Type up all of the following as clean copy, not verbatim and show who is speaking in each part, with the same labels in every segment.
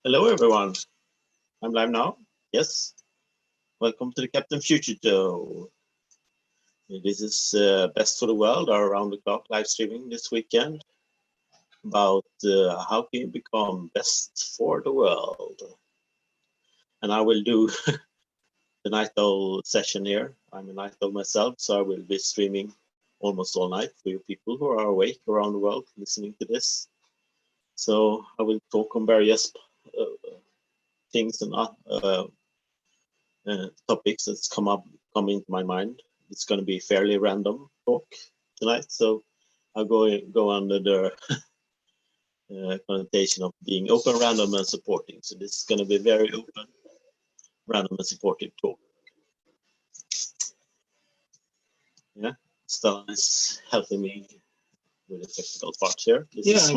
Speaker 1: Hello, everyone. I'm live now. Yes. Welcome to the Captain Future Show. This is Best for the World, our around-the-clock live streaming this weekend about how can you become best for the world. And I will do the night owl session here. I'm a night owl myself, so I will be streaming almost all night for you people who are awake around the world listening to this. So I will talk on various things and topics that's come into my mind. It's going to be fairly random talk tonight, so I'll go under the connotation of being open, random, and supporting. So this is going to be very open, random, and supportive talk. Yeah, Stellan is helping me with the technical part here.
Speaker 2: This is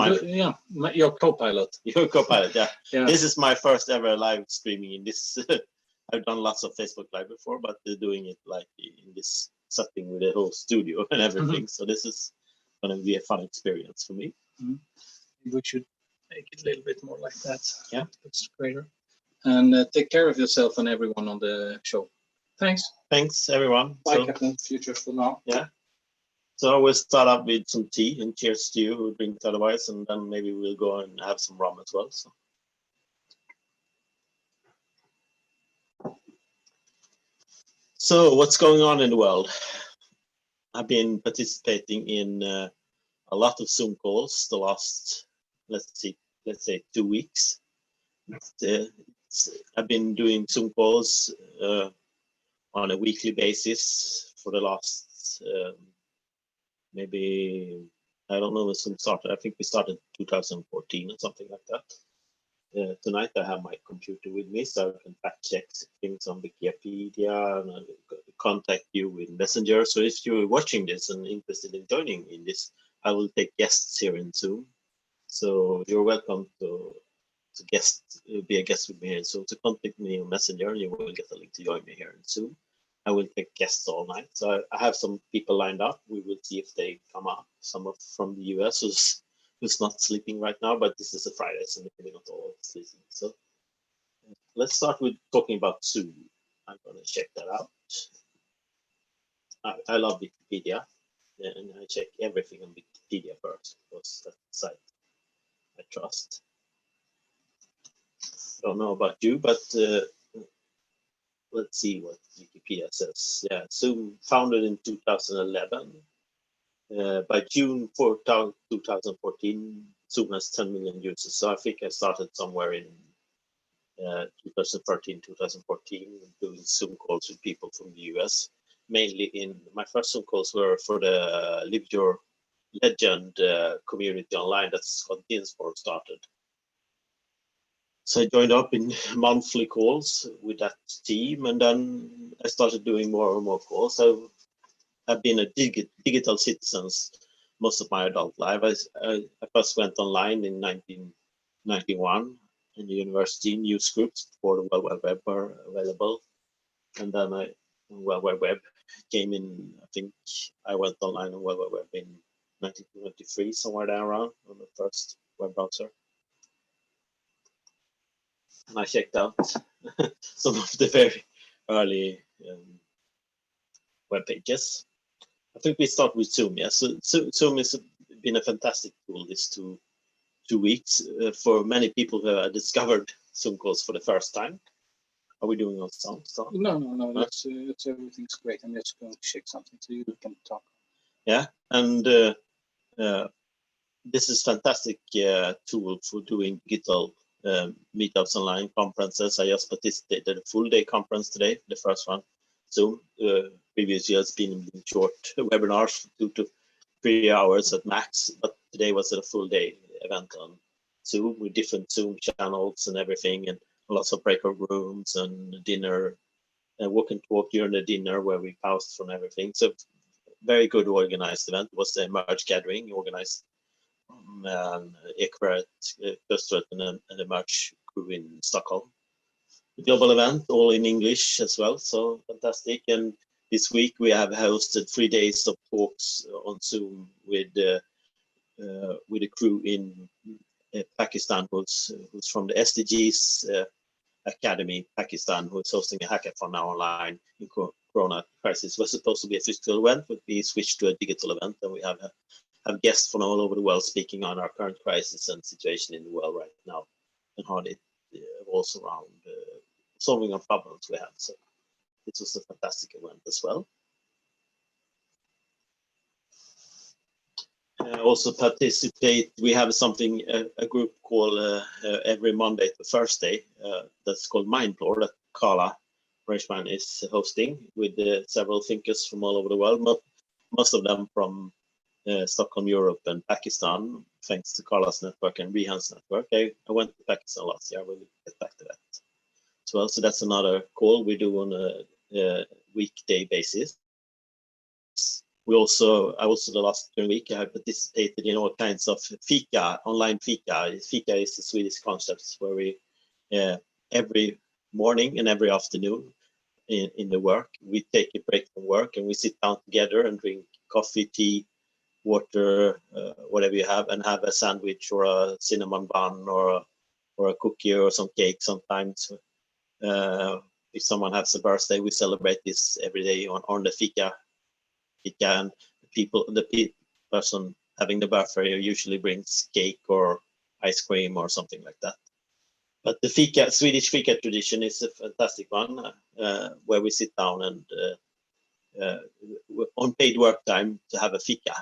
Speaker 2: your co-pilot.
Speaker 1: Your co-pilot, yeah.
Speaker 2: Yeah.
Speaker 1: This is my first ever live streaming in this. I've done lots of Facebook Live before, but they're doing it like in this setting with the whole studio and everything. Mm-hmm. So this is going to be a fun experience for me.
Speaker 2: Mm-hmm. We should make it a little bit more like that.
Speaker 1: Yeah,
Speaker 2: it's greater. And take care of yourself and everyone on the show. Thanks.
Speaker 1: Thanks, everyone.
Speaker 2: Bye, Captain Future, for now.
Speaker 1: Yeah. So I will start up with some tea, and cheers to you who drink otherwise, and then maybe we'll go and have some rum as well. So what's going on in the world? I've been participating in a lot of Zoom calls the last, let's say 2 weeks. I've been doing Zoom calls on a weekly basis for the last maybe, I don't know when Zoom started. I think we started 2014 or something like that. Tonight I have my computer with me, so I can fact check things on Wikipedia and I'll contact you with Messenger. So if you're watching this and interested in joining in this, I will take guests here in Zoom. So you're welcome to be a guest with me here. So to contact me on Messenger, you will get a link to join me here in Zoom. I will take guests all night. So I have some people lined up. We will see if they come up. Some from the US who's not sleeping right now, but this is a Friday, so maybe not all sleeping. So let's start with talking about Zoom. I'm going to check that out. I love Wikipedia, and I check everything on Wikipedia first because that's the site I trust. Don't know about you, but let's see what Wikipedia says. Yeah, Zoom founded in 2011. By June 4, 2014, Zoom has 10 million users. So I think I started somewhere in 2013, 2014, doing Zoom calls with people from the US. Mainly my first Zoom calls were for the Live Your Legend community online that Scott Ginsburg started. So I joined up in monthly calls with that team, and then I started doing more and more calls. So I've been a digital citizen most of my adult life. I first went online in 1991 in the university. News groups before the World Wide Web were available, and then World Wide Web came in. I think I went online on World Wide Web in 1993, somewhere there around, on the first web browser. And I checked out some of the very early web pages. I think we start with Zoom. Yeah, so Zoom has been a fantastic tool this two weeks for many people who have discovered Zoom calls for the first time. Are we doing on sound?
Speaker 2: No. That's everything's great. I'm just going to check something so you can talk.
Speaker 1: Yeah, and this is fantastic tool for doing digital meetups, online conferences. I just participated in a full day conference today, the first one. Zoom. Previous years been short webinars, 2 to 3 hours at max, but today was a full day event on Zoom with different Zoom channels and everything, and lots of breakout rooms and dinner, and walk and talk during the dinner where we paused from everything. So very good organized event. It was the Emerge gathering organized Ekberg, Österut, and the Emerge crew in Stockholm. The global event, all in English as well, so fantastic. And this week we have hosted 3 days of talks on Zoom with the crew in Pakistan, who's from the SDGs Academy, Pakistan, who's hosting a hackathon now online in Corona crisis. Was supposed to be a physical event, but we switched to a digital event, and we have guests from all over the world speaking on our current crisis and situation in the world right now, and how it evolves around solving our problems we have. So this was a fantastic event as well. Also participate. We have something, a group called every Monday to Thursday that's called Mindfloor that Carla Reichman is hosting with several thinkers from all over the world. Most of them from Stockholm, Europe, and Pakistan, thanks to Carla's network and Rehan's network. I went to Pakistan last year. I will get back to that as well. So that's another call we do on a weekday basis. I also the last week I have participated in all kinds of fika, online fika. Fika is a Swedish concept where we every morning and every afternoon in the work we take a break from work and we sit down together and drink coffee, tea, water, whatever you have, and have a sandwich or a cinnamon bun or a cookie or some cake. Sometimes if someone has a birthday, we celebrate this every day on the fika. And the person having the birthday usually brings cake or ice cream or something like that. But the Swedish fika tradition is a fantastic one, where we sit down and on paid work time to have a fika.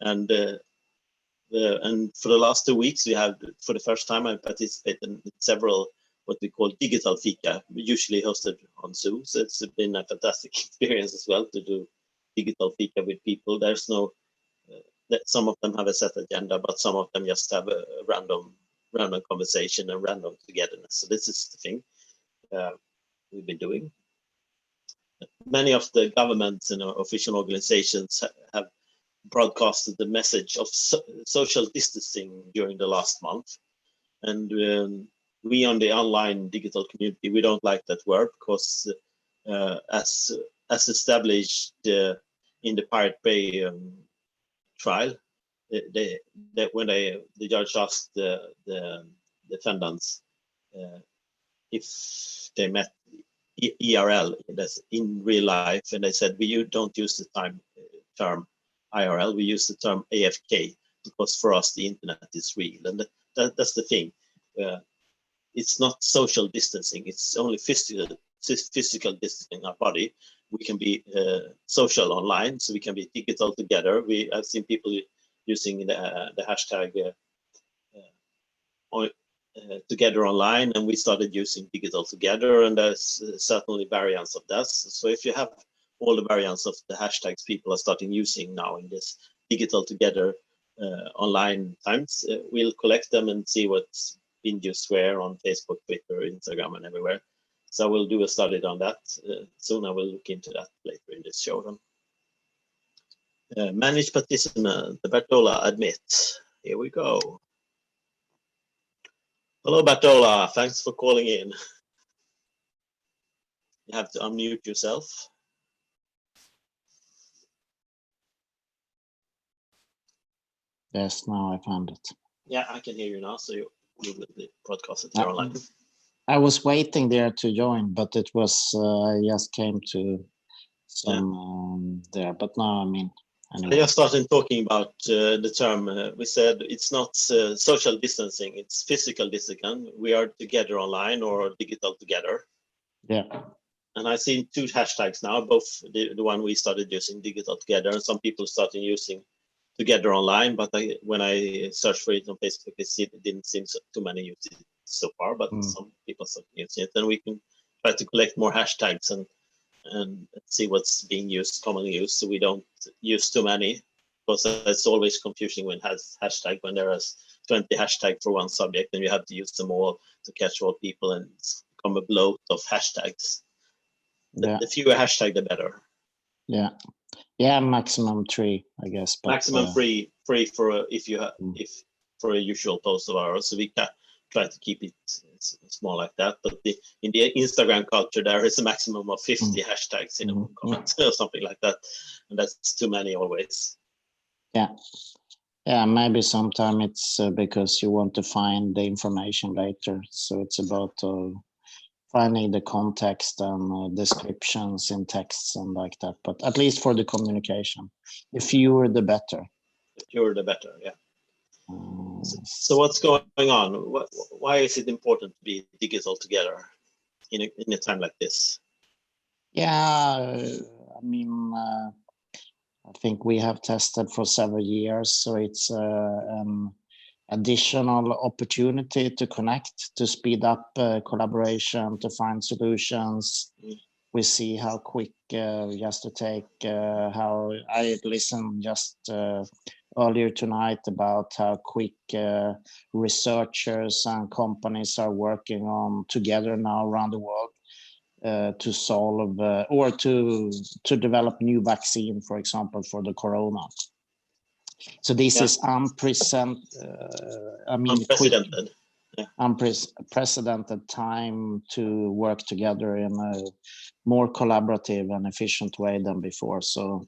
Speaker 1: And for the last 2 weeks, we have, for the first time, I participated in several what we call digital fika, usually hosted on Zoom. So it's been a fantastic experience as well to do digital fika with people. There's no, some of them have a set agenda, but some of them just have a random conversation and random togetherness. So this is the thing we've been doing. Many of the governments and official organizations have broadcasted the message of social distancing during the last month. And we on the online digital community, we don't like that word because as established in the Pirate Bay trial, when the judge asked the defendants if they met IRL, that's in real life, and they said we don't use the term IRL, we use the term AFK because for us the internet is real, and that's the thing. It's not social distancing; it's only physical distancing our body. We can be social online, so we can be digital together. I've seen people using the hashtag together online, and we started using digital together, and there's certainly variants of that. So if you have all the variants of the hashtags people are starting using now in this digital together online times, we'll collect them and see what's been used where on Facebook, Twitter, Instagram, and everywhere. So we'll do a study on that soon. I will look into that later in this show. Managed participant, Bertola admit. Here we go. Hello, Bertola. Thanks for calling in. You have to unmute yourself.
Speaker 3: Yes, now I found it.
Speaker 1: Yeah, I can hear you now, so you will be broadcasted here online.
Speaker 3: I was waiting there to join, but it was I just came to some there. But now I'm in. Anyway.
Speaker 1: I just started talking about the term. We said it's not social distancing; it's physical distancing. We are together online or digital together.
Speaker 3: Yeah.
Speaker 1: And I've seen 2 hashtags now, both the one we started using, digital together, and some people started using together online. But when I searched for it on Facebook, it didn't seem too many use it so far. But some people started using it, and we can try to collect more hashtags and see what's being used, commonly used, so we don't use too many, because it's always confusing when has hashtag when there is 20 hashtags for one subject and you have to use them all to catch all people, and it's become a bloat of hashtags. The fewer hashtags, the better.
Speaker 3: Yeah, maximum 3, I guess. But,
Speaker 1: maximum 3 for if you have if for a usual post of ours, so we can try to keep it small like that. But in the Instagram culture, there is a maximum of 50 hashtags in a comment or something like that, and that's too many always.
Speaker 3: Yeah, Yeah, maybe sometime it's because you want to find the information later. So it's about finding the context and descriptions in texts and like that. But at least for the communication, the fewer the better.
Speaker 1: The fewer the better, yeah.
Speaker 3: Uh,
Speaker 1: So what's going on? Why is it important to be digital together in a time like this?
Speaker 3: Yeah, I mean, I think we have tested for several years, so it's an additional opportunity to connect, to speed up collaboration, to find solutions. We see how quick, just to take how I listened just earlier tonight about how quick researchers and companies are working on together now around the world to solve or to develop new vaccine, for example, for the corona. So this is unprecedented.
Speaker 1: Unprecedented.
Speaker 3: Unprecedented time to work together in a more collaborative and efficient way than before. So,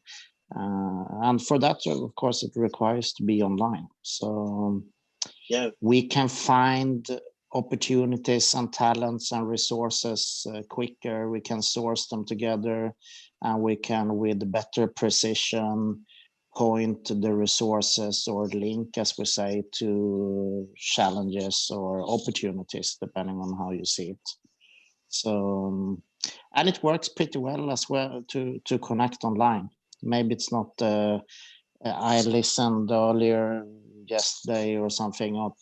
Speaker 3: and for that, of course, it requires to be online. So we can find opportunities and talents and resources quicker. We can source them together, and we can, with better precision, point the resources or link, as we say, to challenges or opportunities, depending on how you see it. So, and it works pretty well as well to connect online. Maybe it's not, I listened earlier yesterday or something at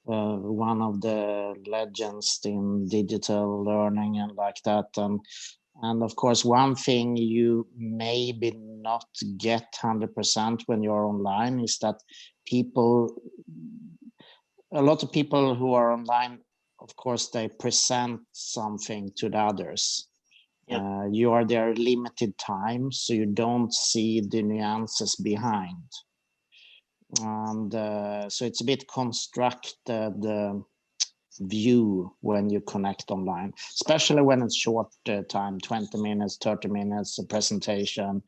Speaker 3: one of the legends in digital learning and like that. And of course, one thing you maybe not get 100% when you're online is that a lot of people who are online, of course, they present something to the others. You are there limited time, so you don't see the nuances behind. And so it's a bit constructed view when you connect online, especially when it's short time, 20 minutes, 30 minutes, a presentation.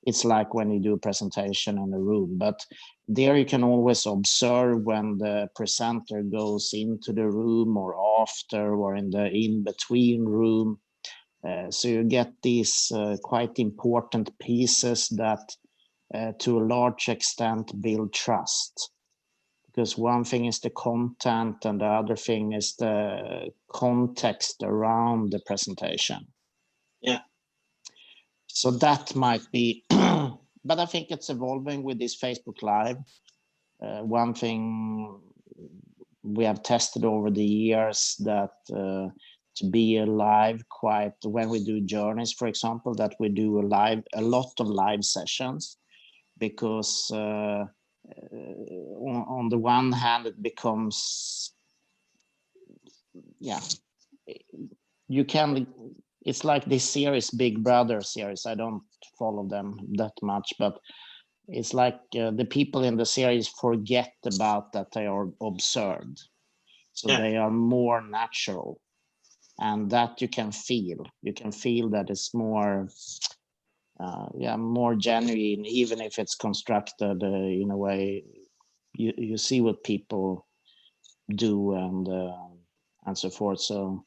Speaker 3: It's like when you do a presentation in a room, but there you can always observe when the presenter goes into the room or after or in the in-between room. So you get these quite important pieces that to a large extent build trust. Because one thing is the content and the other thing is the context around the presentation.
Speaker 1: Yeah.
Speaker 3: So that might be, but I think it's evolving with this Facebook Live. One thing we have tested over the years that to be alive quite, when we do journeys, for example, that we do a lot of live sessions, because on the one hand, it becomes, you can, it's like this series, Big Brother series. I don't follow them that much, but it's like the people in the series forget about that they are observed. So they are more natural, and that you can feel. You can feel that it's more, more genuine, even if it's constructed in a way. You see what people do and so forth. So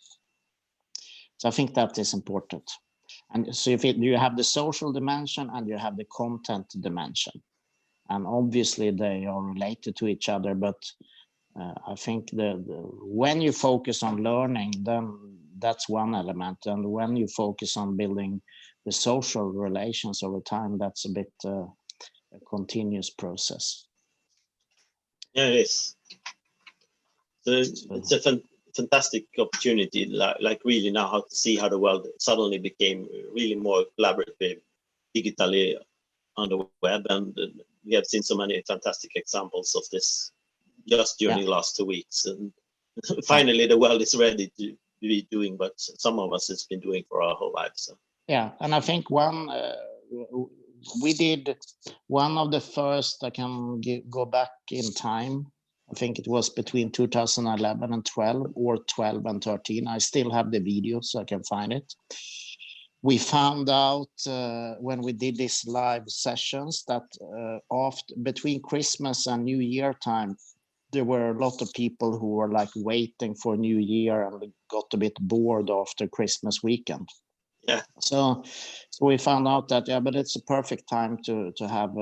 Speaker 3: I think that is important. And so you have the social dimension and you have the content dimension, and obviously they are related to each other. But I think when you focus on learning, then that's one element, and when you focus on building the social relations over time, that's a bit a continuous process.
Speaker 1: Yeah, it is. So it's a fantastic opportunity, like really now how to see how the world suddenly became really more collaborative digitally on the web, and we have seen so many fantastic examples of this just during the last 2 weeks, and finally the world is ready to be doing what some of us has been doing for our whole lives. So.
Speaker 3: Yeah, and I think we did one of the first, I can go back in time, I think it was between 2011 and 12 or 12 and 13. I still have the video so I can find it. we found out when we did these live sessions that between Christmas and New Year time, there were a lot of people who were like waiting for New Year and got a bit bored after Christmas weekend.
Speaker 1: Yeah.
Speaker 3: So we found out that, yeah, but it's a perfect time to have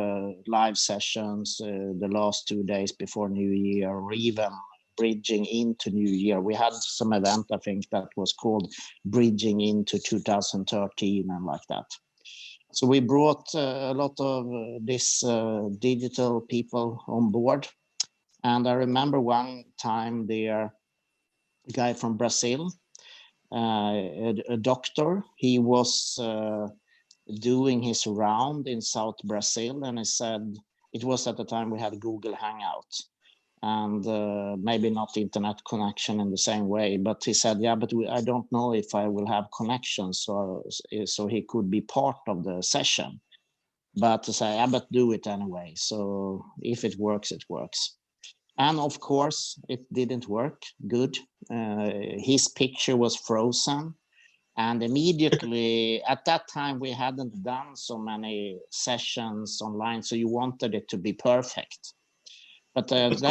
Speaker 3: live sessions the last 2 days before New Year, or even bridging into New Year. We had some event, I think, that was called Bridging into 2013 and like that. So we brought a lot of these digital people on board. And I remember one time there, a guy from Brazil, a doctor, he was doing his round in South Brazil, and he said, it was at the time we had Google Hangout, and maybe not internet connection in the same way, but he said, yeah, but I don't know if I will have connections, so he could be part of the session. But to say, yeah, but do it anyway. So if it works, it works. And of course, it didn't work good. His picture was frozen. And immediately at that time, we hadn't done so many sessions online. So you wanted it to be perfect. But then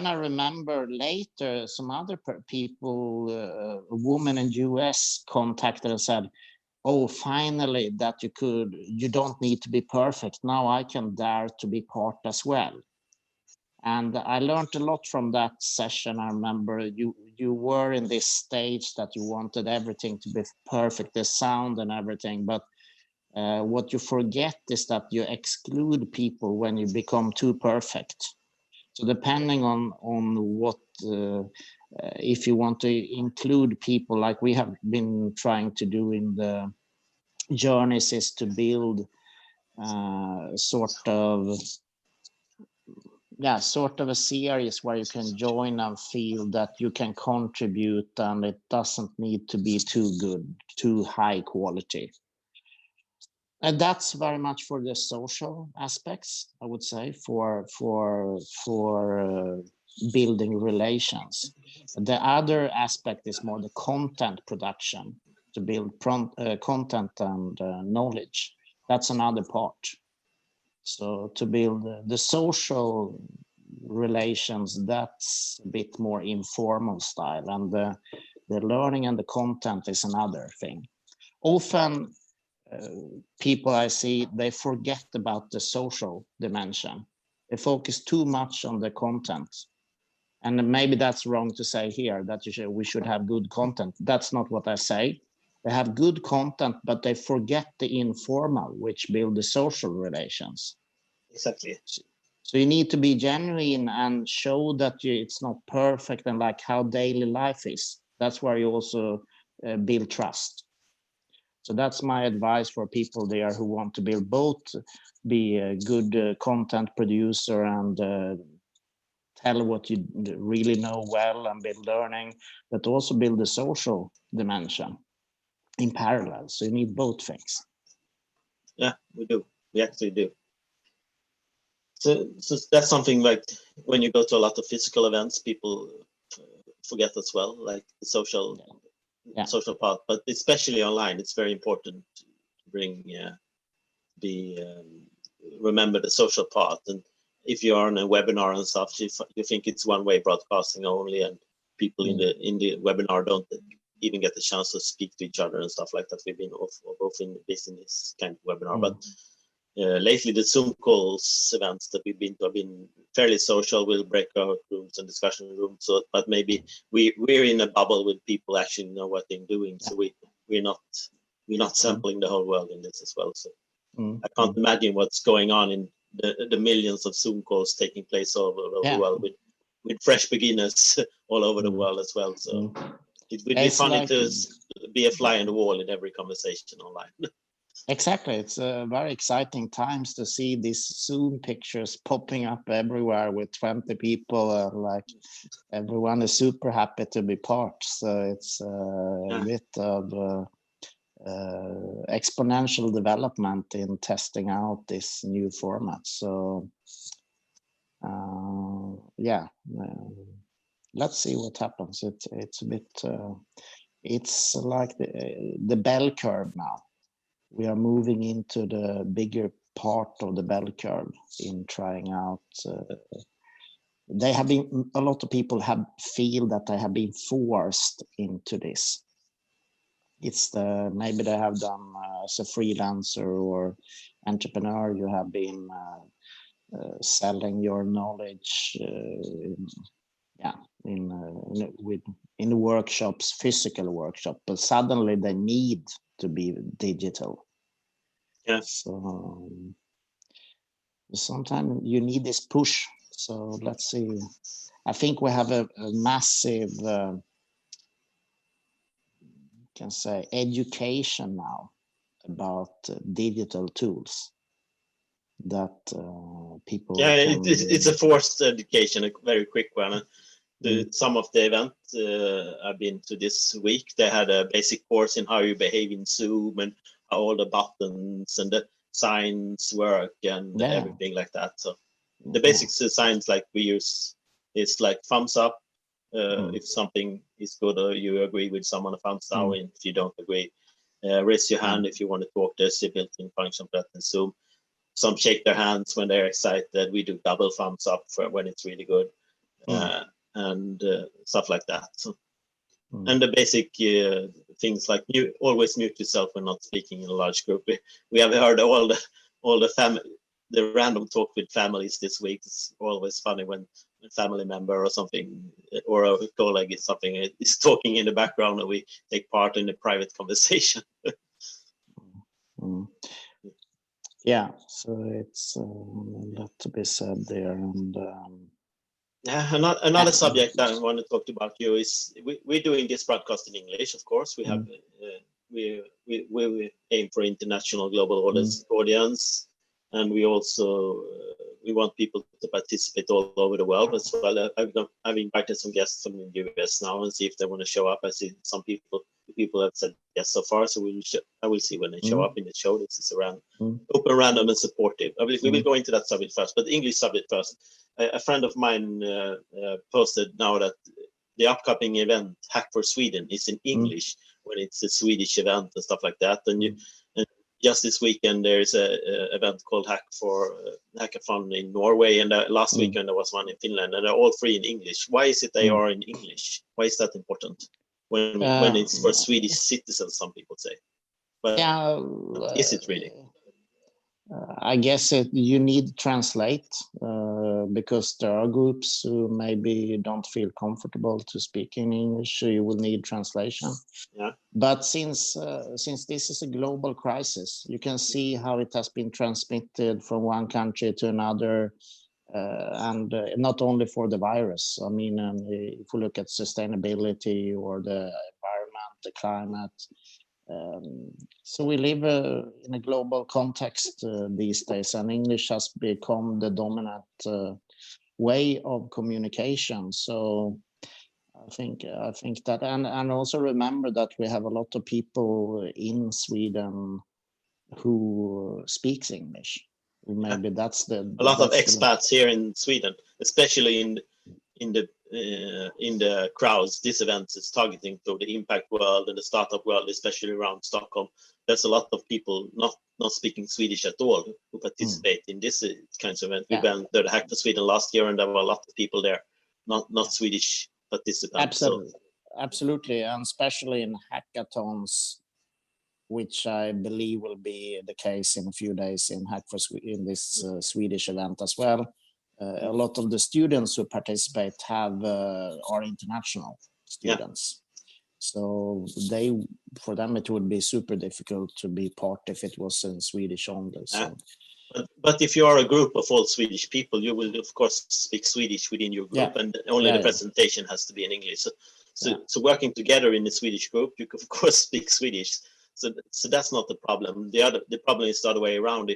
Speaker 3: I remember later some other people, a woman in US contacted and said, oh, finally that you don't need to be perfect. Now I can dare to be part as well. And I learned a lot from that session. I remember you were in this stage that you wanted everything to be perfect, the sound and everything. But what you forget is that you exclude people when you become too perfect. So depending on what, if you want to include people, like we have been trying to do in the journeys, is to build sort of a series where you can join and feel that you can contribute, and it doesn't need to be too good, too high quality. And that's very much for the social aspects, I would say, for building relations. The other aspect is more the content production, to build content and knowledge. That's another part. So to build the social relations, that's a bit more informal style, and the learning and the content is another thing. Often people I see, they forget about the social dimension. They focus too much on the content. And maybe that's wrong to say here, that we should have good content. That's not what I say. They have good content, but they forget the informal, which build the social relations.
Speaker 1: Exactly.
Speaker 3: So you need to be genuine and show that it's not perfect, and like how daily life is. That's where you also build trust. So that's my advice for people there who want to build both, be a good content producer and tell what you really know well and build learning, but also build the social dimension in parallel. So you need both things.
Speaker 1: Yeah, we do. We actually do. So that's something like when you go to a lot of physical events, people forget as well, like the social part, but especially online, it's very important to bring remember the social part. And if you're on a webinar and stuff, you think it's one-way broadcasting only, and people in the webinar don't even get the chance to speak to each other and stuff like that. We've been often busy in this kind of webinar, but lately the Zoom calls events that we've been to have been fairly social. We'll breakout rooms and discussion rooms, so but maybe we're in a bubble with people actually know what they're doing. So we're not sampling the whole world in this as well. So I can't imagine what's going on in the millions of Zoom calls taking place all over the world with fresh beginners all over the world as well. So it would be funny to be a fly on the wall in every conversation online.
Speaker 3: Exactly. It's very exciting times to see these Zoom pictures popping up everywhere with 20 people. Like everyone is super happy to be part. So it's a bit of exponential development in testing out this new format. So let's see what happens. It's a bit it's like the bell curve now. We are moving into the bigger part of the bell curve in trying out. They have been, a lot of people have feel that they have been forced into this. It's maybe they have done as a freelancer or entrepreneur, you have been selling your knowledge, in the workshops, physical workshop, but suddenly they need to be digital.
Speaker 1: Yeah.
Speaker 3: So sometimes you need this push. So let's see. I think we have a massive, can say, education now about digital tools that people.
Speaker 1: Yeah,
Speaker 3: can,
Speaker 1: it's a forced education, a very quick one. Some of the event I've been to this week, they had a basic course in how you behave in Zoom and how all the buttons and the signs work and everything like that. So the basic signs like we use is like thumbs up if something is good or you agree with someone, a thumbs down if you don't agree. Raise your hand if you want to talk. There's a built-in function for that in Zoom. Some shake their hands when they're excited. We do double thumbs up for when it's really good. And stuff like that. So, and the basic things like always mute yourself when not speaking in a large group. We have heard all the random talk with families this week. It's always funny when a family member or something or a colleague is something is talking in the background and we take part in a private conversation.
Speaker 3: Yeah, so it's a lot to be said there. And
Speaker 1: yeah, another subject that I want to talk about you is we're doing this broadcast in English, of course. We have we aim for international global audience, and we also we want people to participate all over the world as well. I've invited some guests from the US now and see if they want to show up. I see some people have said yes so far, so I will see when they show up in the show. This is around open, random, and supportive. We will go into that subject first, but the English subject first. A friend of mine posted now that the upcoming event Hack for Sweden is in English when it's a Swedish event and stuff like that. And just this weekend there is a event called Hackathon in Norway, and last weekend there was one in Finland, and they're all free in English. Why is it they are in English? Why is that important? When it's for Swedish citizens, some people say. But is it really?
Speaker 3: I guess you need to translate because there are groups who maybe don't feel comfortable to speak in English, so you will need translation.
Speaker 1: Yeah.
Speaker 3: But since this is a global crisis, you can see how it has been transmitted from one country to another, and not only for the virus. I mean, if we look at sustainability or the environment, the climate. So we live in a global context these days, and English has become the dominant way of communication. So I think that, and also remember that we have a lot of people in Sweden who speaks English. Maybe that's
Speaker 1: a lot of expats here in Sweden, especially in the crowds. This event is targeting to the impact world and the startup world, especially around Stockholm. There's a lot of people not speaking Swedish at all who participate in this kinds of event. We went to the Hack for Sweden last year, and there were a lot of people there, not Swedish participants.
Speaker 3: Absolutely, and especially in hackathons, which I believe will be the case in a few days in in this Swedish event as well. A lot of the students who participate are international students. So for them it would be super difficult to be part if it was in Swedish only. So.
Speaker 1: But if you are a group of all Swedish people, you will of course speak Swedish within your group, and only the presentation has to be in English. So working together in the Swedish group, you can of course speak Swedish. So that's not the problem. The problem is the other way around.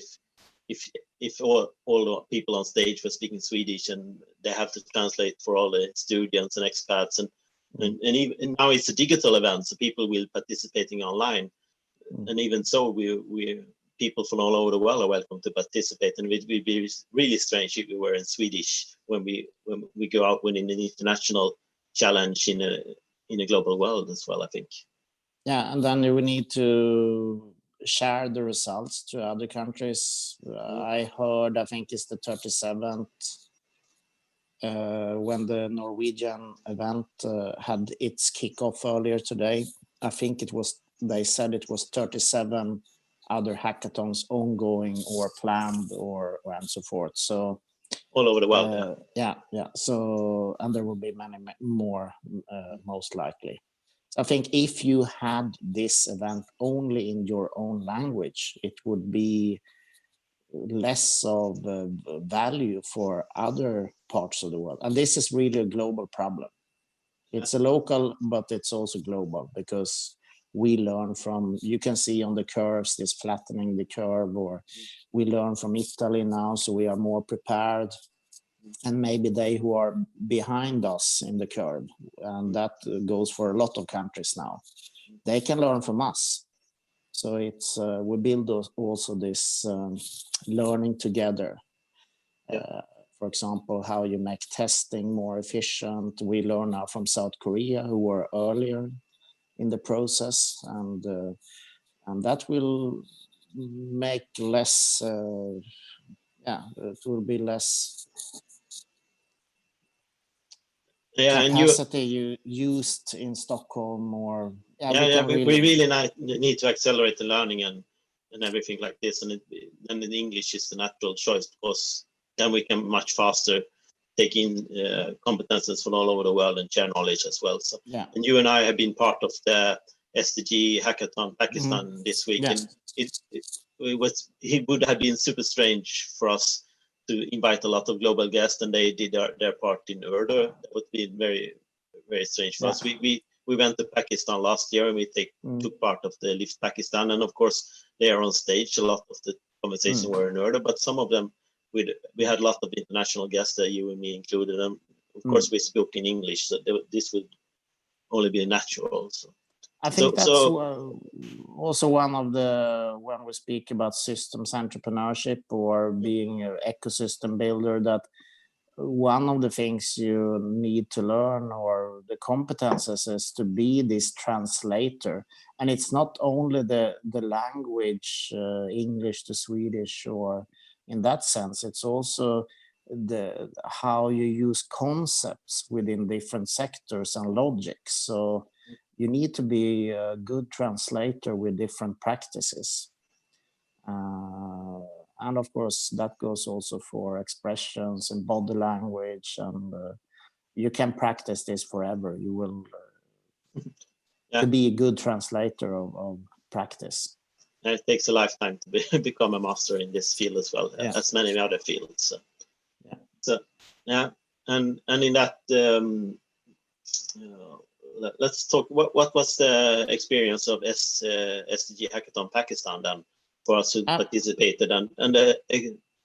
Speaker 1: If all the people on stage were speaking Swedish and they have to translate for all the students and expats and even now it's a digital event, so people will participating online, and even so we people from all over the world are welcome to participate, and it would be really strange if we were in Swedish when we go out winning an international challenge in a global world as well, I think.
Speaker 3: Yeah, and then you will need to share the results to other countries. I heard, I think it's the 37th, when the Norwegian event had its kickoff earlier today. I think they said it was 37 other hackathons ongoing or planned and so forth. So
Speaker 1: all over the world.
Speaker 3: yeah. So, and there will be many more, most likely. So I think if you had this event only in your own language, it would be less of value for other parts of the world. And this is really a global problem. It's a local, but it's also global, because we learn from, you can see on the curves, this flattening the curve, or we learn from Italy now, so we are more prepared. And maybe they who are behind us in the curve, and that goes for a lot of countries now, they can learn from us. So it's we build also this learning together. For example, how you make testing more efficient. We learn now from South Korea, who were earlier in the process, and that will make less. It will be less capacity you used in Stockholm, or
Speaker 1: we really need to accelerate the learning and everything like this, and then in English is the natural choice, because then we can much faster take in competences from all over the world and share knowledge as well. So and you and I have been part of the SDG hackathon Pakistan this week, and it would have been super strange for us to invite a lot of global guests, and they did their part in Urdu. That would be very, very strange for us. We went to Pakistan last year, and we took part of the Lift Pakistan, and of course they are on stage. A lot of the conversation were in Urdu, but some of them we had a lot of international guests, you and me included, and of course we spoke in English, so this would only be natural. So
Speaker 3: I think that's also one of the, when we speak about systems entrepreneurship or being an ecosystem builder, that one of the things you need to learn, or the competences, is to be this translator. And it's not only the language, English to Swedish, or in that sense, it's also how you use concepts within different sectors and logics. So you need to be a good translator with different practices. And of course, that goes also for expressions and body language. And you can practice this forever. You will to be a good translator of practice.
Speaker 1: And it takes a lifetime to become a master in this field as well, as many other fields. And in that, let's talk. What was the experience of SDG Hackathon Pakistan then, for us who participated, and the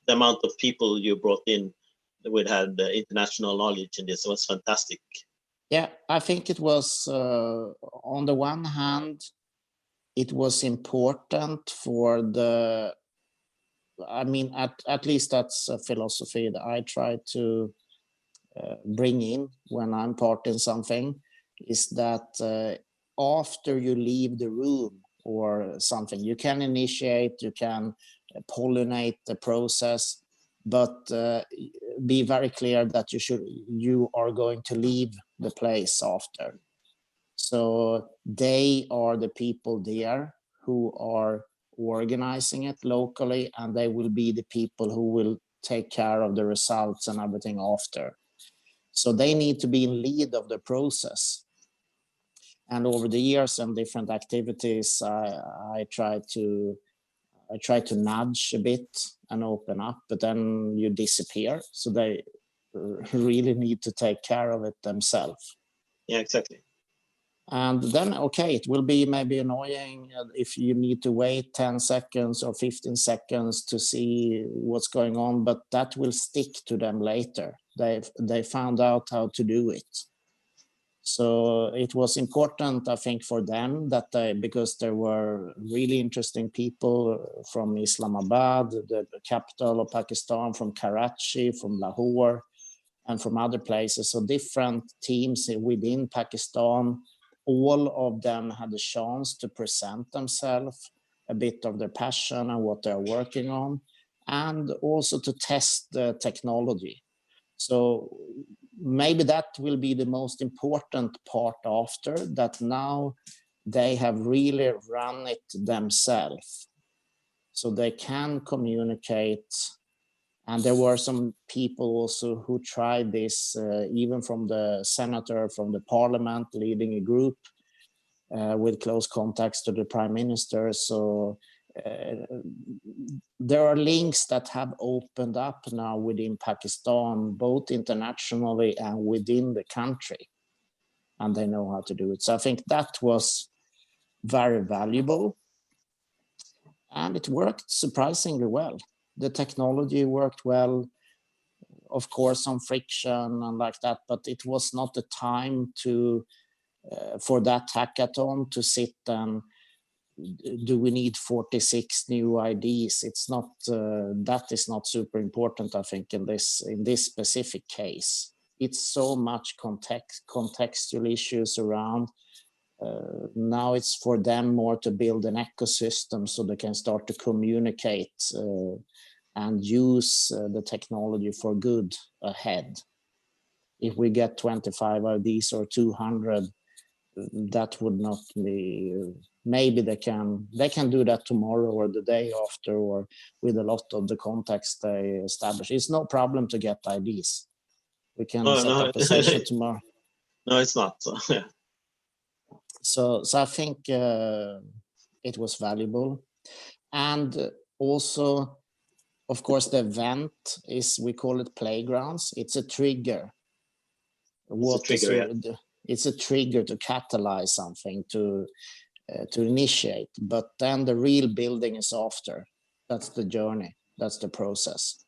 Speaker 1: amount of people you brought in with had international knowledge in this was fantastic.
Speaker 3: Yeah, I think it was on the one hand, it was important for the, I mean, at least that's a philosophy that I try to bring in when I'm part in something, is that after you leave the room or something, you can initiate, you can pollinate the process, but be very clear that you are going to leave the place after. So they are the people there who are organizing it locally, and they will be the people who will take care of the results and everything after. So they need to be in lead of the process. And over the years and different activities, I try to nudge a bit and open up, but then you disappear. So they really need to take care of it themselves.
Speaker 1: Yeah, exactly.
Speaker 3: And then, okay, it will be maybe annoying if you need to wait 10 seconds or 15 seconds to see what's going on, but that will stick to them later. They found out how to do it. So it was important, I think, for them that because there were really interesting people from Islamabad, the capital of Pakistan, from Karachi, from Lahore, and from other places. So different teams within Pakistan all of them had a chance to present themselves, a bit of their passion and what they're working on, and also to test the technology. So maybe that will be the most important part after that. Now they have really run it themselves, so they can communicate. And there were some people also who tried this, even from the senator, from the parliament, leading a group with close contacts to the prime minister. So there are links that have opened up now within Pakistan, both internationally and within the country, and they know how to do it. So I think that was very valuable, and it worked surprisingly well. The technology worked well, of course, some friction and like that, but it was not the time to for that hackathon to sit and do we need 46 new IDs? It's not that is not super important, I think, in this specific case. It's so much contextual issues around. Now it's for them more to build an ecosystem so they can start to communicate and use the technology for good ahead. If we get 25 IDs or 200, that would not be, maybe they can do that tomorrow or the day after, or with a lot of the contacts they establish. It's no problem to get IDs. We can set up a session tomorrow.
Speaker 1: No, it's not.
Speaker 3: So I think it was valuable. And also, of course, the event is, we call it Playgrounds. It's a trigger. It's a trigger to catalyze something, to initiate. But then the real building is after. That's the journey. That's the process.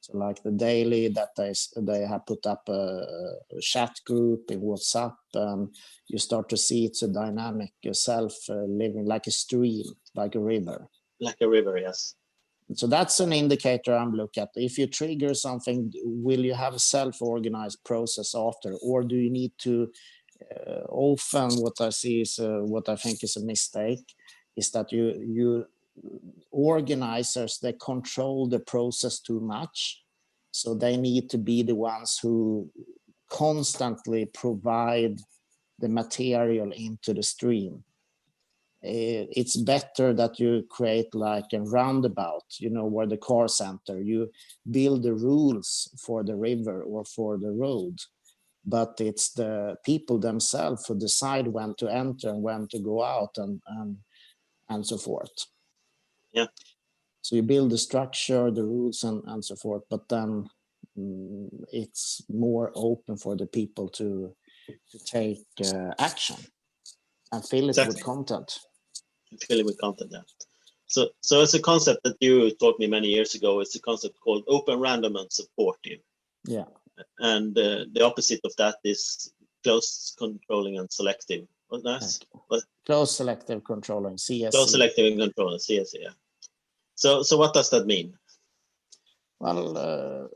Speaker 3: So like the daily that they have put up a chat group in WhatsApp, and you start to see it's a dynamic yourself living like a stream, like a river.
Speaker 1: Like a river, yes.
Speaker 3: So that's an indicator I'm looking at. If you trigger something, will you have a self-organized process after, or do you need to? Often, what I see is what I think is a mistake, is that you organizers, they control the process too much, so they need to be the ones who constantly provide the material into the stream. It's better that you create like a roundabout, where the car center, you build the rules for the river or for the road, but it's the people themselves who decide when to enter and when to go out and so forth.
Speaker 1: Yeah.
Speaker 3: So you build the structure, the rules and so forth, but then it's more open for the people to take action and fill it with content.
Speaker 1: Fill it with content, yeah. So it's a concept that you taught me many years ago. It's a concept called open, random, and supportive.
Speaker 3: Yeah.
Speaker 1: And the opposite of that is close, controlling, and selective. Oh, nice.
Speaker 3: Right. Close, selective, controlling, CSC.
Speaker 1: Close, selective, and controlling, CSC, yeah. So what does that mean?
Speaker 3: Well,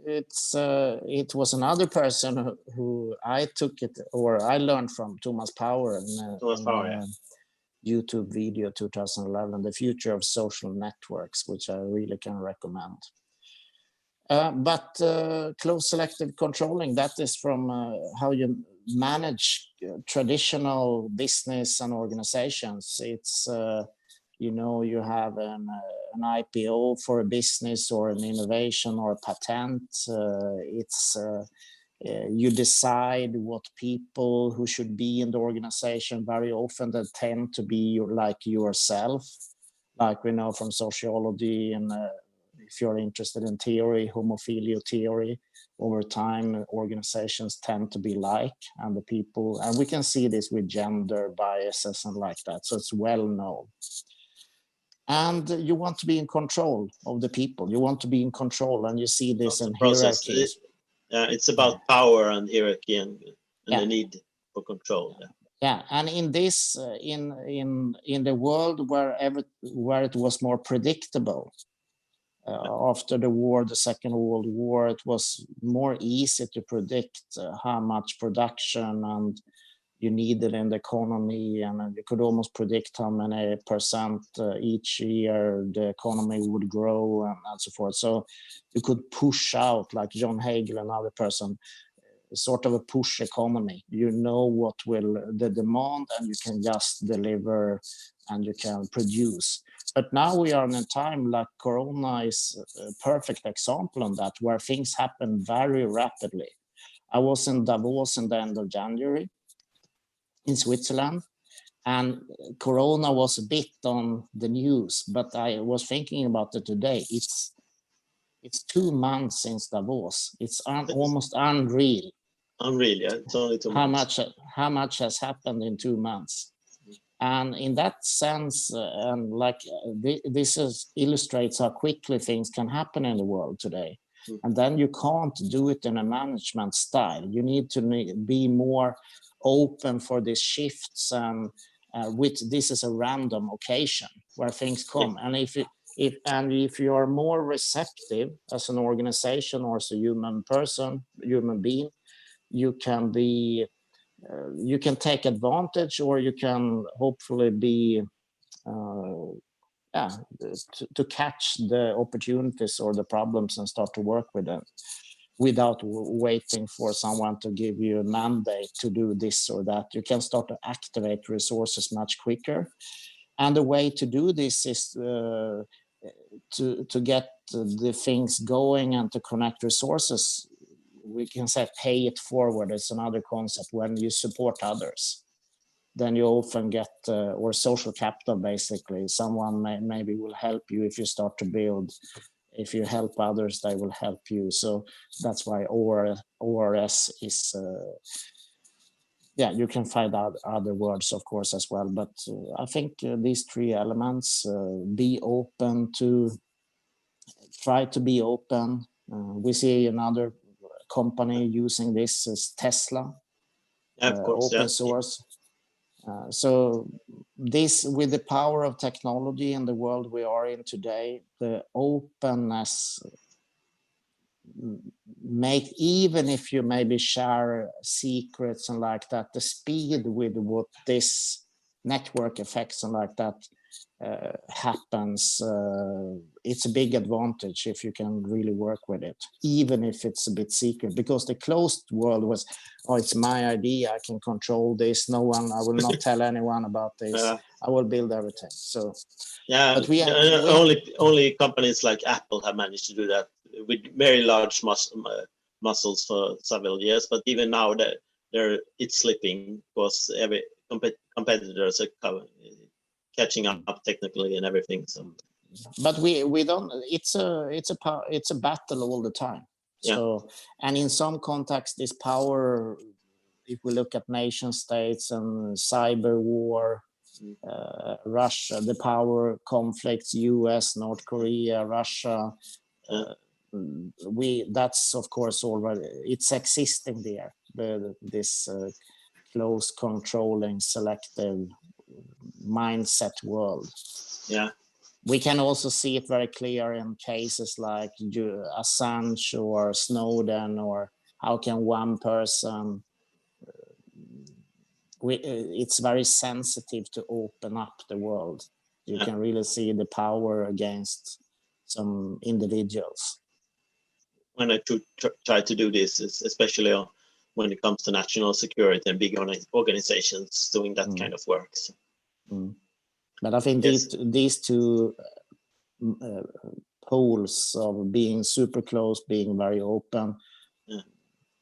Speaker 3: it was another person who I took it, or I learned from, Thomas Power,
Speaker 1: Yeah.
Speaker 3: YouTube video 2011, The Future of Social Networks, which I really can recommend. But close, selective, controlling, that is from how you manage traditional business and organizations. It's you have an IPO for a business or an innovation or a patent. You decide what people who should be in the organization. Very often they tend to be like yourself, like we know from sociology, and if you're interested in theory, homophilia theory, over time organizations tend to be like, and the people, and we can see this with gender biases and like that, so it's well known. And you want to be in control of the people. You want to be in control, and you see this in hierarchies.
Speaker 1: It's about power and hierarchy and the need for control.
Speaker 3: Yeah, and in this, in the world where it was more predictable, after the war, the Second World War, it was more easy to predict how much production and you needed in the economy, and you could almost predict how many percent each year the economy would grow and so forth. So you could push out, like John Hagel, another person, sort of a push economy. You know what will the demand, and you can just deliver and you can produce. But now we are in a time like Corona is a perfect example on that, where things happen very rapidly. I was in Davos in the end of January in Switzerland, and Corona was a bit on the news, but I was thinking about it today. It's 2 months since Davos. It's almost unreal.
Speaker 1: Unreal, yeah. It's only 2 months.
Speaker 3: How much has happened in 2 months. And in that sense, this illustrates how quickly things can happen in the world today. And then you can't do it in a management style. You need to be more open for these shifts, and this is a random occasion where things come. And if you are more receptive as an organization or as a human being, you can take advantage, or you can hopefully be to catch the opportunities or the problems and start to work with them without waiting for someone to give you a mandate to do this or that. You can start to activate resources much quicker. And the way to do this is to get the things going and to connect resources. We can say pay it forward. It's another concept. When you support others, then you often get or social capital, basically. Someone maybe will help you if you start to build. If you help others, they will help you. So that's why ORS is you can find out other words, of course, as well. But I think these 3 elements, be open, to try to be open. We see another company using this is Tesla,
Speaker 1: of course,
Speaker 3: open source. So this, with the power of technology in the world we are in today, the openness even if you maybe share secrets and like that, the speed with what this network effects and like that happens, it's a big advantage if you can really work with it, even if it's a bit secret, because the closed world was, oh, it's my idea, I can control this, I will not tell anyone about this, I will build everything. So
Speaker 1: but only companies like Apple have managed to do that with very large muscles for several years, but even now it's slipping because every competitors are catching up technically and everything. So,
Speaker 3: but we don't. It's a battle all the time. So, and in some contexts, this power, if we look at nation states and cyber war, Russia, the power conflicts, US, North Korea, Russia, that's of course already, it's existing there. This close, controlling, selective mindset world. Yeah, we can also see it very clear in cases like Assange or Snowden, or how can one person, it's very sensitive to open up the world. You can really see the power against some individuals.
Speaker 1: When I try to do this, especially when it comes to national security and big organizations doing that kind of work. So.
Speaker 3: But I think these two poles of being super close, being very open,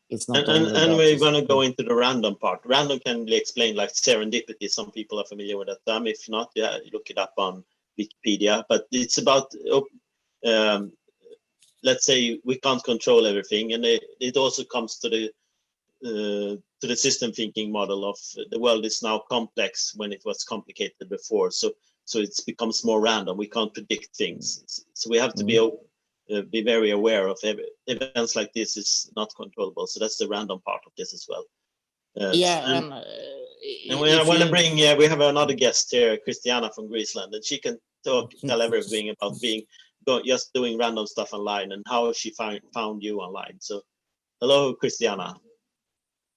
Speaker 3: it's not
Speaker 1: and we're going to go into the random part. Random can be explained like serendipity. Some people are familiar with that term. If not, look it up on Wikipedia. But it's about let's say we can't control everything, and it also comes to the system thinking model of the world is now complex when it was complicated before. So it becomes more random. We can't predict things. So we have to be very aware of events like this is not controllable. So that's the random part of this as well. And we want to bring, we have another guest here, Christiana from Greeceland, and she can tell everything about just doing random stuff online and how she found you online. So hello, Christiana.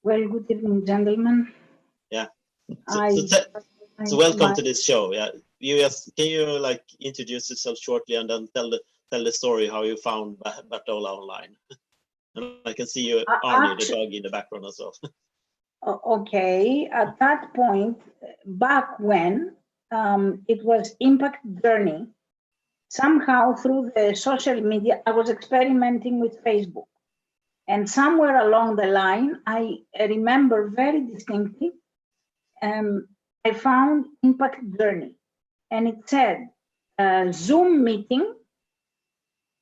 Speaker 4: Well, good evening, gentlemen.
Speaker 1: Yeah. So welcome to this show. Yeah, can you like introduce yourself shortly and then tell the story how you found Bartola online. And I can see you, Arnie, the dog in the background as well.
Speaker 4: Okay, at that point, back when it was Impact Journey, somehow through the social media, I was experimenting with Facebook. And somewhere along the line, I remember very distinctly, I found Impact Journey. And it said, Zoom meeting,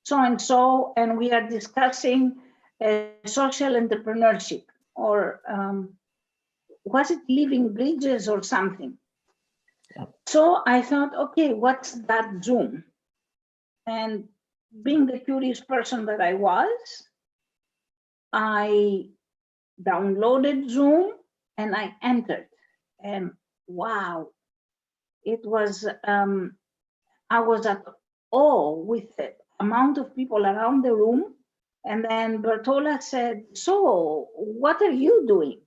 Speaker 4: so-and-so, and we are discussing social entrepreneurship, or was it Living Bridges or something? Yeah. So I thought, okay, what's that Zoom? And being the curious person that I was, I downloaded Zoom and I entered. And wow, it was, I was at awe with the amount of people around the room. And then Bertola said, so what are you doing?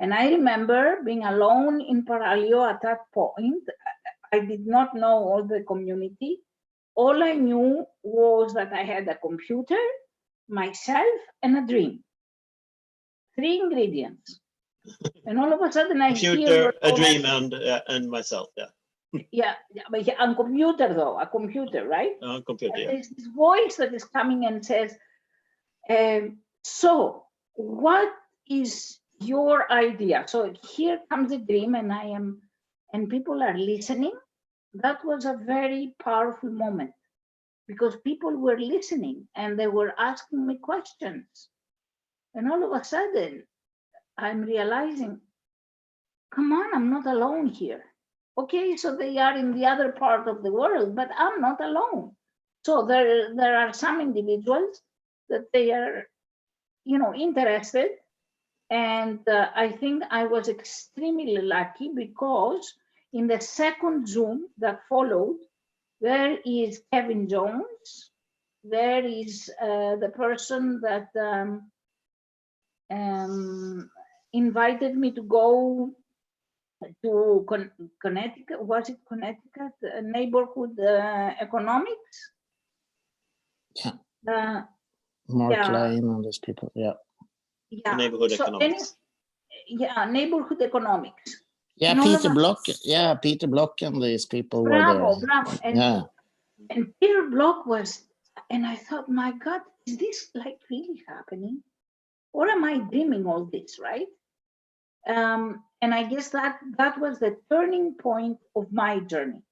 Speaker 4: And I remember being alone in Paralio at that point. I did not know all the community. All I knew was that I had a computer, myself, and a dream. 3 ingredients. And all of a sudden I
Speaker 1: hear a dream and myself,
Speaker 4: yeah, but a computer though, a computer, right?
Speaker 1: Computer, yeah.
Speaker 4: There's this voice that is coming and says, so what is your idea? So here comes the dream and people are listening. That was a very powerful moment because people were listening and they were asking me questions. And all of a sudden, I'm realizing, come on, I'm not alone here. Okay, so they are in the other part of the world, but I'm not alone. So there are some individuals that they are, interested. And I think I was extremely lucky because in the second Zoom that followed, there is Kevin Jones. There is the person that invited me to go to Connecticut. Was it Connecticut? Neighborhood economics?
Speaker 3: Yeah. Mark Lane and those people, yeah.
Speaker 4: Yeah.
Speaker 1: Neighborhood economics.
Speaker 4: Neighborhood economics.
Speaker 3: Yeah, Peter Block. Yeah, Peter Block and these people were there.
Speaker 4: Bravo. And Peter Block was, and I thought, my God, is this like really happening? Or am I dreaming all this, right? And I guess that was the turning point of my journey,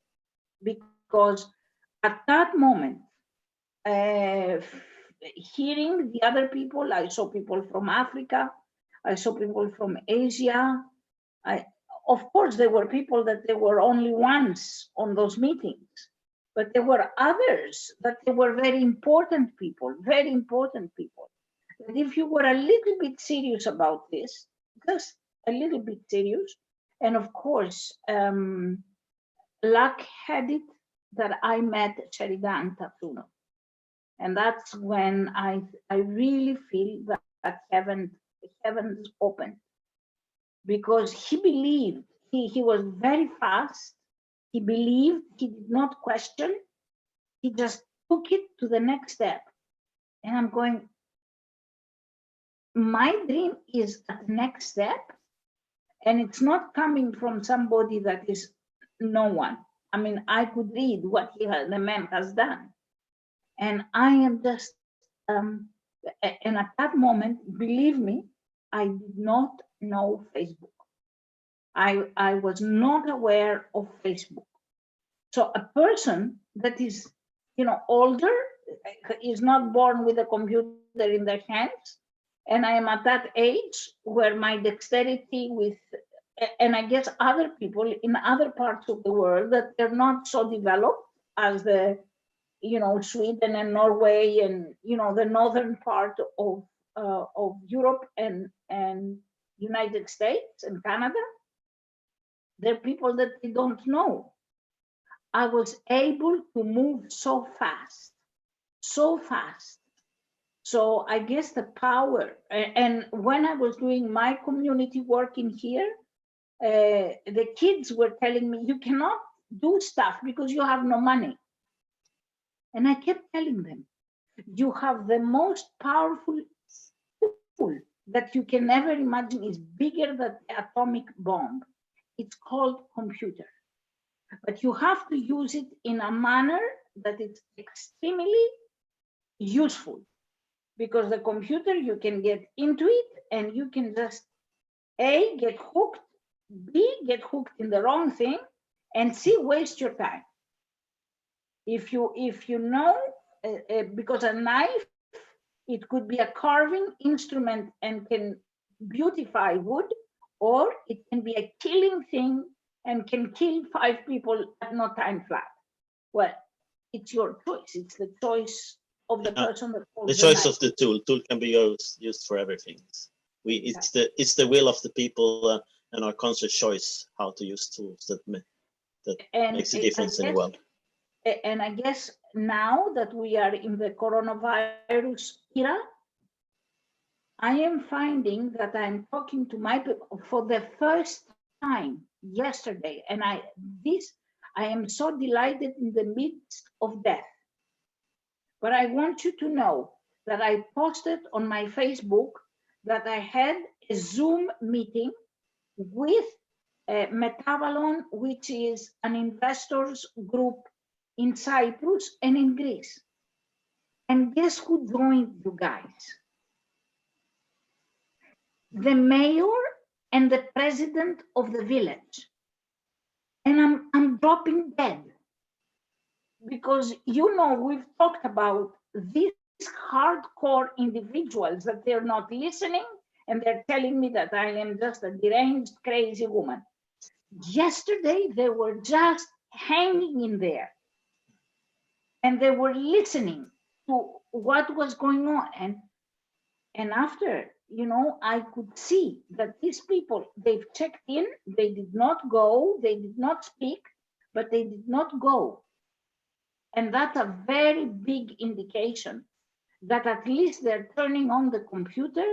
Speaker 4: because at that moment, hearing the other people, I saw people from Africa, I saw people from Asia. Of course, there were people that they were only once on those meetings, but there were others that they were very important people. And if you were a little bit serious about this, just a little bit serious, and of course, luck had it that I met Sheridan Tatuno. And that's when I really feel that heavens opened, because he believed, he was very fast, he believed, he did not question, he just took it to the next step. And I'm going, my dream is at the next step, and it's not coming from somebody that is no one. I mean, I could read what the man has done. And I am just, and at that moment, believe me, I did not know Facebook. I was not aware of Facebook. So a person that is, older, is not born with a computer in their hands. And I am at that age where my dexterity with, and I guess other people in other parts of the world that they're not so developed as the, Sweden and Norway and, the northern part of Europe and United States and Canada. They're people that they don't know. I was able to move so fast. So I guess the power, and when I was doing my community work in here, the kids were telling me, you cannot do stuff because you have no money. And I kept telling them, you have the most powerful tool that you can never imagine, is bigger than the atomic bomb. It's called computer. But you have to use it in a manner that is extremely useful, because the computer, you can get into it and you can just A, get hooked, B, get hooked in the wrong thing, and C, waste your time. If you know, because a knife, it could be a carving instrument and can beautify wood, or it can be a killing thing and can kill 5 people at no time flat. Well, it's your choice. It's the choice of the person that holds
Speaker 1: the choice
Speaker 4: knife.
Speaker 1: of the tool. Tool can be used for everything. It's the will of the people and our conscious choice how to use tools that makes a difference in the world.
Speaker 4: And I guess now that we are in the coronavirus era, I am finding that I'm talking to my people for the first time yesterday, and I am so delighted in the midst of death. But I want you to know that I posted on my Facebook that I had a Zoom meeting with Metavalon, which is an investors group in Cyprus and in Greece. And guess who joined, you guys? The mayor and the president of the village. And I'm dropping dead. Because, we've talked about these hardcore individuals that they're not listening, and they're telling me that I am just a deranged, crazy woman. Yesterday, they were just hanging in there. And they were listening to what was going on. And after, I could see that these people, they've checked in, they did not go, they did not speak, but they did not go. And that's a very big indication that at least they're turning on the computer,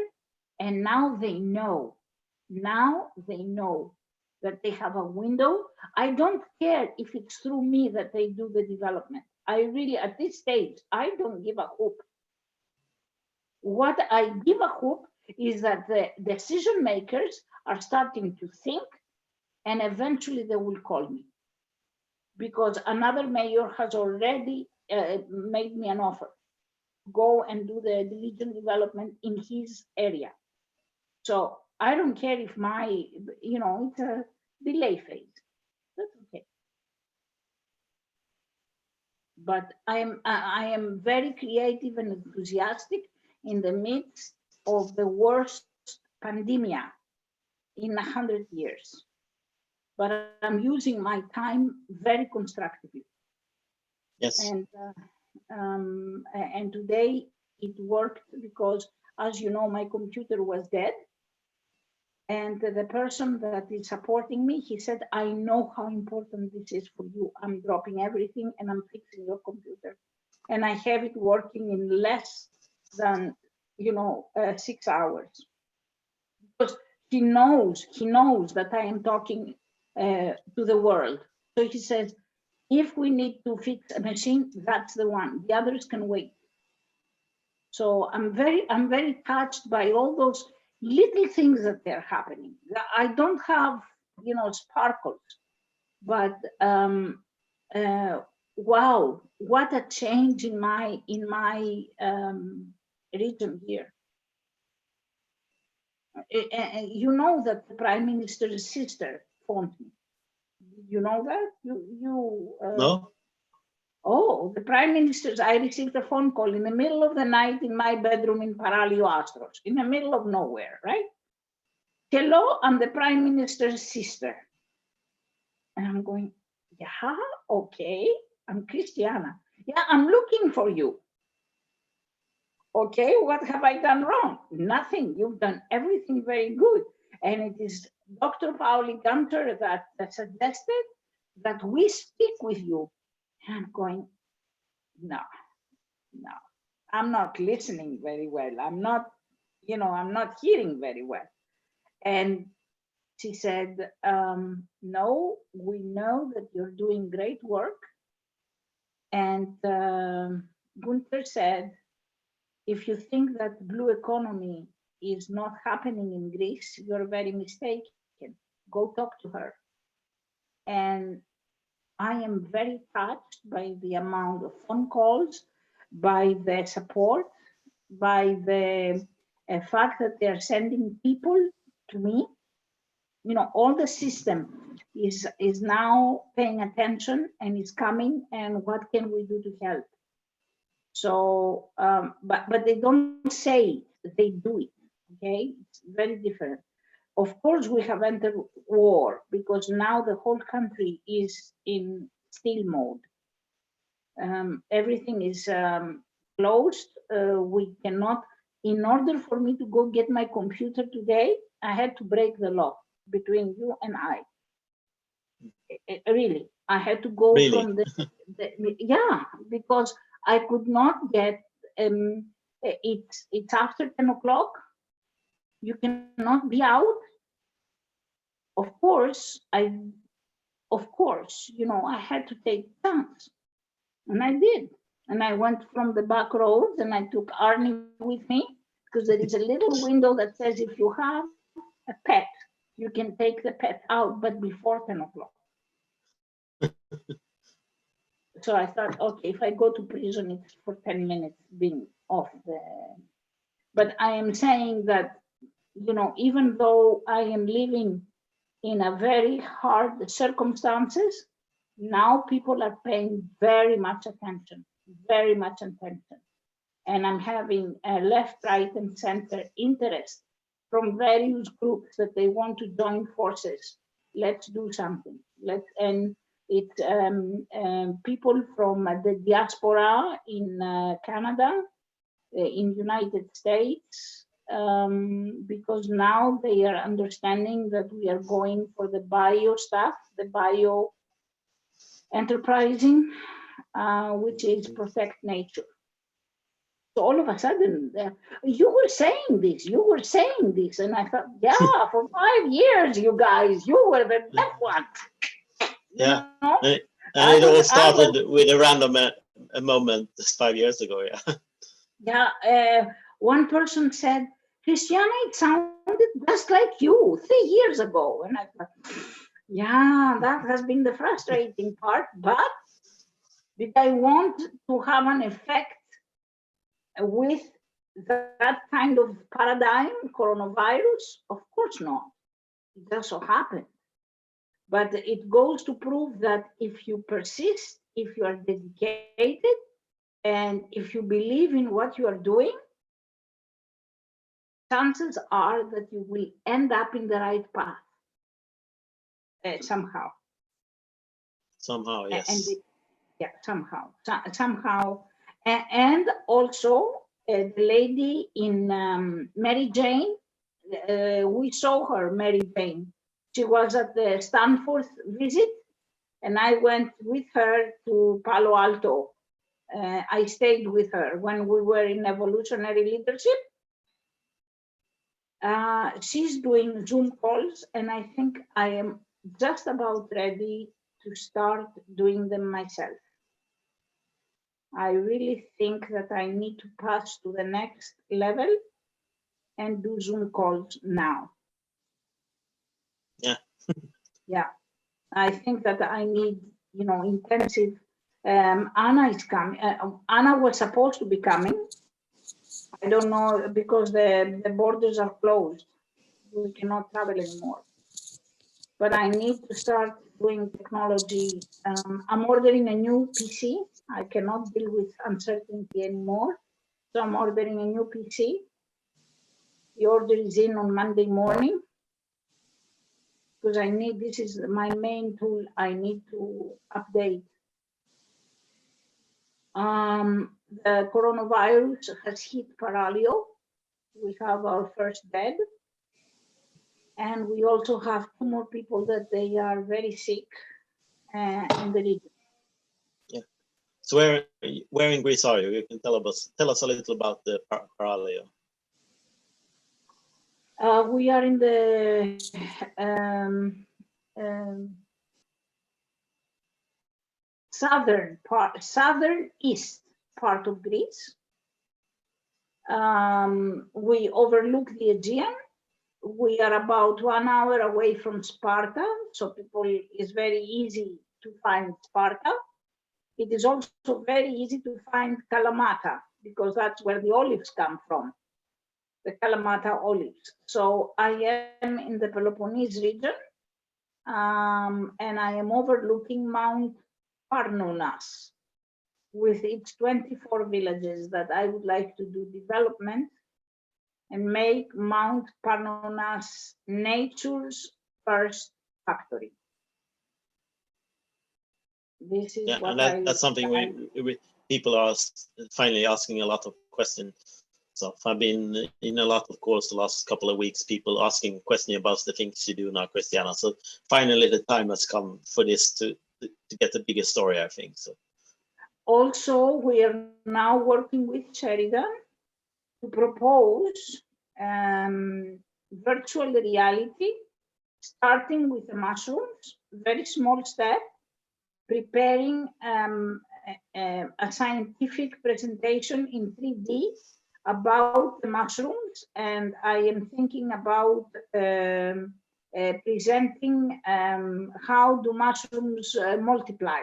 Speaker 4: and now they know. Now they know that they have a window. I don't care if it's through me that they do the development. I really, at this stage, I don't give a hoop. What I give a hoop is that the decision makers are starting to think, and eventually they will call me. Because another mayor has already made me an offer. Go and do the diligent development in his area. So I don't care if it's a delay phase. That's okay. But I am very creative and enthusiastic in the midst of the worst pandemic in 100 years. But I'm using my time very constructively.
Speaker 1: Yes.
Speaker 4: And today it worked because, as you know, my computer was dead. And the person that is supporting me, he said, I know how important this is for you. I'm dropping everything and I'm fixing your computer. And I have it working in less than, 6 hours. Because he knows that I am talking to the world. So he says, if we need to fix a machine, that's the one. The others can wait. So I'm very touched by all those little things that they're happening. I don't have, sparkles, but wow, what a change in my region here. You know that the Prime Minister's sister phoned me. You know that?
Speaker 1: No.
Speaker 4: Oh, the Prime Minister's, I received a phone call in the middle of the night in my bedroom in Paralio Astros, in the middle of nowhere, right? Hello, I'm the Prime Minister's sister. And I'm going, yeah, okay, I'm Christiana. Yeah, I'm looking for you. Okay, what have I done wrong? Nothing, you've done everything very good. And it is Dr. Pauli Gunter that suggested that we speak with you. And I'm going, no, I'm not listening very well. I'm not hearing very well. And she said, no, we know that you're doing great work. And Gunther said, if you think that blue economy is not happening in Greece, you're very mistaken. Go talk to her. And I am very touched by the amount of phone calls, by the support, by the fact that they're sending people to me. You know, all the system is now paying attention and is coming, and what can we do to help? So, but they don't say it, they do it, okay? It's very different. Of course, we have entered war because now the whole country is in still mode. Everything is closed. We cannot, in order for me to go get my computer today, I had to break the law between you and I. Really, I had to go from yeah, because I could not get, it's after 10 o'clock. You cannot be out. Of course, you know, I had to take chance, and I did. And I went from the back roads, and I took Arnie with me, because there is a little window that says if you have a pet, you can take the pet out, but before 10 o'clock. So I thought, okay, if I go to prison, it's for 10 minutes being off the. But I am saying that, you know, even though I am living in a very hard circumstances, now people are paying very much attention. And I'm having a left, right, and center interest from various groups that they want to join forces. Let's do something. And it's people from the diaspora in Canada, in United States, because now they are understanding that we are going for the bio stuff, the bio enterprising, which is protect nature. So all of a sudden, you were saying this, and I thought, yeah, for 5 years, you guys, you were the left one.
Speaker 1: Yeah,
Speaker 4: you know?
Speaker 1: and it all started with a random a moment 5 years ago. Yeah.
Speaker 4: Yeah, one person said, Christiana, it sounded just like you 3 years ago, and I thought, yeah, that has been the frustrating part. But did I want to have an effect with that kind of paradigm, coronavirus? Of course not. It just so happened. But it goes to prove that if you persist, if you are dedicated, and if you believe in what you are doing, chances are that you will end up in the right path somehow.
Speaker 1: Somehow, yes.
Speaker 4: Somehow. And also, the lady in Mary Jane, we saw her, Mary Jane. She was at the Stanford visit, and I went with her to Palo Alto. I stayed with her when we were in evolutionary leadership. She's doing Zoom calls, and I think I am just about ready to start doing them myself. I really think that I need to pass to the next level and do Zoom calls now.
Speaker 1: Yeah.
Speaker 4: Yeah, I think that I need, you know, intensive. Anna is coming. Anna was supposed to be coming. I don't know, because the borders are closed. We cannot travel anymore. But I need to start doing technology. I'm ordering a new PC. I cannot deal with uncertainty anymore. So I'm ordering a new PC. The order is in on Monday morning, because I need, this is my main tool I need to update. The coronavirus has hit Paralio. We have our first dead. And we also have 2 more people that they are very sick in the region.
Speaker 1: Yeah. So where in Greece are you? You can tell us a little about the Paralio.
Speaker 4: We are in the southeast part of Greece. We overlook the Aegean. We are about 1 hour away from Sparta, so it's very easy to find Sparta. It is also very easy to find Kalamata, because that's where the olives come from, the Kalamata olives. So I am in the Peloponnese region, and I am overlooking Mount Parnonas with its 24 villages that I would like to do development and make Mount Parnonas nature's first factory. This is what
Speaker 1: that's something people are finally asking a lot of questions. So I've been in a lot of calls the last couple of weeks, people asking questions about the things you do now, Christiana. So finally the time has come for this to get a bigger story, I think. So
Speaker 4: also we are now working with Sheridan to propose virtual reality, starting with the mushrooms, very small step, preparing a scientific presentation in 3D about the mushrooms, and I am thinking about presenting how do mushrooms multiply,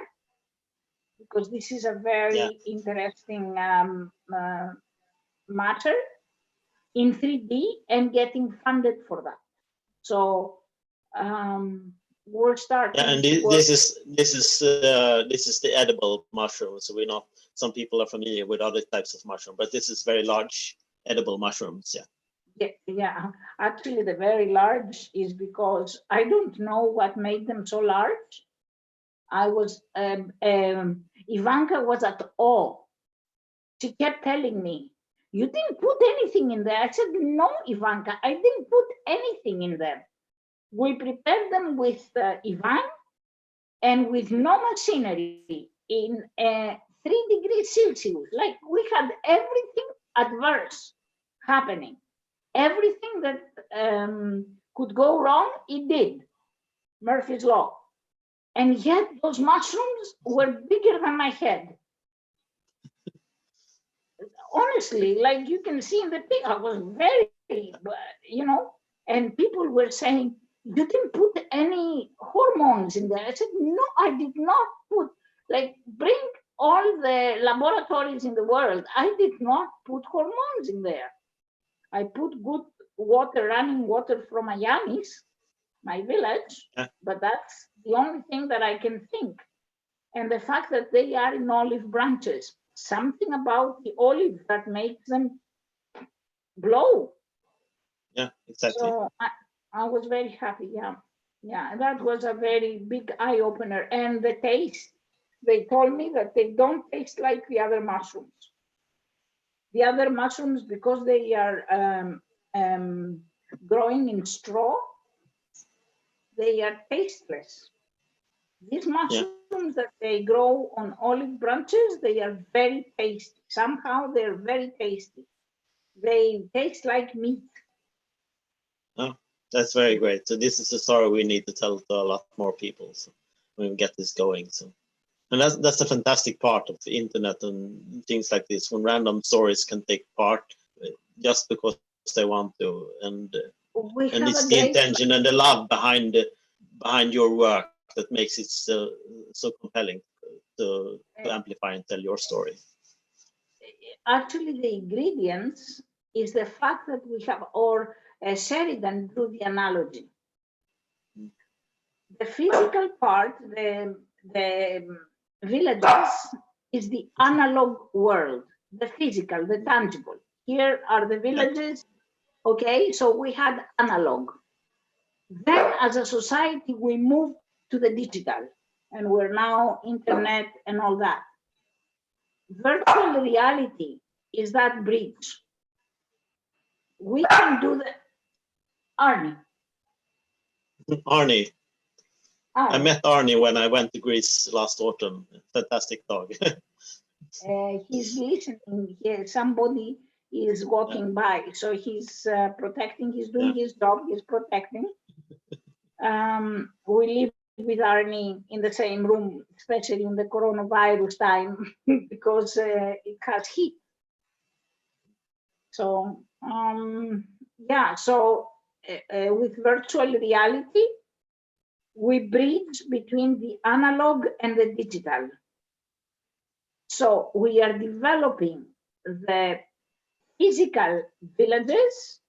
Speaker 4: because this is a very interesting matter in 3D and getting funded for that. So we're starting.
Speaker 1: Yeah, and this is the edible mushroom. So we're not. Some people are familiar with other types of mushroom, but this is very large edible mushrooms.
Speaker 4: Yeah. Actually, the very large is because I don't know what made them so large. I was Ivanka was at awe. She kept telling me, "You didn't put anything in there." I said, "No, Ivanka, I didn't put anything in there. We prepared them with Ivan and with no machinery in 3 degrees Celsius. Like we had everything adverse happening. Everything that could go wrong, it did. Murphy's Law. And yet those mushrooms were bigger than my head. Honestly, like you can see in the pic, I was very, and people were saying, "You didn't put any hormones in there." I said, "No, I did not put, bring all the laboratories in the world. I did not put hormones in there. I put good water, running water from Ayanis, my village, but that's the only thing that I can think. And the fact that they are in olive branches, something about the olive that makes them glow."
Speaker 1: Yeah, exactly.
Speaker 4: So I was very happy. Yeah, that was a very big eye opener. And the taste, they told me that they don't taste like the other mushrooms. The other mushrooms, because they are growing in straw, they are tasteless. These mushrooms that they grow on olive branches, they are very tasty. Somehow they're very tasty. They taste like meat.
Speaker 1: Oh, that's very great. So this is a story we need to tell to a lot more people. So we can get this going. So, and that's a fantastic part of the internet and things like this, when random stories can take part just because they want to, and it's the intention and the love behind your work that makes it so compelling to amplify and tell your story.
Speaker 4: Actually, the ingredients is the fact that we have, or Sheridan drew the analogy. The physical part, the villages, is the analog world, the physical, the tangible. Here are the villages. Okay, so we had analog. Then as a society, we moved to the digital, and we're now internet and all that. Virtual reality is that bridge. We can do the Arnie.
Speaker 1: Arnie. I met Arnie when I went to Greece last autumn. Fantastic dog.
Speaker 4: He's listening here. Somebody is walking by. So he's protecting, he's doing his job, he's protecting. We live with Arnie in the same room, especially in the coronavirus time, because it has heat. So, yeah, so with virtual reality, we bridge between the analog and the digital. So we are developing the physical villages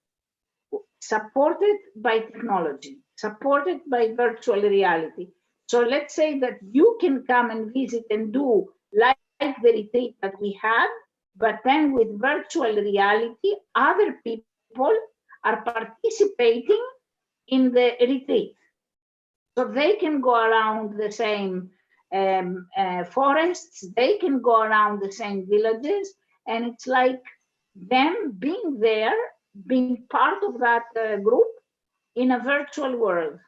Speaker 4: supported by technology, supported by virtual reality. So let's say that you can come and visit and do like the retreat that we had, but then with virtual reality, other people are participating in the retreat. So they can go around the same forests, they can go around the same villages, and it's like them being there, being part of that group in a virtual world.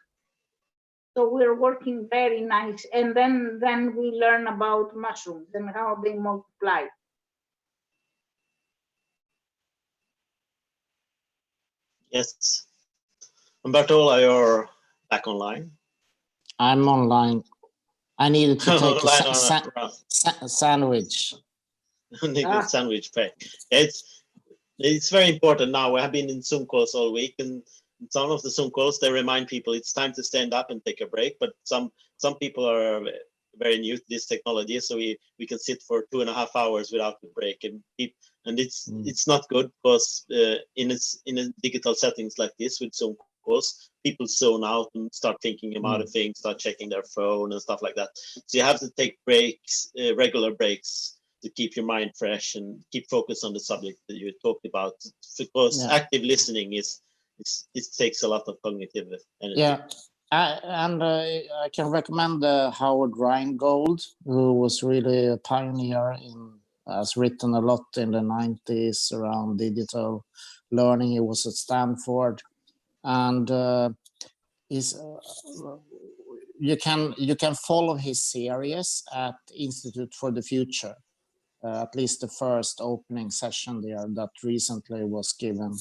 Speaker 4: So we're working very nice. And then we learn about mushrooms and how they multiply.
Speaker 1: Yes. Bertola, you're back online.
Speaker 3: I'm online. I needed to take
Speaker 1: Online
Speaker 3: a sandwich.
Speaker 1: Need a sandwich pack. It's very important now. We have been in Zoom calls all week, and some of the Zoom calls, they remind people it's time to stand up and take a break. But some people are very new to this technology, so we can sit for 2.5 hours without a break, and it's not good, because in a digital settings like this with Zoom calls, people zone out and start thinking about other things, start checking their phone and stuff like that. So you have to take breaks, regular breaks, to keep your mind fresh and keep focus on the subject that you talked about, because active listening it takes a lot of cognitive energy.
Speaker 3: Yeah, I can recommend Howard Rheingold, who was really a pioneer has written a lot in the 90s around digital learning. He was at Stanford, and you can follow his series at Institute for the Future. At least the first opening session there that recently was given.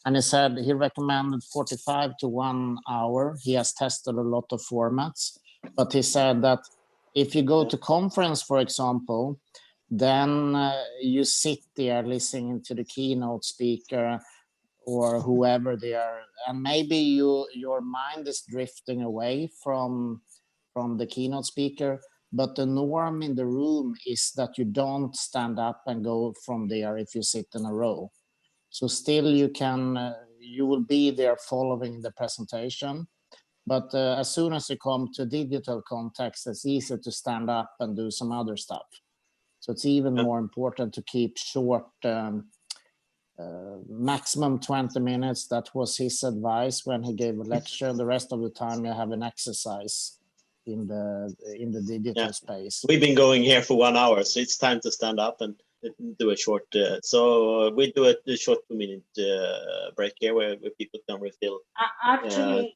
Speaker 3: And he said he recommended 45 to 1 hour. He has tested a lot of formats, but he said that if you go to conference, for example, then you sit there listening to the keynote speaker or whoever they are, and maybe your mind is drifting away from the keynote speaker. But the norm in the room is that you don't stand up and go from there if you sit in a row. So still you will be there following the presentation. But as soon as you come to digital context, it's easy to stand up and do some other stuff. So it's even more important to keep short, maximum 20 minutes. That was his advice when he gave a lecture. The rest of the time you have an exercise in the digital space.
Speaker 1: We've been going here for 1 hour, so it's time to stand up and do a short. So we do a short 2-minute break here where people can refill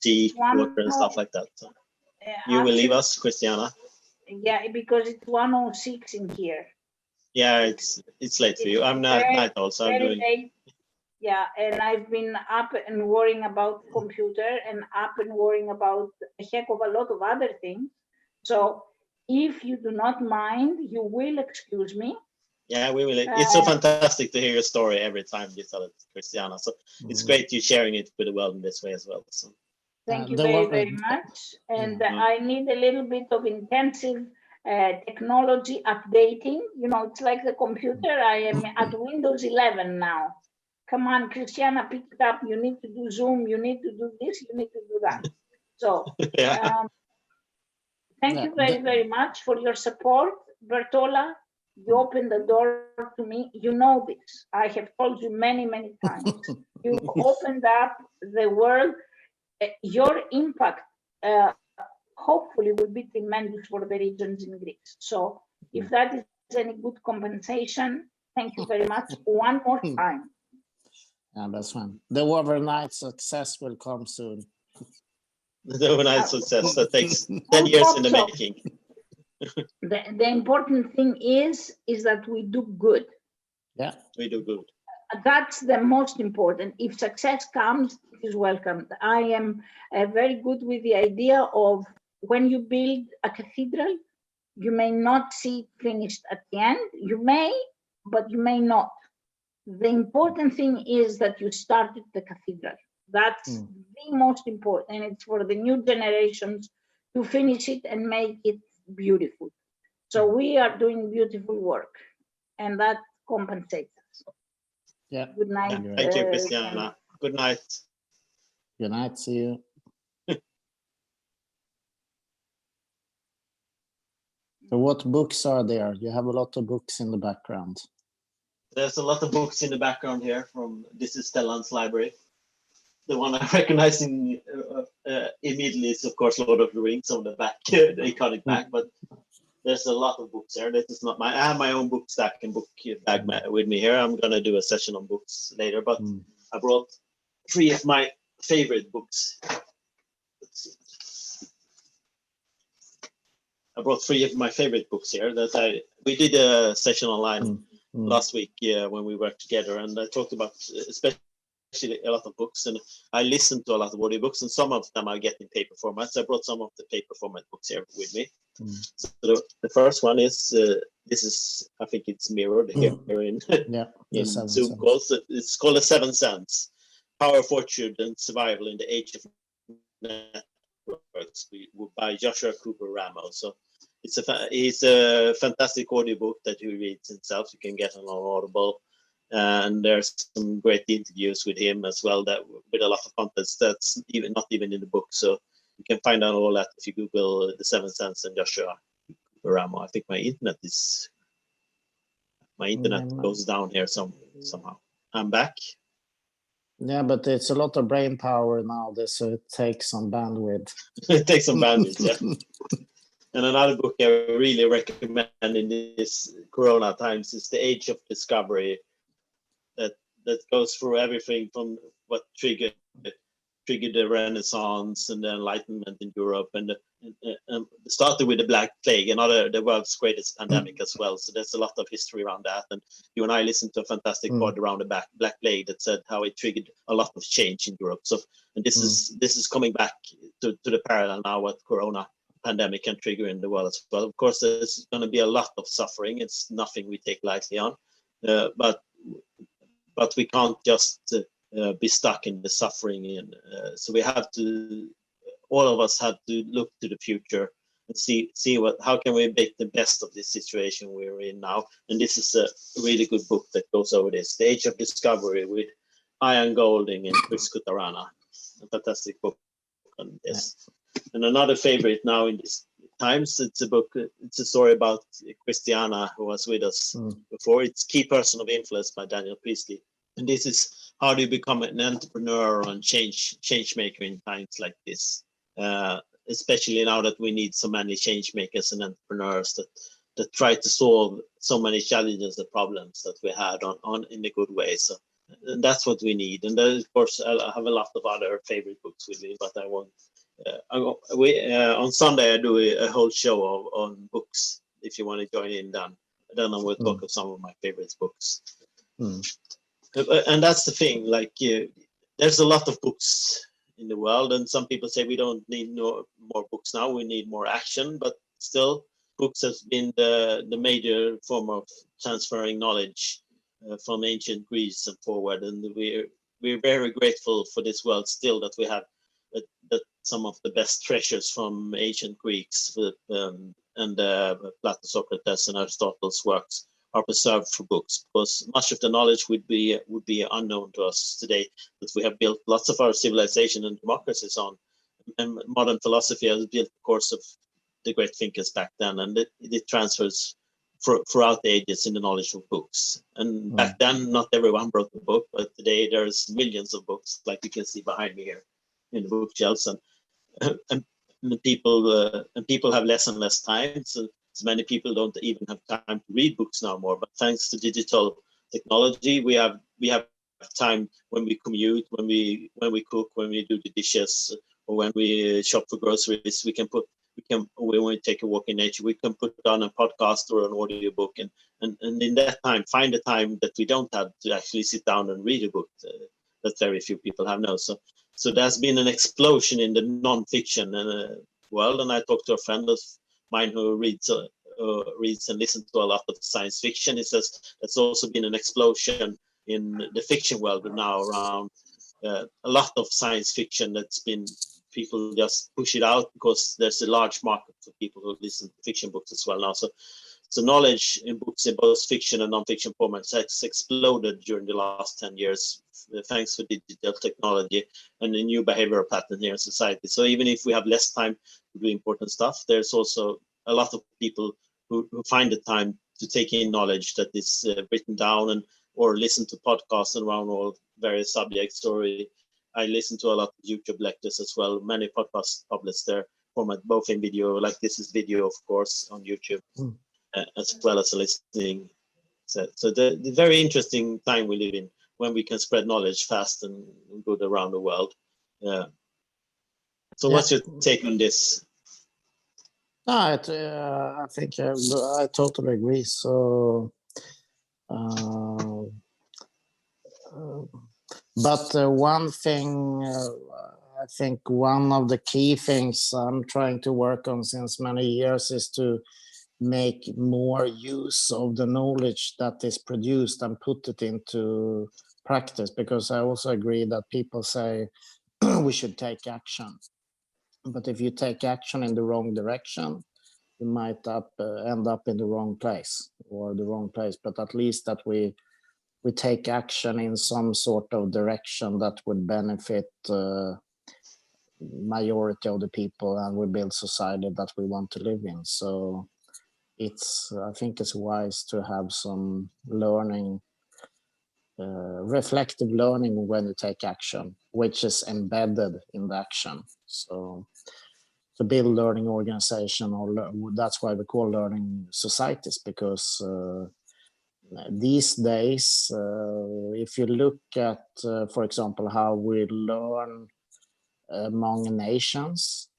Speaker 1: tea, water, and stuff like that. So you will leave us, Christiana?
Speaker 4: Yeah, because it's 1:06 in here.
Speaker 1: Yeah, it's late for you. I'm not at night also. I'm doing
Speaker 4: late. Yeah, and I've been up and worrying about the computer and up and worrying about a heck of a lot of other things. So if you do not mind, you will excuse me.
Speaker 1: Yeah, we will. It's so fantastic to hear your story every time you tell it, Christiana. So it's great you sharing it with the world in this way as well. So
Speaker 4: thank you very much. And I need a little bit of intensive technology updating. You know, it's like the computer. I am at Windows 11 now. Come on, Christiana, pick it up. You need to do Zoom. You need to do this. You need to do that. So thank you very much for your support. Bertola, you opened the door to me. You know this. I have told you many, many times. You've opened up the world. Your impact hopefully will be tremendous for the regions in Greece. So if that is any good compensation, thank you very much one more time.
Speaker 3: Yeah, that's fine. The overnight success will come soon.
Speaker 1: The overnight success that takes 10 years in the making.
Speaker 4: The important thing is that we do good.
Speaker 3: Yeah,
Speaker 1: we do good.
Speaker 4: That's the most important. If success comes, it is welcomed. I am very good with the idea of when you build a cathedral, you may not see it finished at the end. You may, but you may not. The important thing is that you started the cathedral. That's the most important. And it's for the new generations to finish it and make it beautiful. So we are doing beautiful work, and that compensates us.
Speaker 3: Yeah.
Speaker 4: Good night.
Speaker 1: Yeah. Thank you, Christiana. Good night.
Speaker 3: Good night. See you. So what books are there? You have a lot of books in the background.
Speaker 1: There's a lot of books in the background here from, this is Stellan's library. The one I recognize immediately is, of course, Lord of the Rings on the back, the iconic back, but there's a lot of books there. This is not I have my own book stack and book bag with me here. I'm going to do a session on books later, but I brought 3 of my favorite books. Let's see. I brought 3 of my favorite books here that we did a session online last week when we worked together, and I talked about especially a lot of books, and I listened to a lot of audiobooks, and some of them I get in paper format. So I brought some of the paper format books here with me. So the first one is this is, I think it's mirrored here in in Zoom calls. It's called The 7 Sense: Power, Fortune, and Survival in the Age of Networks by Joshua Cooper Ramo. So it's a fantastic audiobook that he reads himself. You can get it on Audible. And there's some great interviews with him as well, that with a lot of content that's not even in the book. So you can find out all that if you Google The 7 Sense and Joshua Ramo. I think my internet goes down here somehow. I'm back.
Speaker 3: Yeah, but it's a lot of brain power now, so it takes some bandwidth.
Speaker 1: It takes some bandwidth, yeah. And another book I really recommend in this Corona times is The Age of Discovery. That goes through everything from what triggered the Renaissance and the Enlightenment in Europe, and started with the Black Plague, the world's greatest pandemic as well. So there's a lot of history around that. And you and I listened to a fantastic pod around the Black Plague that said how it triggered a lot of change in Europe. So, and this is coming back to the parallel now what Corona pandemic can trigger in the world as well. Of course, there's going to be a lot of suffering. It's nothing we take lightly on, but we can't just be stuck in the suffering. And so we have to, all of us have to look to the future and see how can we make the best of this situation we're in now. And this is a really good book that goes over this, The Age of Discovery, with Ian Golding and Chris Kutarana. A fantastic book on this. And another favorite now in these times, it's a story about Christiana, who was with us before. It's Key Person of Influence by Daniel Priestley. And this is how do you become an entrepreneur and change maker in times like this, especially now that we need so many change makers and entrepreneurs that try to solve so many challenges and problems that we had on in a good way. So and that's what we need. And then, of course, I have a lot of other favorite books with me, but I won't. On Sunday I do a whole show on books. If you want to join in, then I will talk of some of my favorite books. And that's the thing, like there's a lot of books in the world, and some people say we don't need more books now, we need more action. But still, books has been the major form of transferring knowledge from ancient Greece and forward, and we're very grateful for this world still, that we have that some of the best treasures from ancient Greeks and Plato, Socrates, and Aristotle's works are preserved for books, because much of the knowledge would be unknown to us today, that we have built lots of our civilization and democracies on. And modern philosophy has built, of course, of the great thinkers back then, and it transfers throughout the ages in the knowledge of books. And back then, not everyone wrote a book, but today there's millions of books, like you can see behind me here in the bookshelves, and people have less and less time. So many people don't even have time to read books now more. But thanks to digital technology, we have time when we commute, when we cook, when we do the dishes, or when we shop for groceries. We when we take a walk in nature, we can put on a podcast or an audio book, and in that time find a time that we don't have to actually sit down and read a book that very few people have now. So there's been an explosion in the non-fiction world, and I talked to a friend of mine who reads and listens to a lot of science fiction. He says there's also been an explosion in the fiction world now around a lot of science fiction that's been, people just push it out because there's a large market for people who listen to fiction books as well now. So knowledge in books in both fiction and non-fiction formats has exploded during the last 10 years, thanks to digital technology and the new behavioral pattern here in society. So even if we have less time to do important stuff, there's also a lot of people who find the time to take in knowledge that is written down or listen to podcasts around all various subjects. Or I listen to a lot of YouTube lectures as well. Many podcasts published their format, both in video, like this is video, of course, on YouTube, as well as listening. So the very interesting time we live in, when we can spread knowledge fast and good around the world. So what's your take on this?
Speaker 3: I think I totally agree. So, but one thing, I think one of the key things I'm trying to work on since many years is to make more use of the knowledge that is produced and put it into practice, because I also agree that people say we should take action. But if you take action in the wrong direction, you might end up in the wrong place. But at least that we take action in some sort of direction that would benefit majority of the people, and we build society that we want to live in. So I think it's wise to have some learning, reflective learning when you take action, which is embedded in the action. So to build learning organization, or that's why we call learning societies, because these days, if you look at, for example, how we learn among nations,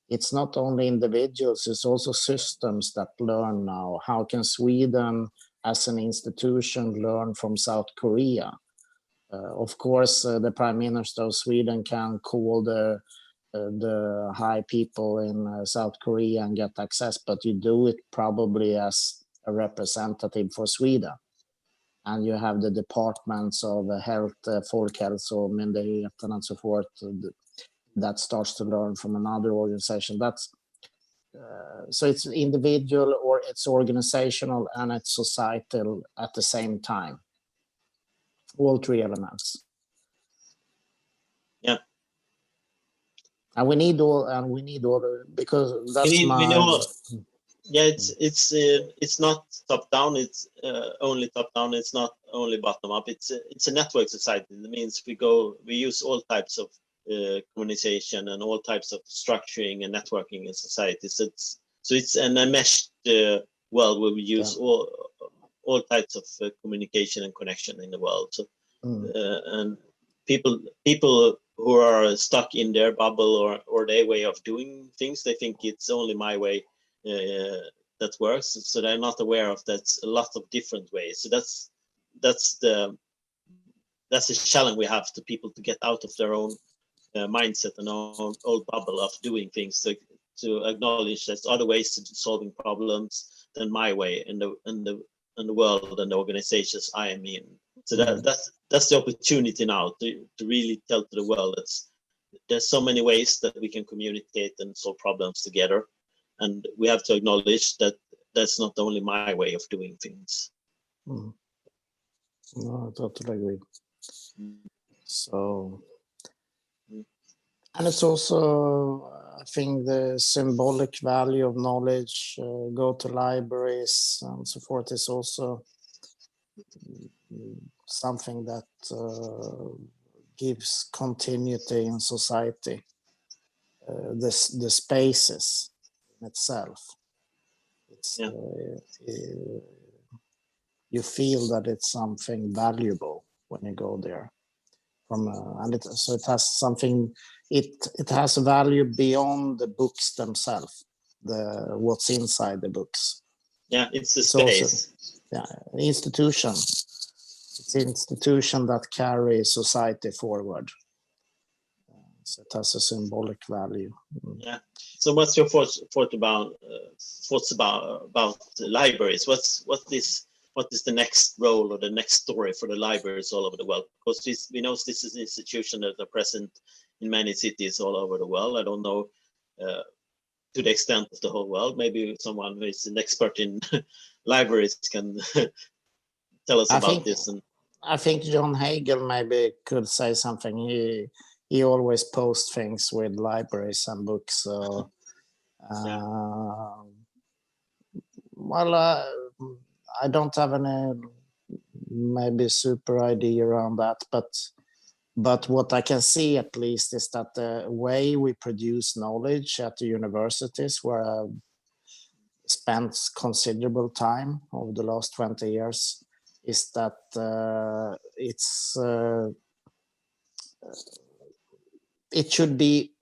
Speaker 3: it's not only individuals, it's also systems that learn now. How can Sweden as an institution learn from South Korea? Of course, the Prime Minister of Sweden can call the high people in South Korea and get access, but you do it probably as a representative for Sweden. And you have the departments of health, Folkhälsomyndigheten and so forth, that starts to learn from another organization. So it's individual, or it's organizational, and it's societal at the same time. All three elements.
Speaker 1: Yeah.
Speaker 3: And we need all, because that's
Speaker 1: it's not top down. It's only top down. It's not only bottom up. It's a network society. That means we use all types of communication and all types of structuring and networking in society. So it's an enmeshed world where we use all types of communication and connection in the world. So and people who are stuck in their bubble or their way of doing things, they think it's only my way that works. So they're not aware of that's a lot of different ways. So that's the challenge we have to people, to get out of their own mindset and old bubble of doing things, to acknowledge there's other ways to solving problems than my way in the world and the organizations I am in. So that's the opportunity now to really tell to the world that there's so many ways that we can communicate and solve problems together, and we have to acknowledge that that's not only my way of doing things.
Speaker 3: No, I totally agree. So, and it's also, I think, the symbolic value of knowledge, go to libraries and so forth, is also something that gives continuity in society. The spaces in itself, you feel that it's something valuable when you go there. So it has something. It has a value beyond the books themselves. what's inside the books.
Speaker 1: Yeah, it's the
Speaker 3: It's also-
Speaker 1: space.
Speaker 3: Yeah, institution. It's an institution that carries society forward. So it has a symbolic value.
Speaker 1: Yeah. So what's your thoughts about the libraries? What is the next role or the next story for the libraries all over the world? Because we know this is an institution that are present in many cities all over the world. I don't know to the extent of the whole world. Maybe someone who is an expert in libraries can tell us about this. And
Speaker 3: I think John Hagel maybe could say something. He always posts things with libraries and books. So, well, I don't have any maybe super idea around that, but what I can see at least is that the way we produce knowledge at the universities, where I've spent considerable time over the last 20 years, is that it should be,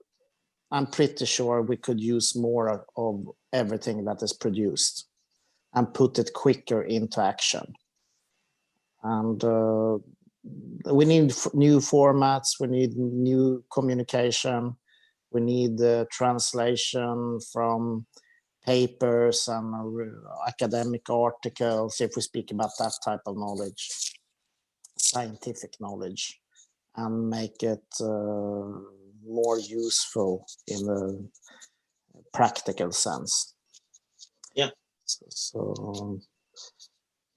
Speaker 3: I'm pretty sure we could use more of everything that is produced and put it quicker into action. And we need new formats, we need new communication, we need translation from papers and academic articles, if we speak about that type of knowledge, scientific knowledge, and make it more useful in the practical sense.
Speaker 1: Yeah.
Speaker 3: So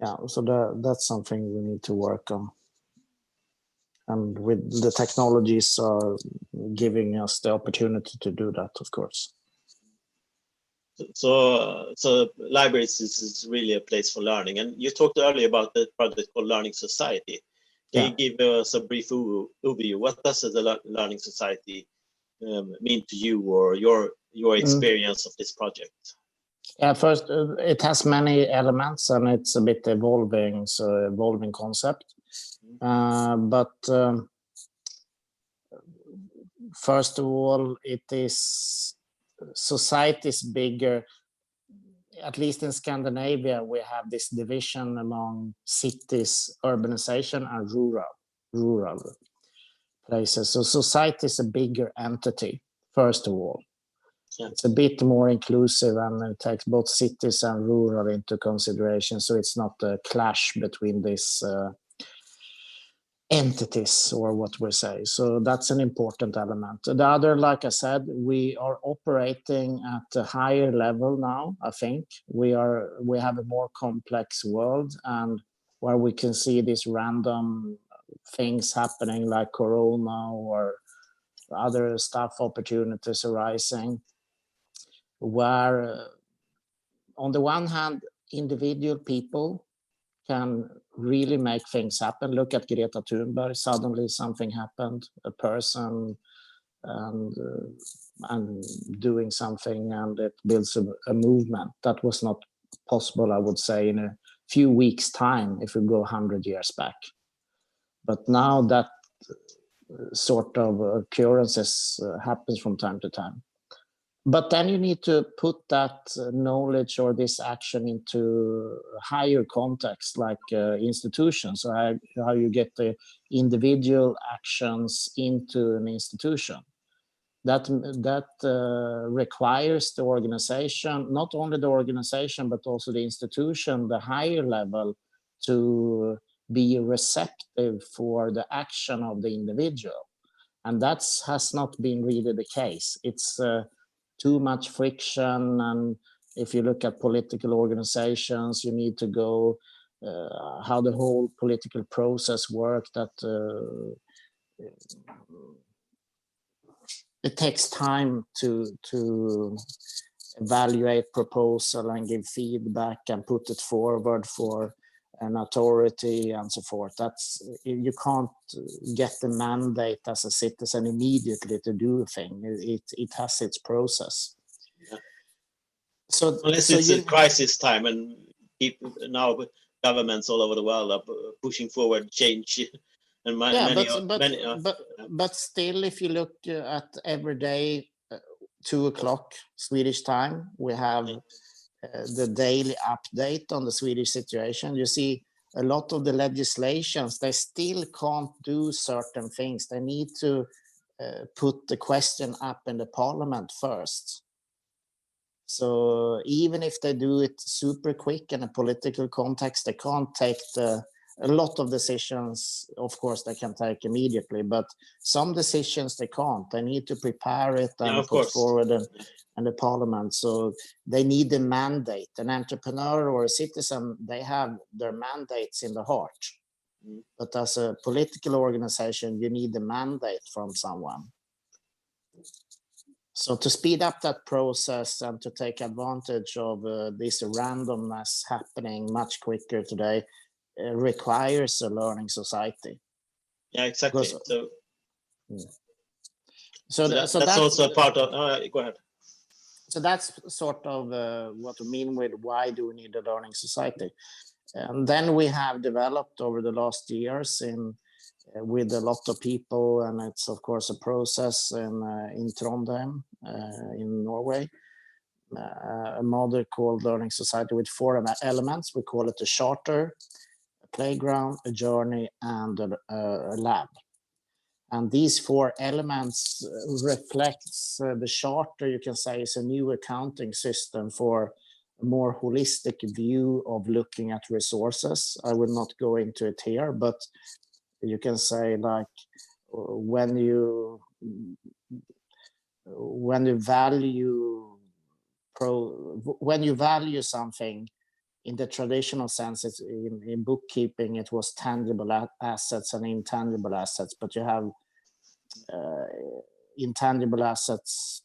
Speaker 3: that's something we need to work on. And with the technologies are giving us the opportunity to do that, of course.
Speaker 1: So libraries is really a place for learning. And you talked earlier about the project called Learning Society. Can you give us a brief overview? What does the Learning Society mean to you, or your experience of this project?
Speaker 3: Yeah, first, it has many elements and it's a bit evolving, so evolving concept. But first of all, it is societies bigger. At least in Scandinavia, we have this division among cities, urbanization, and rural places. So society is a bigger entity, first of all. Yeah. It's a bit more inclusive and it takes both cities and rural into consideration. So it's not a clash between these entities, or what we say. So that's an important element. The other, like I said, we are operating at a higher level now. I think we have a more complex world, and where we can see these random things happening like Corona or other staff opportunities arising, where on the one hand, individual people can really make things happen. Look at Greta Thunberg. Suddenly something happened, a person and doing something, and it builds a movement. That was not possible, I would say, in a few weeks' time if we go 100 years back. But now that sort of occurrences happens from time to time. But then you need to put that knowledge or this action into higher context, like institutions. So how you get the individual actions into an institution. That requires the organization, not only the organization, but also the institution, the higher level, to be receptive for the action of the individual. And that has not been really the case. It's too much friction, and if you look at political organizations, you need to go how the whole political process works, that it takes time to evaluate proposal and give feedback and put it forward for an authority and so forth. That's, you can't get the mandate as a citizen immediately to do a thing. It has its process. Yeah. So
Speaker 1: unless it's a crisis time, and now governments all over the world are pushing forward change. And
Speaker 3: but still, if you look at everyday 2 o'clock Swedish time, we have the daily update on the Swedish situation. You see, a lot of the legislations, they still can't do certain things. They need to put the question up in the parliament first. So even if they do it super quick in a political context, they can't take a lot of decisions, of course, they can take immediately, but some decisions they can't. They need to prepare it and put forward in the parliament. So they need a mandate. An entrepreneur or a citizen, they have their mandates in the heart. But as a political organization, you need a mandate from someone. So to speed up that process and to take advantage of this randomness happening much quicker today, requires a learning society.
Speaker 1: Yeah, exactly.
Speaker 3: Because,
Speaker 1: that's also a part of. Go ahead.
Speaker 3: So that's sort of what we mean with why do we need a learning society. And then we have developed over the last years with a lot of people, and it's of course a process in Trondheim, in Norway. A model called Learning Society with 4 elements. We call it a charter, a playground, a journey, and a lab. And these 4 elements reflects the charter, you can say, is a new accounting system for a more holistic view of looking at resources. I will not go into it here, but you can say, like, when you value something in the traditional sense, it's in bookkeeping, it was tangible assets and intangible assets, but you have intangible assets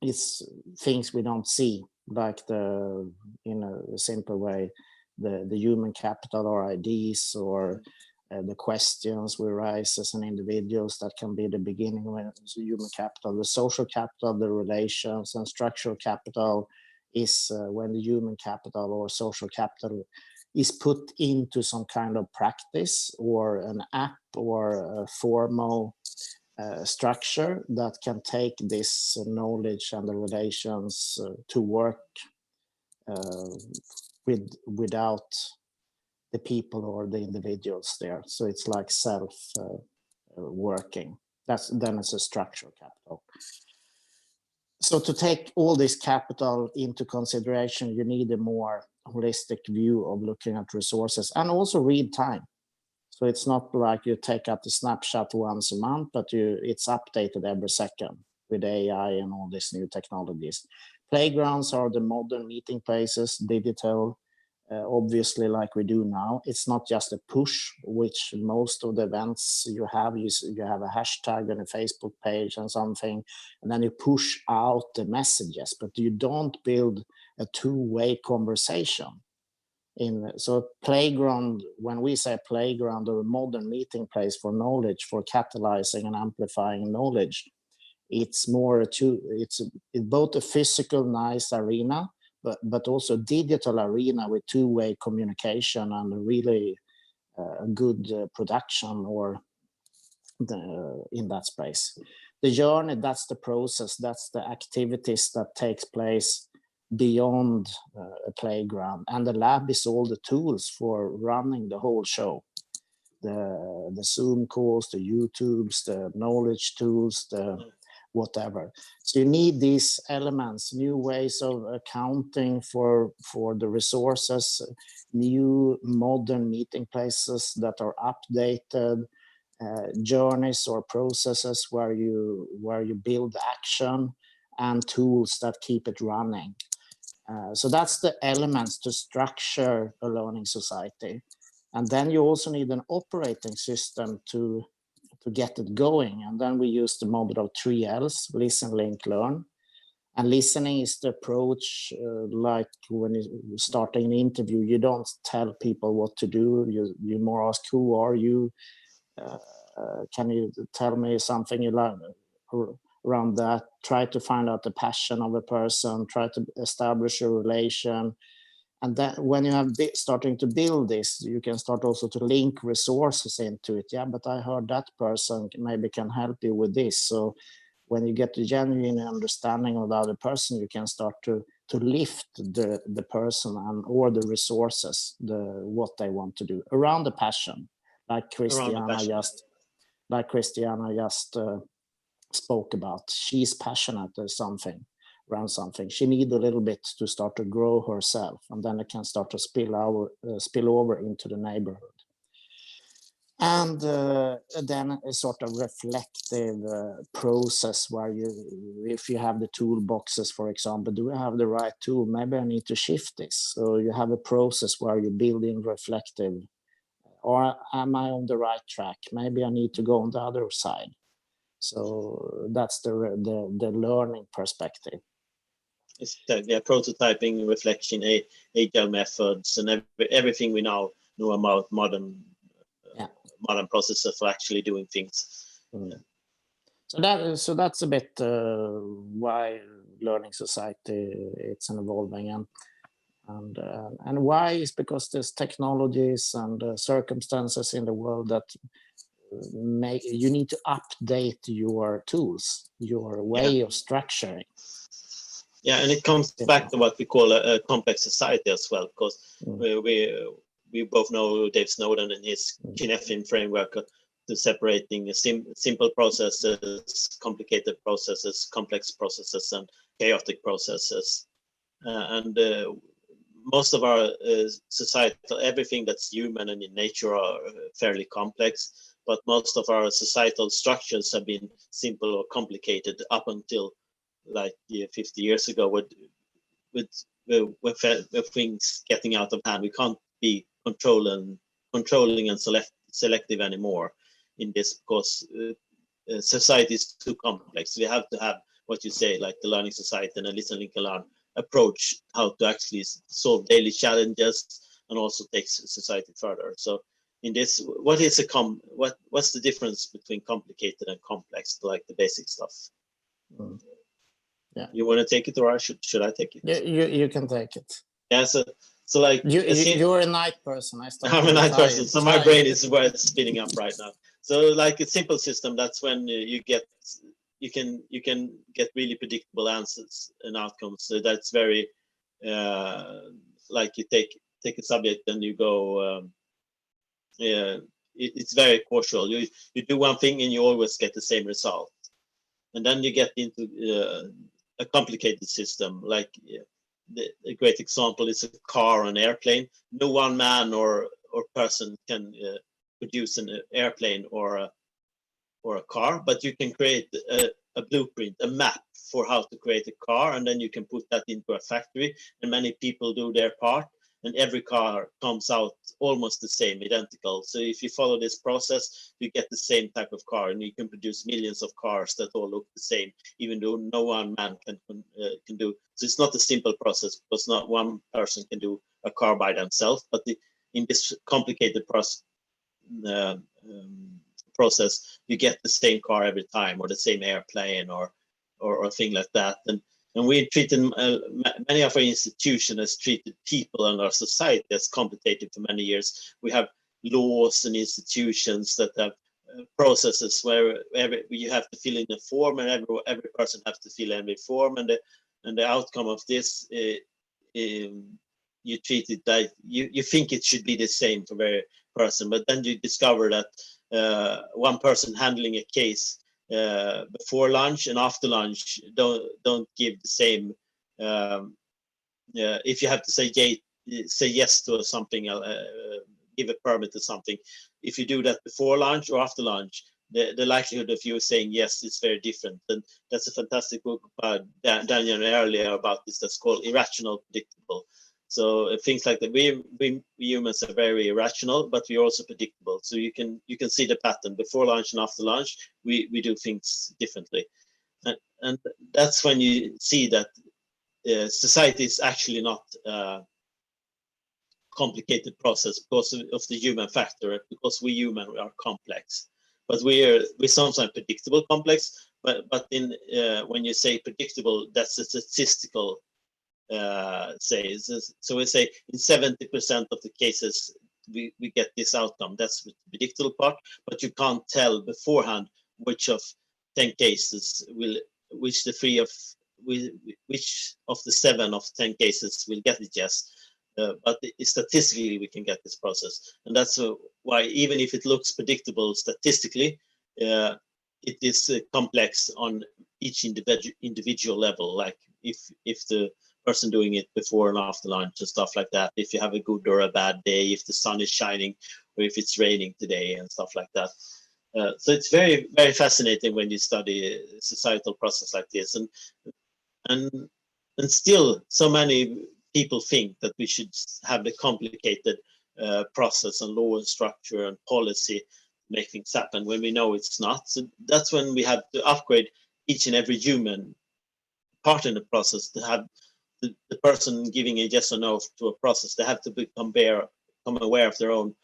Speaker 3: is things we don't see, like in a simple way, the human capital or IDs, or the questions we raise as an individuals, that can be the beginning when it's human capital. The social capital, the relations, and structural capital is when the human capital or social capital is put into some kind of practice or an app or a formal structure that can take this knowledge and the relations to work without the people or the individuals there. So it's like self-working. Then it's a structural capital. So to take all this capital into consideration, you need a more holistic view of looking at resources, and also read time. So it's not like you take out the snapshot once a month, but it's updated every second with AI and all these new technologies. Playgrounds are the modern meeting places, digital, obviously, like we do now. It's not just a push, which most of the events you have a hashtag and a Facebook page and something, and then you push out the messages, but you don't build a two-way conversation. So playground, when we say playground or a modern meeting place for knowledge, for catalyzing and amplifying knowledge, it's both a physical nice arena, but also digital arena with two-way communication and really good production in that space. The journey, that's the process, that's the activities that takes place beyond a playground, and the lab is all the tools for running the whole show. The Zoom calls, the YouTubes, the knowledge tools, the whatever. So you need these elements, new ways of accounting for the resources, new modern meeting places that are updated, journeys or processes where you build action, and tools that keep it running. So that's the elements to structure a learning society. And then you also need an operating system to get it going. And then we use the model of 3 Ls, listen, link, learn. And listening is the approach, like when you're starting an interview, you don't tell people what to do. You more ask, who are you? Can you tell me something you learn around that? Try to find out the passion of a person, try to establish a relation. And then when you have starting to build this, you can start also to link resources into it. Yeah, but I heard that person maybe can help you with this. So when you get the genuine understanding of the other person, you can start to lift the person and or the resources, what they want to do around the passion, like Christiana just spoke about. She's passionate around something. She needs a little bit to start to grow herself, and then it can start to spill over into the neighborhood. And then a sort of reflective process where if you have the toolboxes, for example, do I have the right tool? Maybe I need to shift this. So you have a process where you build in reflective, or am I on the right track? Maybe I need to go on the other side. So that's the learning perspective.
Speaker 1: It's prototyping, reflection, agile methods, and everything we now know about modern processes for actually doing things.
Speaker 3: Mm. So that's a bit why learning society it's evolving, and why is because there's technologies and circumstances in the world that you need to update your tools, your way of structuring.
Speaker 1: Yeah, and it comes back to what we call a complex society as well, because we both know Dave Snowden and his Kinefin framework to separating simple processes, complicated processes, complex processes, and chaotic processes. And most of our societal, everything that's human and in nature are fairly complex, but most of our societal structures have been simple or complicated up until like 50 years ago. With things getting out of hand, we can't be controlling and selective anymore in this, because society is too complex. We have to have what you say, like the learning society and a listen, link, and learn approach, how to actually solve daily challenges and also take society further. So in this, what's the difference between complicated and complex, like the basic stuff?
Speaker 3: Yeah.
Speaker 1: You want to take it, or should I take it?
Speaker 3: You can take it.
Speaker 1: Yeah. So like
Speaker 3: you're a night person.
Speaker 1: I'm a night person, so my brain is where it's spinning up right now. So like a simple system, that's when you can get really predictable answers and outcomes. So that's very like you take a subject and you go it's very causal. You do one thing and you always get the same result. And then you get into a complicated system, like a great example is a car or an airplane. No one man or person can produce an airplane or a car, but you can create a blueprint, a map for how to create a car, and then you can put that into a factory, and many people do their part, and every car comes out almost the same, identical. So if you follow this process, you get the same type of car, and you can produce millions of cars that all look the same, even though no one man can do. So it's not a simple process, because not one person can do a car by themselves, but in this complicated process, you get the same car every time, or the same airplane, or a thing like that. And we treated many of our institutions as treated people and our society as complicated for many years. We have laws and institutions that have processes where you have to fill in a form, and every person has to fill in every form, and the outcome of this, you treat it like you think it should be the same for every person, but then you discover that one person handling a case before lunch and after lunch don't give the same. If you have to say yes to something, give a permit to something, if you do that before lunch or after lunch, the likelihood of you saying yes is very different. And that's a fantastic book by Daniel earlier about this, that's called Irrational Predictable. So things like that, we humans are very irrational, but we're also predictable. So you can see the pattern before lunch and after lunch. We do things differently, and that's when you see that society is actually not a complicated process because of the human factor. Because we human are complex, but we're sometimes predictable complex. But in when you say predictable, that's a statistical. So we say in 70% of the cases we get this outcome. That's the predictable part, but you can't tell beforehand which of 10 cases which of the 7 of 10 cases will get it yes. But statistically, we can get this process. And that's why, even if it looks predictable statistically, it is complex on each individual level. Like if the person doing it before and after lunch and stuff like that, if you have a good or a bad day, if the sun is shining or if it's raining today and stuff like that. So it's very, very fascinating when you study a societal process like this. And still so many people think that we should have the complicated process and law and structure and policy make things happen when we know it's not. So that's when we have to upgrade each and every human part in the process to have the person giving a yes or no to a process. They have to become aware of their own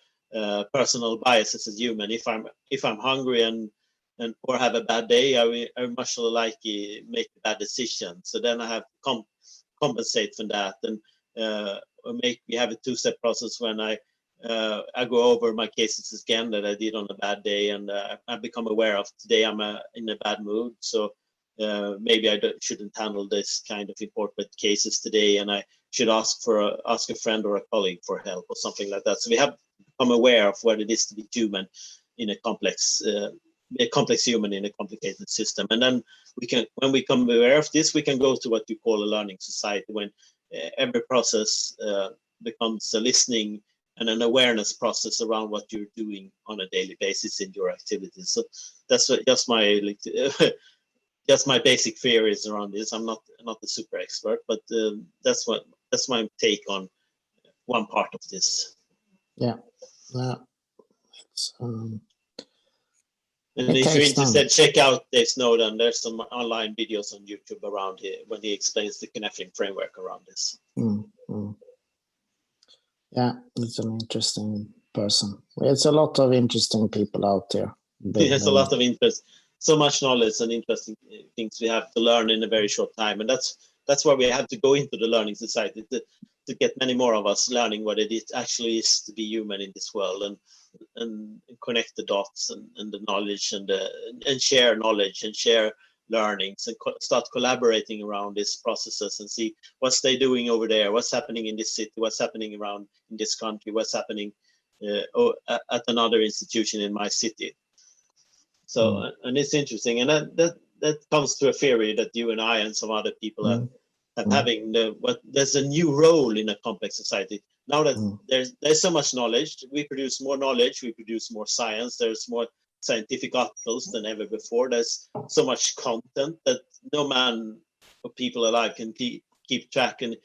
Speaker 1: personal biases as human. If I'm hungry and or have a bad day, I much likely make a bad decision. So then I have to compensate for that, and we have a two-step process when I go over my cases again that I did on a bad day, and I become aware of today I'm in a bad mood. So maybe I shouldn't handle this kind of important cases today, and I should ask a friend or a colleague for help or something like that. So we have to become aware of what it is to be human in a complex human in a complicated system. And then when we become aware of this, we can go to what you call a learning society, when every process becomes a listening and an awareness process around what you're doing on a daily basis in your activities. So that's just my just my basic theories around this. I'm not a super expert, but that's my take on one part of this.
Speaker 3: Yeah.
Speaker 1: And if you're interested, check out Dave Snowden. There's some online videos on YouTube around here when he explains the connecting framework around this.
Speaker 3: Yeah, he's an interesting person. There's a lot of interesting people out there.
Speaker 1: There's a lot of interest, so much knowledge and interesting things we have to learn in a very short time. And that's why we have to go into the learning society to get many more of us learning what it actually is to be human in this world, and connect the dots and the knowledge and share knowledge and share learnings and start collaborating around these processes and see what's they doing over there, what's happening in this city, what's happening around in this country, what's happening at another institution in my city. So and it's interesting, and that comes to a theory that you and I and some other people have having there's a new role in a complex society. Now that there's so much knowledge, we produce more knowledge, we produce more science, there's more scientific articles than ever before. There's so much content that no man or people alive can keep track and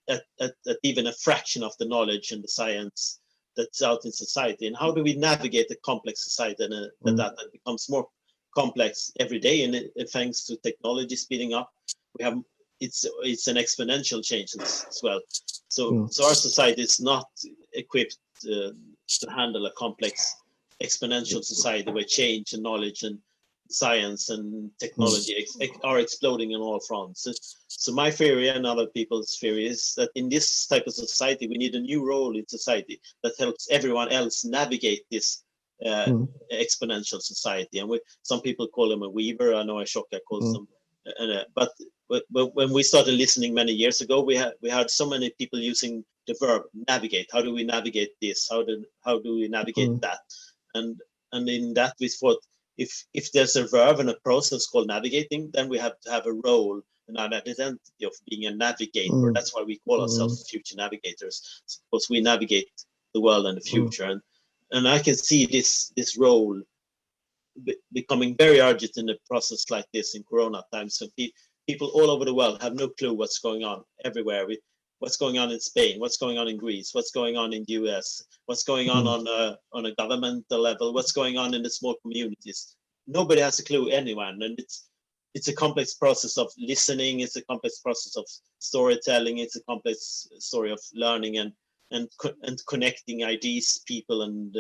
Speaker 1: at even a fraction of the knowledge and the science that's out in society. And how do we navigate a complex society and that becomes more complex every day? And thanks to technology speeding up, we have it's an exponential change as well. So our society is not equipped to handle a complex exponential society where change and knowledge and science and technology are exploding on all fronts. So my theory and other people's theory is that in this type of society, we need a new role in society that helps everyone else navigate this exponential society. And some people call him a weaver. I know Ashoka calls them. But when we started listening many years ago, we had so many people using the verb navigate. How do we navigate this? How do we navigate that? And in that we thought, if there's a verb and a process called navigating, then we have to have a role and an identity of being a navigator. That's why we call ourselves future navigators, because we navigate the world and the future. And I can see this role becoming very urgent in a process like this in Corona times. So people all over the world have no clue what's going on everywhere. What's going on in Spain, what's going on in Greece, what's going on in the US, what's going on a governmental level, what's going on in the small communities. Nobody has a clue, anyone. And it's a complex process of listening, it's a complex process of storytelling, it's a complex story of learning and connecting ideas, people and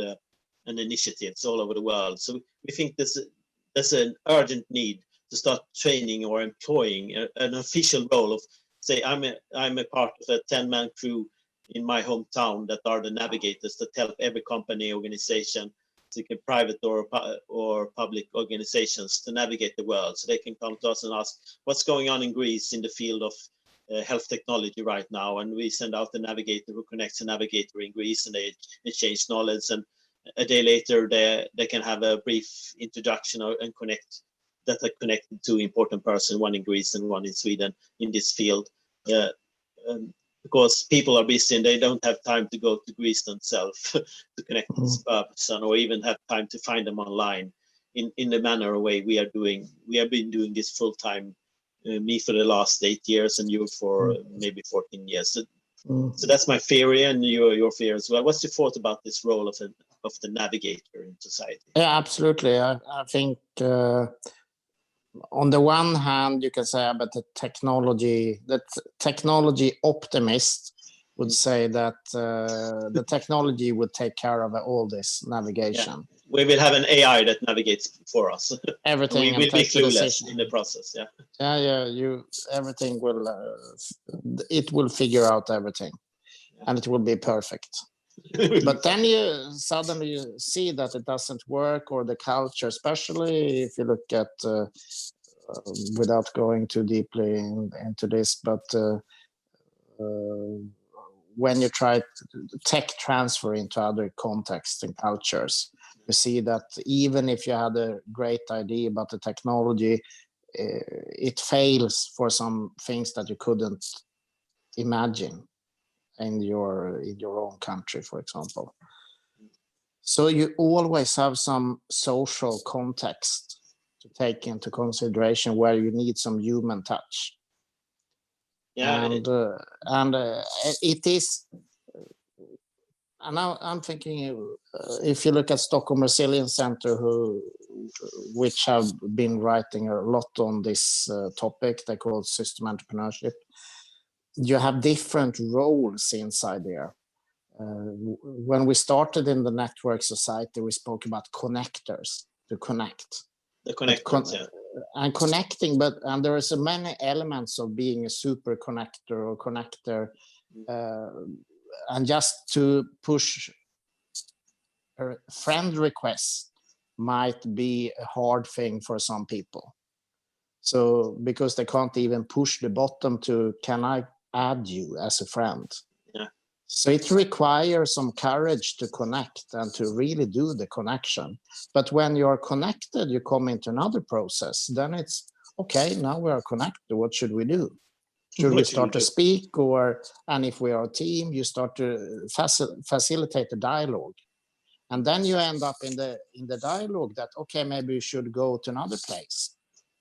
Speaker 1: initiatives all over the world. So we think there's an urgent need to start training or employing an official role of, say, I'm a part of a 10-man crew in my hometown that are the navigators that help every company, organization, private or public organizations to navigate the world. So they can come to us and ask what's going on in Greece in the field of health technology right now, and we send out the navigator who connects the navigator in Greece, and they exchange knowledge, and a day later they can have a brief introduction and connect to important person, one in Greece and one in Sweden in this field. Because people are busy and they don't have time to go to Greece themselves to connect with this person, or even have time to find them online in the manner of way we are doing. We have been doing this full time, me for the last 8 years and you for maybe 14 years. So that's my theory and your theory as well. What's your thought about this role of the navigator in society?
Speaker 3: Yeah, absolutely. I think on the one hand, you can say about the technology optimist would say that the technology would take care of all this navigation.
Speaker 1: Yeah. We will have an AI that navigates for us.
Speaker 3: Everything
Speaker 1: we will be clueless in the process. Yeah.
Speaker 3: Everything will. It will figure out everything, and it will be perfect. But then you suddenly see that it doesn't work, or the culture, especially if you look at without going too deeply into this, but when you try tech transfer into other contexts and cultures, you see that even if you had a great idea about the technology, it fails for some things that you couldn't imagine in your own country, for example. So you always have some social context to take into consideration where you need some human touch.
Speaker 1: Yeah,
Speaker 3: and it is. And now I'm thinking, if you look at Stockholm Resilience Center, which have been writing a lot on this topic, they call it system entrepreneurship. You have different roles inside there. When we started in the network society, we spoke about connectors, to connect.
Speaker 1: The connectors, yeah.
Speaker 3: And connecting, and there are so many elements of being a super connector or connector, and just to push a friend request might be a hard thing for some people. So because they can't even push the button to, can I add you as a friend?
Speaker 1: Yeah.
Speaker 3: So it requires some courage to connect and to really do the connection. But when you're connected, you come into another process. Then it's, okay, now we are connected. What should we do? Should we start to speak, and if we are a team, you start to facilitate the dialogue. And then you end up in the dialogue that, okay, maybe you should go to another place.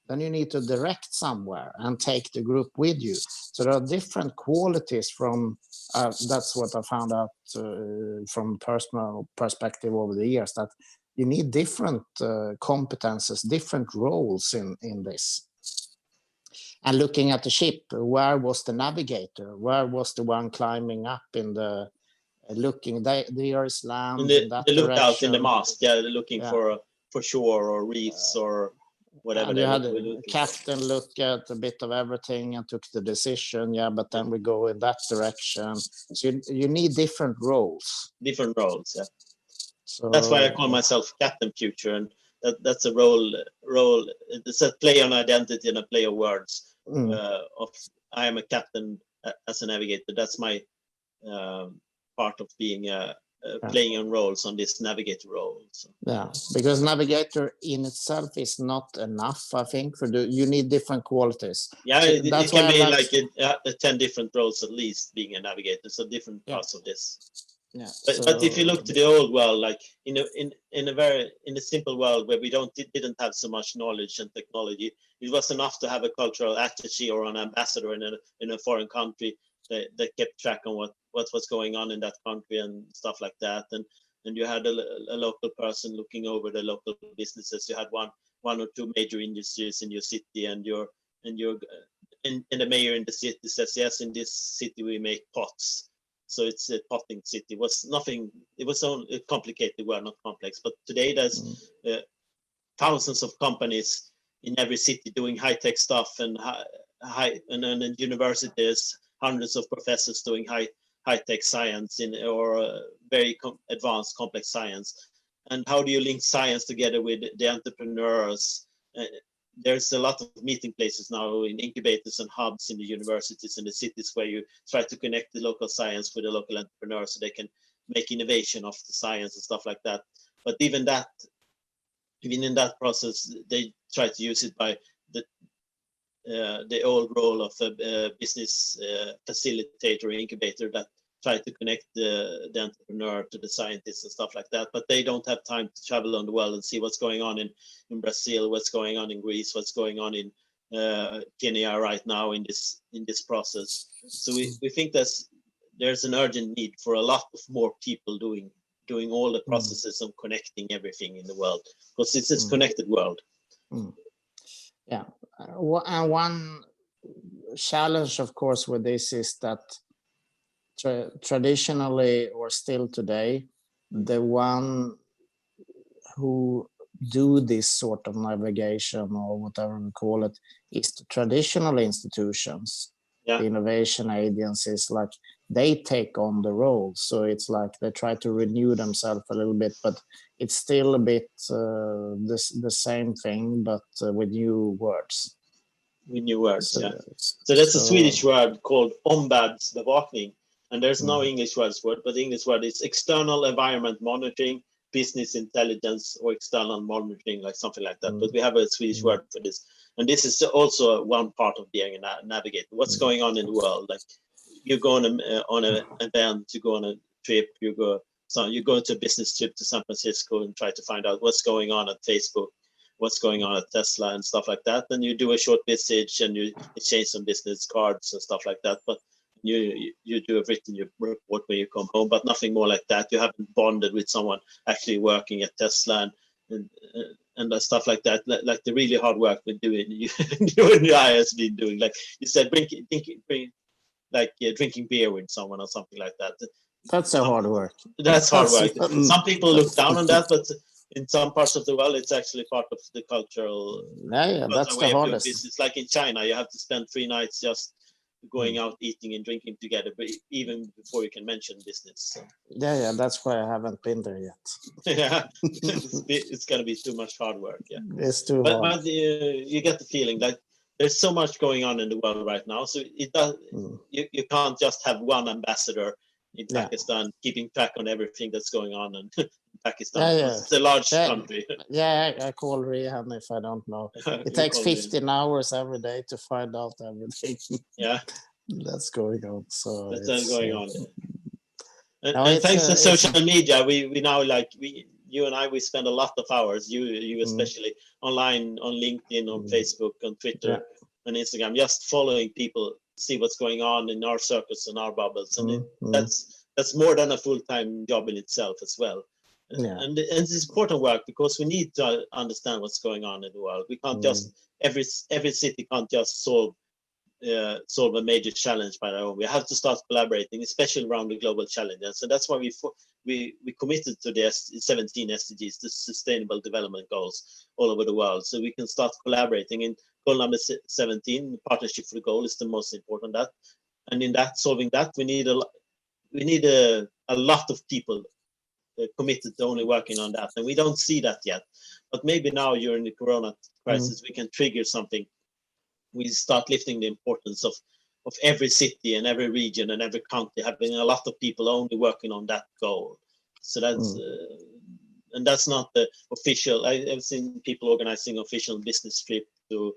Speaker 3: Then you need to direct somewhere and take the group with you. So there are different qualities from, that's what I found out from personal perspective over the years, that you need different competences, different roles in this. And looking at the ship, where was the navigator? Where was the one climbing up in the looking? There is land in that
Speaker 1: they looked
Speaker 3: direction.
Speaker 1: out in the mast, they're looking for shore or reefs or whatever.
Speaker 3: And you had a captain look at a bit of everything and took the decision. But then we go in that direction. So you need different roles.
Speaker 1: Different roles, yeah.
Speaker 3: So
Speaker 1: that's why I call myself Captain Future, and that's a role. It's a play on identity and a play of words. Of I am a captain as a navigator. That's my part of being playing on roles on this navigator role. So.
Speaker 3: Yeah, because navigator in itself is not enough. I think you need different qualities.
Speaker 1: Yeah,
Speaker 3: so
Speaker 1: it can be like 10 different roles at least being a navigator. So different parts of this.
Speaker 3: Yeah,
Speaker 1: but if you look to the old world, like in a simple world where we didn't have so much knowledge and technology, it was enough to have a cultural attaché or an ambassador in a foreign country that kept track on what was going on in that country and stuff like that. And you had a local person looking over the local businesses. You had one or two major industries in your city, and the mayor in the city says, yes, in this city we make pots. So it's a potting city. It was only complicated, well, not complex. But today there's thousands of companies in every city doing high-tech stuff, and and universities, hundreds of professors doing high-tech science or very advanced complex science. and how do you link science together with the entrepreneurs? There's a lot of meeting places now in incubators and hubs in the universities and the cities where you try to connect the local science with the local entrepreneurs so they can make innovation of the science and stuff like that. But even in that process, they try to use it by the old role of a business facilitator or incubator that try to connect the entrepreneur to the scientists and stuff like that. But they don't have time to travel on the world and see what's going on in Brazil, what's going on in Greece, what's going on in Kenya right now in this process. So we think there's an urgent need for a lot of more people doing all the processes of connecting everything in the world, because it's this connected world.
Speaker 3: Yeah, and one challenge, of course, with this is that traditionally, or still today, the one who do this sort of navigation or whatever we call it is the traditional institutions, the innovation agencies, like they take on the role. So it's like they try to renew themselves a little bit, but it's still a bit the same thing, but with new words.
Speaker 1: With new words, So that's a Swedish word called omvärldsbevakning. And there's no English words for it, but the English word is external environment monitoring, business intelligence, or external monitoring, like something like that. But we have a Swedish word for this. And this is also one part of being a navigator. What's going on in the world? Like you go on an event, you go on a trip, you go to a business trip to San Francisco and try to find out what's going on at Facebook, what's going on at Tesla and stuff like that. Then you do a short visit and you exchange some business cards and stuff like that. But you do a written report when you come home, but nothing more like that. You haven't bonded with someone actually working at Tesla and stuff like that. Like the really hard work we're doing, you and I has been doing. Like you said, drinking beer with someone or something like that.
Speaker 3: That's hard work.
Speaker 1: That's hard work. Some people look down on that, but in some parts of the world, it's actually part of the cultural.
Speaker 3: That's the hardest.
Speaker 1: It's like in China, you have to spend 3 nights just going out eating and drinking together, but even before you can mention business. So.
Speaker 3: Yeah, that's why I haven't been there yet.
Speaker 1: Yeah, it's gonna be too much hard work. Yeah,
Speaker 3: it's too hard.
Speaker 1: But you get the feeling like there's so much going on in the world right now, so it does. You can't just have one ambassador in Pakistan keeping track on everything that's going on in Pakistan. It's a large country.
Speaker 3: I call Rehan if I don't know. It takes 15 hours every day to find out everything. That's going on. So
Speaker 1: that's going on. And thanks to social media, we now you and I, we spend a lot of hours, you especially, online, on LinkedIn, on Facebook, on Twitter, and Instagram, just following people, see what's going on in our circles and our bubbles. And that's more than a full-time job in itself as well. And it's important work because we need to understand what's going on in the world. We can't just, every city can't just solve a major challenge by their own. We have to start collaborating, especially around the global challenges. So that's why we committed to the 17 SDGs, the Sustainable Development Goals, all over the world. So we can start collaborating. In goal number 17, partnership for the goal is the most important. And in solving that, we need a lot of people committed to only working on that. And we don't see that yet. But maybe now during the Corona crisis, we can trigger something. We start lifting the importance of every city and every region and every country having a lot of people only working on that goal. So that's and that's not the official. I've seen people organizing official business trip to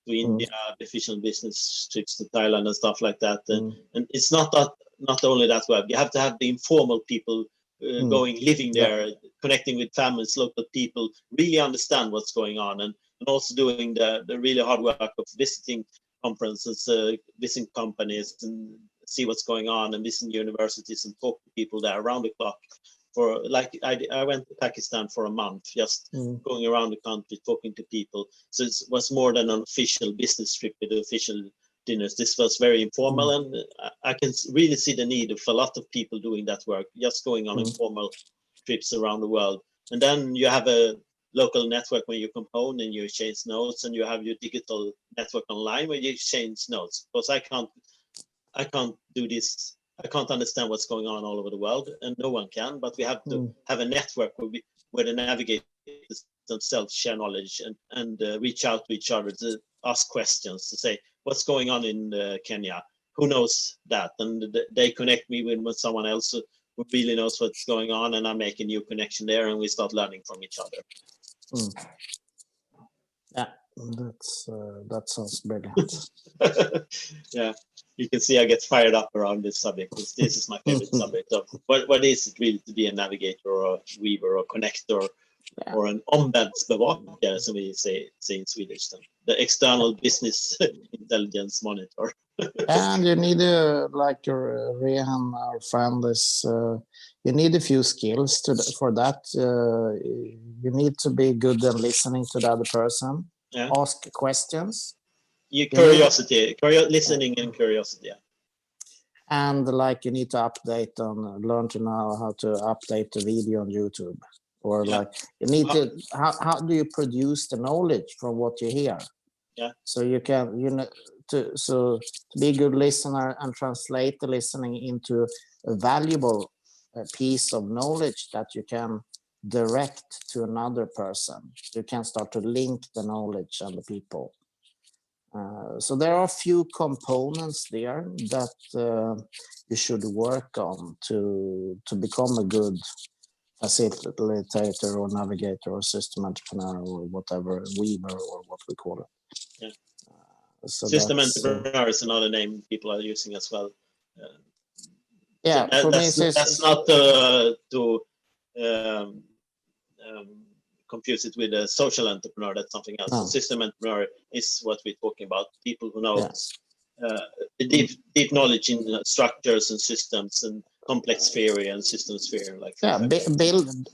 Speaker 1: India, official business trips to Thailand and stuff like that. And it's not only that web. You have to have the informal people going, living there, connecting with families, local people, really understand what's going on, and also doing the really hard work of visiting conferences, visiting companies, and see what's going on, and visiting universities and talk to people there around the clock. I went to Pakistan for a month, just going around the country, talking to people. So it was more than an official business trip with official dinners. This was very informal, and I can really see the need of a lot of people doing that work, just going on informal trips around the world. And then you have a local network when you come home and you exchange notes, and you have your digital network online where you exchange notes. Because I can't do this. I can't understand what's going on all over the world, and no one can. But we have to have a network where where the navigators themselves share knowledge and reach out to each other to ask questions, to say, what's going on in Kenya? Who knows that? And they connect me with someone else who really knows what's going on, and I make a new connection there, and we start learning from each other.
Speaker 3: Yeah, that sounds brilliant.
Speaker 1: Yeah, you can see I get fired up around this subject, because this is my favorite subject of what is it really to be a navigator or a weaver or connector, or an ombudsbevakare, as we say in Swedish, the external business intelligence monitor.
Speaker 3: And you need like your Rehan, our friend, is you need a few skills for that. You need to be good at listening to the other person, ask questions.
Speaker 1: Curiosity, listening and curiosity. Yeah.
Speaker 3: And like you need to update learn to know how to update the video on YouTube, or like you need to how do you produce the knowledge from what you hear?
Speaker 1: Yeah.
Speaker 3: So you can to be a good listener and translate the listening into a valuable piece of knowledge that you can direct to another person. You can start to link the knowledge and the people. So there are a few components there that you should work on to become a good facilitator or navigator or system entrepreneur or whatever, weaver or what we call it.
Speaker 1: Yeah.
Speaker 3: So
Speaker 1: system entrepreneur is another name people are using as well.
Speaker 3: Yeah,
Speaker 1: so
Speaker 3: for me,
Speaker 1: that's not to confuse it with a social entrepreneur. That's something else. No. System entrepreneur is what we're talking about. People who know the deep knowledge in structures and systems and complex theory and systems theory. Like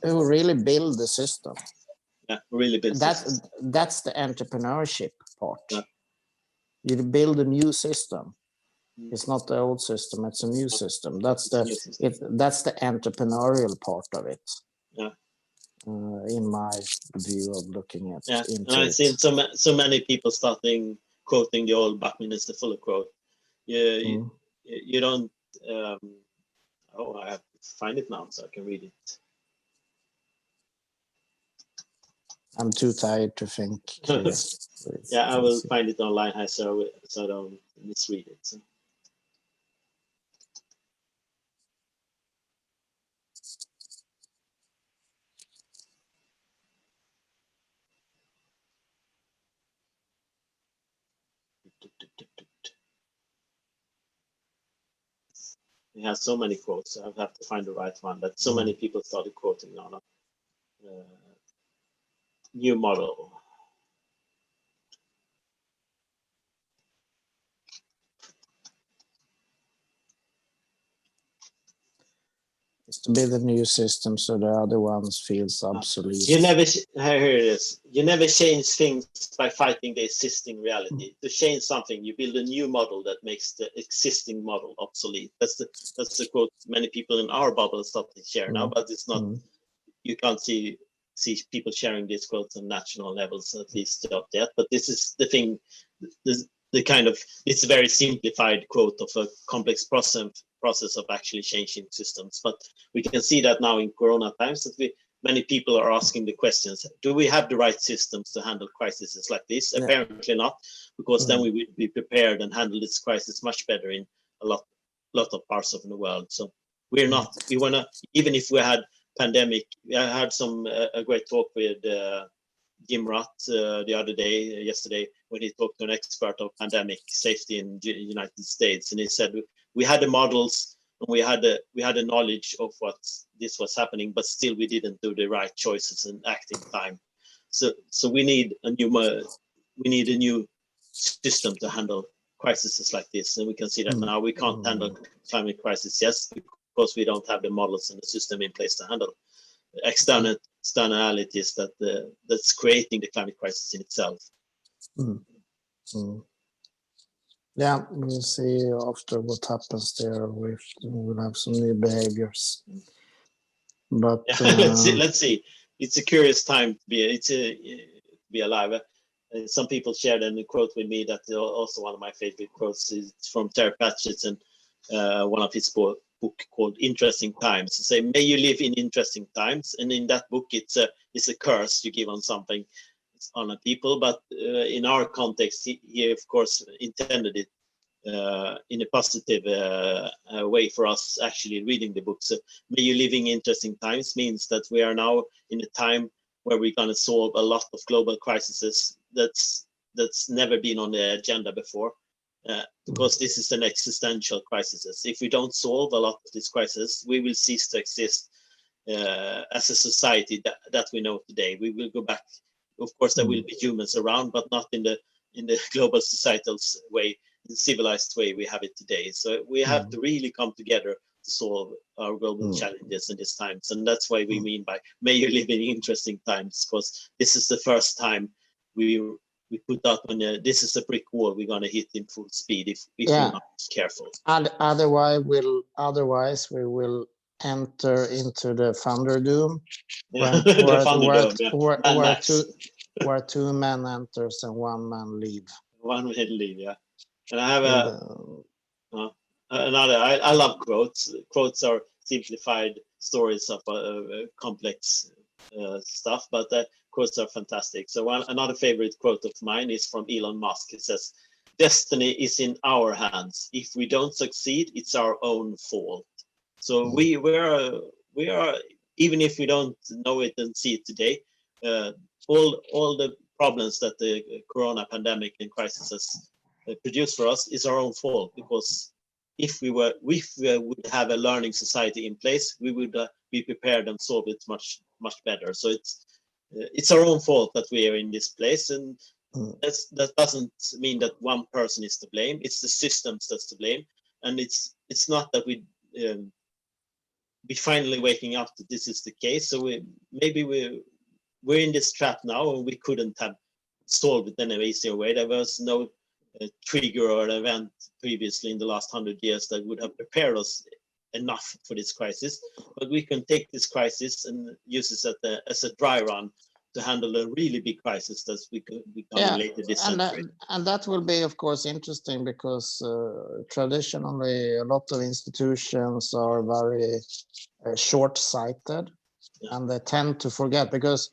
Speaker 3: who really build the system.
Speaker 1: Yeah, really build.
Speaker 3: That's the entrepreneurship part. Yeah. You build a new system. It's not the old system; it's a new system. That's the entrepreneurial part of it.
Speaker 1: Yeah.
Speaker 3: In my view of looking at
Speaker 1: it. And I've seen so many people starting quoting the old Buckminster Fuller quote. You don't. I have to find it now so I can read it.
Speaker 3: I'm too tired to think.
Speaker 1: I will find it online so I don't misread it. So. He has so many quotes. So I have to find the right one. But so many people started quoting on a new model.
Speaker 3: It's to be the new system, so the other ones feels obsolete.
Speaker 1: You never hear this. You never change things by fighting the existing reality. To change something, you build a new model that makes the existing model obsolete. That's the quote many people in our bubble start to share now, but it's not. You can't see people sharing these quotes on national levels, at least not yet. But this is the thing. The kind of, it's a very simplified quote of a complex process of actually changing systems. But we can see that now in Corona times that many people are asking the questions: do we have the right systems to handle crises like this? Yeah. Apparently not, because then we would be prepared and handle this crisis much better in a lot of parts of the world. So we're not. We wanna, even if we had pandemic. I had a great talk with Jim Rutt yesterday, when he talked to an expert of pandemic safety in the United States, and he said we had the models and we had the knowledge of what this was happening, but still we didn't do the right choices and act in time. So we need a new system to handle crises like this, and we can see that now we can't handle climate crisis, yes, because we don't have the models and the system in place to handle externalities that's creating the climate crisis in itself.
Speaker 3: Yeah, we'll see after what happens there. We'll have some new behaviors. But
Speaker 1: let's see. It's a curious time to be alive. Some people shared a quote with me that also one of my favorite quotes is from Terry Pratchett, and one of his book called Interesting Times. To say, may you live in interesting times. And in that book, it's a curse you give on something, on a people. But in our context, he of course intended it in a positive way for us actually reading the book. So may you living interesting times means that we are now in a time where we're going to solve a lot of global crises that's never been on the agenda before, because this is an existential crisis. If we don't solve a lot of these crises, we will cease to exist as a society that we know today. We will go back. Of course, there will be humans around, but not in the global societal way, in civilized way we have it today. So we have to really come together to solve our global challenges in these times. And that's why we mean by may you live in interesting times, because this is the first time we put out when this is a brick wall we're going to hit in full speed if we're not careful.
Speaker 3: And otherwise we will enter into the Thunderdome, where two men enters and one man leave.
Speaker 1: One man leave, yeah. And I have another. I love quotes. Quotes are simplified stories of complex stuff, but quotes are fantastic. So another favorite quote of mine is from Elon Musk. It says, "Destiny is in our hands. If we don't succeed, it's our own fault." So we are even if we don't know it and see it today, all the problems that the corona pandemic and crisis has produced for us is our own fault, because if we would have a learning society in place, we would be prepared and solve it much better. So it's our own fault that we are in this place, and that doesn't mean that one person is to blame. It's the systems that's to blame, and it's not that we finally waking up that this is the case. So we're in this trap now, and we couldn't have solved it in an easier way. There was no trigger or event previously in the last 100 years that would have prepared us enough for this crisis. But we can take this crisis and use it as a dry run to handle a really big crisis that we come later this century.
Speaker 3: And that will be, of course, interesting, because traditionally a lot of institutions are very short-sighted, and they tend to forget, because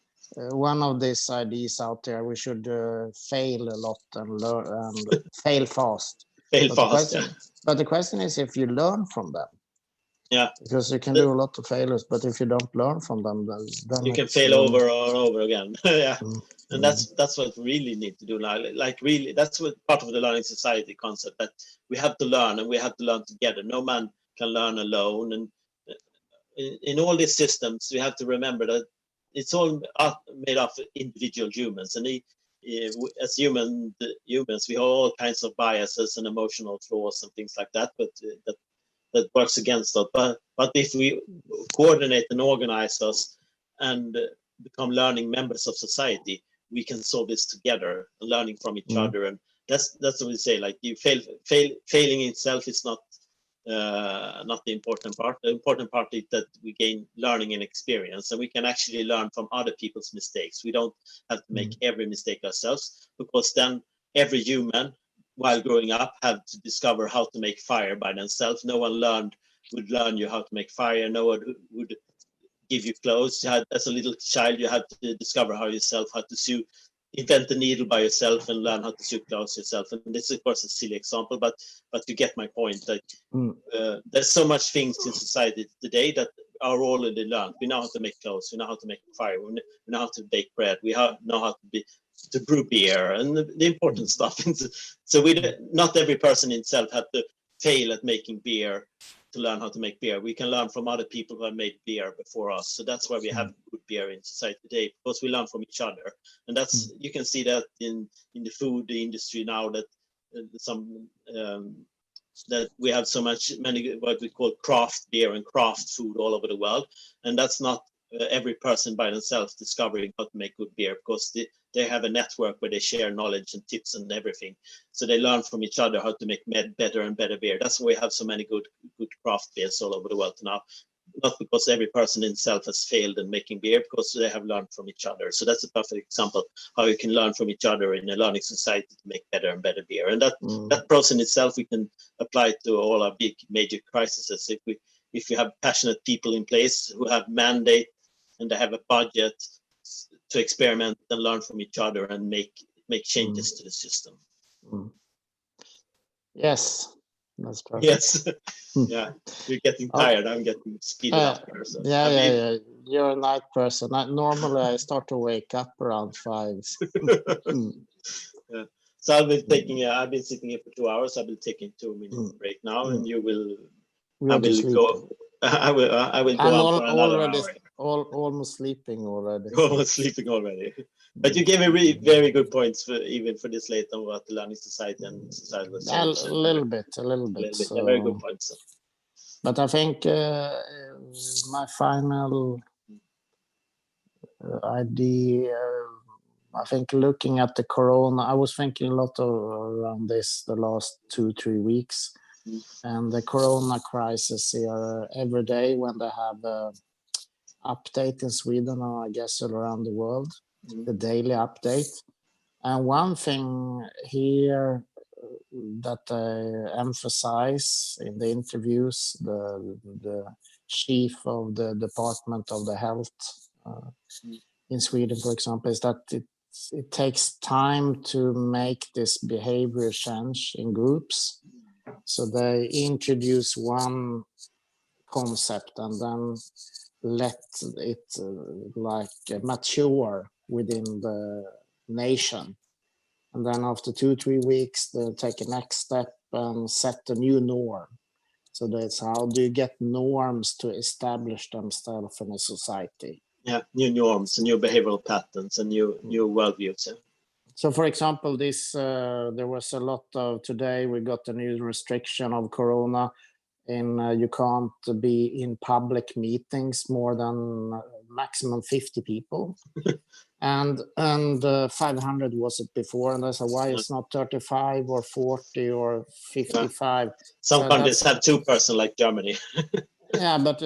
Speaker 3: one of these ideas out there, we should fail a lot and learn and fail fast. But the question is if you learn from them.
Speaker 1: Yeah,
Speaker 3: because you can do a lot of failures, but if you don't learn from them, then
Speaker 1: you can fail over and over again. Yeah, and that's what we really need to do now. Like really, that's what part of the learning society concept, that we have to learn, and we have to learn together. No man can learn alone, and in all these systems, we have to remember that it's all made of individual humans, and as humans, we have all kinds of biases and emotional flaws and things like that. But that works against us. But if we coordinate and organize us and become learning members of society, we can solve this together, learning from each other. And that's what we say. Like, you failing itself is not the important part. The important part is that we gain learning and experience, and we can actually learn from other people's mistakes. We don't have to make every mistake ourselves, because then every human, while growing up, have to discover how to make fire by themselves. No one would learn you how to make fire. No one would give you clothes. As a little child, you had to discover how to sew, invent the needle by yourself, and learn how to sew clothes yourself. And this is, of course, a silly example, but you get my point. Like, there's so much things in society today that are already learned. We know how to make clothes. We know how to make fire. We know how to bake bread. We know how to brew beer, and the important stuff. So not every person itself had to fail at making beer to learn how to make beer. We can learn from other people who have made beer before us. So that's why we have good beer in society today, because we learn from each other. And that's you can see that in the food industry now, that that we have many what we call craft beer and craft food all over the world, and that's not every person by themselves discovering how to make good beer, because they have a network where they share knowledge and tips and everything. So they learn from each other how to make better and better beer. That's why we have so many good craft beers all over the world now. Not because every person himself has failed in making beer, because they have learned from each other. So that's a perfect example how you can learn from each other in a learning society to make better and better beer. And that process itself, we can apply to all our big major crises. if you have passionate people in place who have mandate and they have a budget to experiment and learn from each other and make changes to the system.
Speaker 3: Yes, that's perfect.
Speaker 1: Yes. Yeah, you're getting tired. I'm getting speeded up here. So
Speaker 3: yeah. You're a night person. Normally, I start to wake up around 5.
Speaker 1: Yeah. So I've been sitting here for 2 hours. I've been taking 2-minute break now, and you will. I will go. I will go on for another hour.
Speaker 3: Almost sleeping already.
Speaker 1: Almost sleeping already. But you gave me really very good points even for this late on what the learning society and societal change.
Speaker 3: A little bit.
Speaker 1: Yeah, very good points.
Speaker 3: But I think my final idea, I think looking at the corona, I was thinking a lot around this the last 2-3 weeks. And the corona crisis here every day when they have an update in Sweden, or I guess around the world, the daily update. And one thing here that I emphasize in the interviews, the chief of the Department of the Health in Sweden, for example, is that it takes time to make this behavior change in groups. So they introduce one concept and then let it mature within the nation. And then after 2-3 weeks, they take a next step and set a new norm. So that's how do you get norms to establish themselves in a society?
Speaker 1: Yeah, new norms, new behavioral patterns, and new worldviews. Yeah.
Speaker 3: So, for example, there was a lot of today. We got a new restriction of corona, and you can't be in public meetings more than maximum 50 people, and 500 was it before. And I said, why it's not 35 or 40 or 55?
Speaker 1: Some countries have 2 persons, like Germany.
Speaker 3: Yeah, but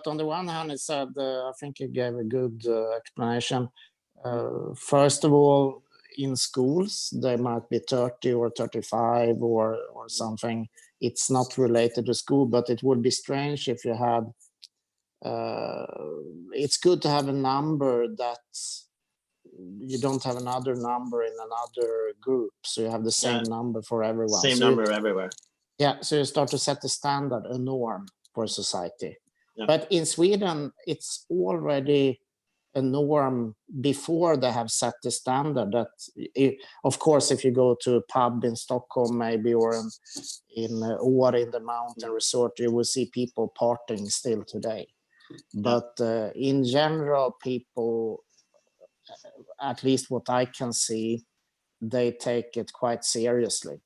Speaker 3: on the one hand, it said I think it gave a good explanation. First of all, in schools, they might be 30 or 35 or something. It's not related to school, but it would be strange if you had. It's good to have a number that you don't have another number in another group, so you have the same number for everyone.
Speaker 1: Same number everywhere.
Speaker 3: Yeah, so you start to set the standard, a norm for society. Yeah. But in Sweden, it's already a norm before they have set the standard. That, of course, if you go to a pub in Stockholm, maybe, or in the mountain resort, you will see people partying still today. But in general, people, at least what I can see, they take it quite seriously.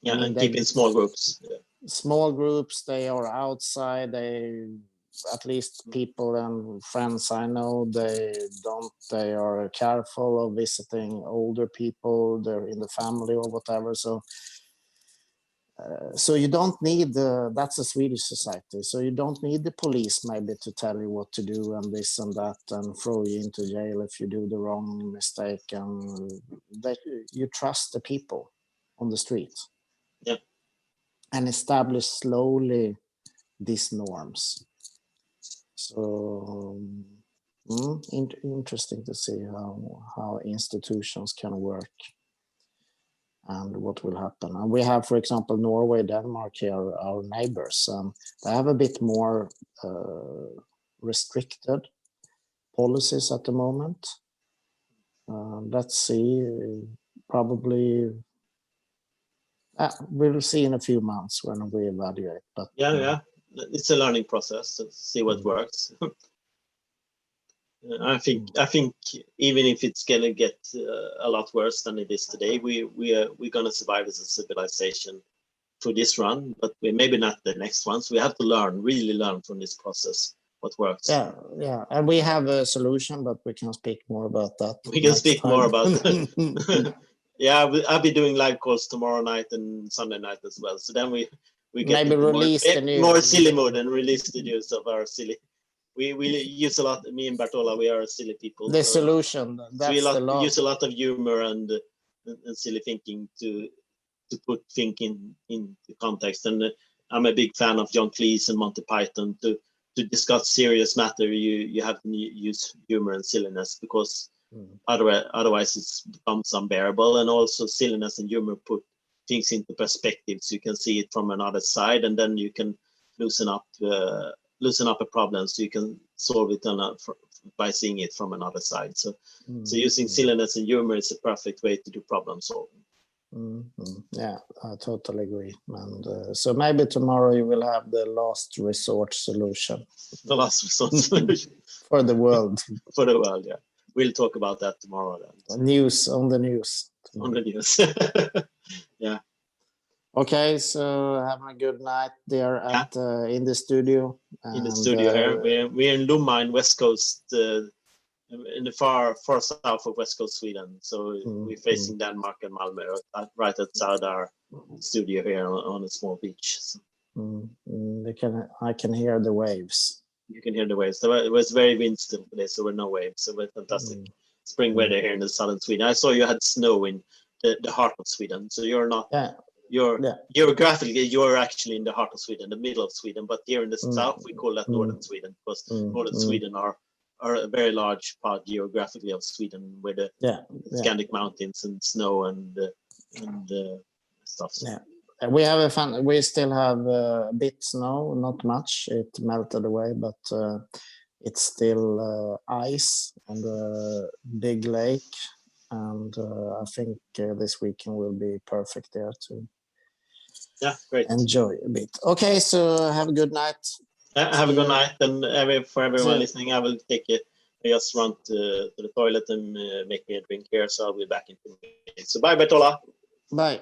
Speaker 1: Yeah, and keep in small groups. Yeah.
Speaker 3: Small groups, they are outside. At least people and friends I know, they are careful of visiting older people. They're in the family or whatever. So you don't need that's a Swedish society. So you don't need the police maybe to tell you what to do and this and that and throw you into jail if you do the wrong mistake. And that you trust the people on the street.
Speaker 1: Yeah.
Speaker 3: And establish slowly these norms. So interesting to see how institutions can work and what will happen. And we have, for example, Norway, Denmark here, our neighbors. They have a bit more restricted policies at the moment. Let's see, probably we'll see in a few months when we evaluate. But
Speaker 1: yeah, it's a learning process to see what works. I think even if it's gonna get a lot worse than it is today, we're gonna survive as a civilization for this run, but we maybe not the next one. So we have to really learn from this process what works.
Speaker 3: Yeah, and we have a solution, but we can speak more about that.
Speaker 1: We can speak more about that. Yeah, I'll be doing live calls tomorrow night and Sunday night as well. So then we get
Speaker 3: maybe release
Speaker 1: more silly mode and release the use of our silly. We use a lot. Me and Bartola, we are silly people.
Speaker 3: The solution. That's
Speaker 1: so we use a lot of humor and silly thinking to put thinking in the context. And I'm a big fan of John Cleese and Monty Python. To discuss serious matter, you have to use humor and silliness, because otherwise it becomes unbearable. And also silliness and humor put things into perspective, so you can see it from another side, and then you can loosen up a problem, so you can solve it by seeing it from another side. So using silliness and humor is a perfect way to do problem solving.
Speaker 3: Yeah, I totally agree. And so maybe tomorrow you will have the last resort solution.
Speaker 1: The last resort solution
Speaker 3: for the world.
Speaker 1: For the world, yeah. We'll talk about that tomorrow then.
Speaker 3: News on the news.
Speaker 1: On the news. Yeah.
Speaker 3: Okay, so have a good night there at in the studio.
Speaker 1: In the studio here, we're in Lomma in West Coast, in the far south of West Coast Sweden. So we're facing Denmark and Malmö, right outside our studio here on a small beach. So.
Speaker 3: I can hear the waves.
Speaker 1: You can hear the waves. It was very wind still today, so there were no waves. So we're fantastic spring weather here in the southern Sweden. I saw you had snow in the heart of Sweden, so you're not. Geographically, you're actually in the heart of Sweden, the middle of Sweden. But here in the south, we call that northern Sweden, because northern Sweden are a very large part geographically of Sweden, with the Scandic mountains and snow and stuff. So.
Speaker 3: Yeah. We still have a bit snow, not much. It melted away, but it's still ice on the big lake, and I think this weekend will be perfect there to enjoy a bit. Okay, so have a good night.
Speaker 1: Have a good night, and for everyone listening, I will I just run to the toilet and make me a drink here, so I'll be back in 2 minutes. So bye, Bertola.
Speaker 3: Bye.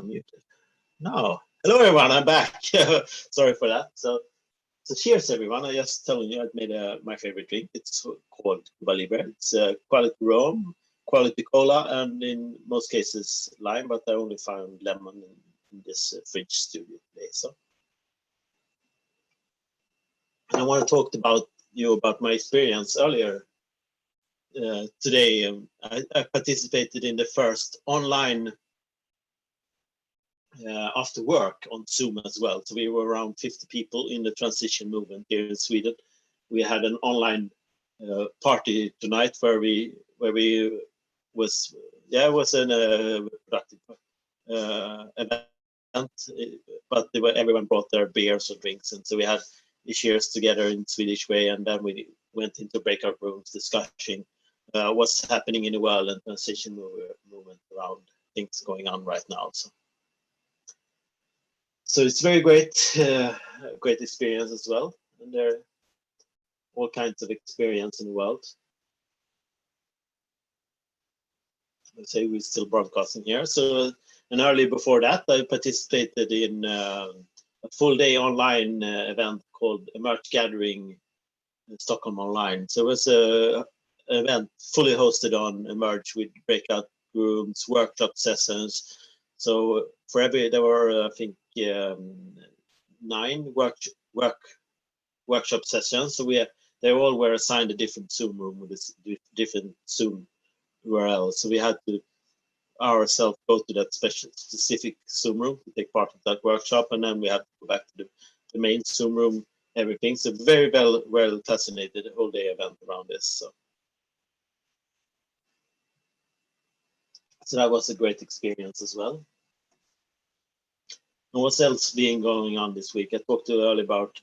Speaker 1: muted. No. Hello, everyone. I'm back. Sorry for that. So cheers, everyone. I just telling you, I've made my favorite drink. It's called Cuba Libre. It's quality rum, quality cola, and in most cases lime. But I only found lemon in this fridge studio today. So I want to talk about my experience earlier today. I participated in the first online after work on Zoom as well. So we were around 50 people in the transition movement here in Sweden. We had an online party tonight where we was it was an productive event, but everyone brought their beers or drinks, and so we had cheers together in Swedish way, and then we went into breakout rooms discussing what's happening in the world and transition movement around things going on right now. So it's very great experience as well, and there are all kinds of experience in the world. Let's say we're still broadcasting here. So, and early before that, I participated in a full day online event called Emerge Gathering in Stockholm Online. So it was an event fully hosted on Emerge with breakout rooms, workshop sessions. So there were I think 9 workshop sessions. So they all were assigned a different Zoom room with a different Zoom URL. So we had to ourselves go to that specific Zoom room to take part of that workshop, and then we had to go back to the main Zoom room. Everything. So very well fascinated the whole day event around this. So that was a great experience as well. And what else being going on this week? I talked to you earlier about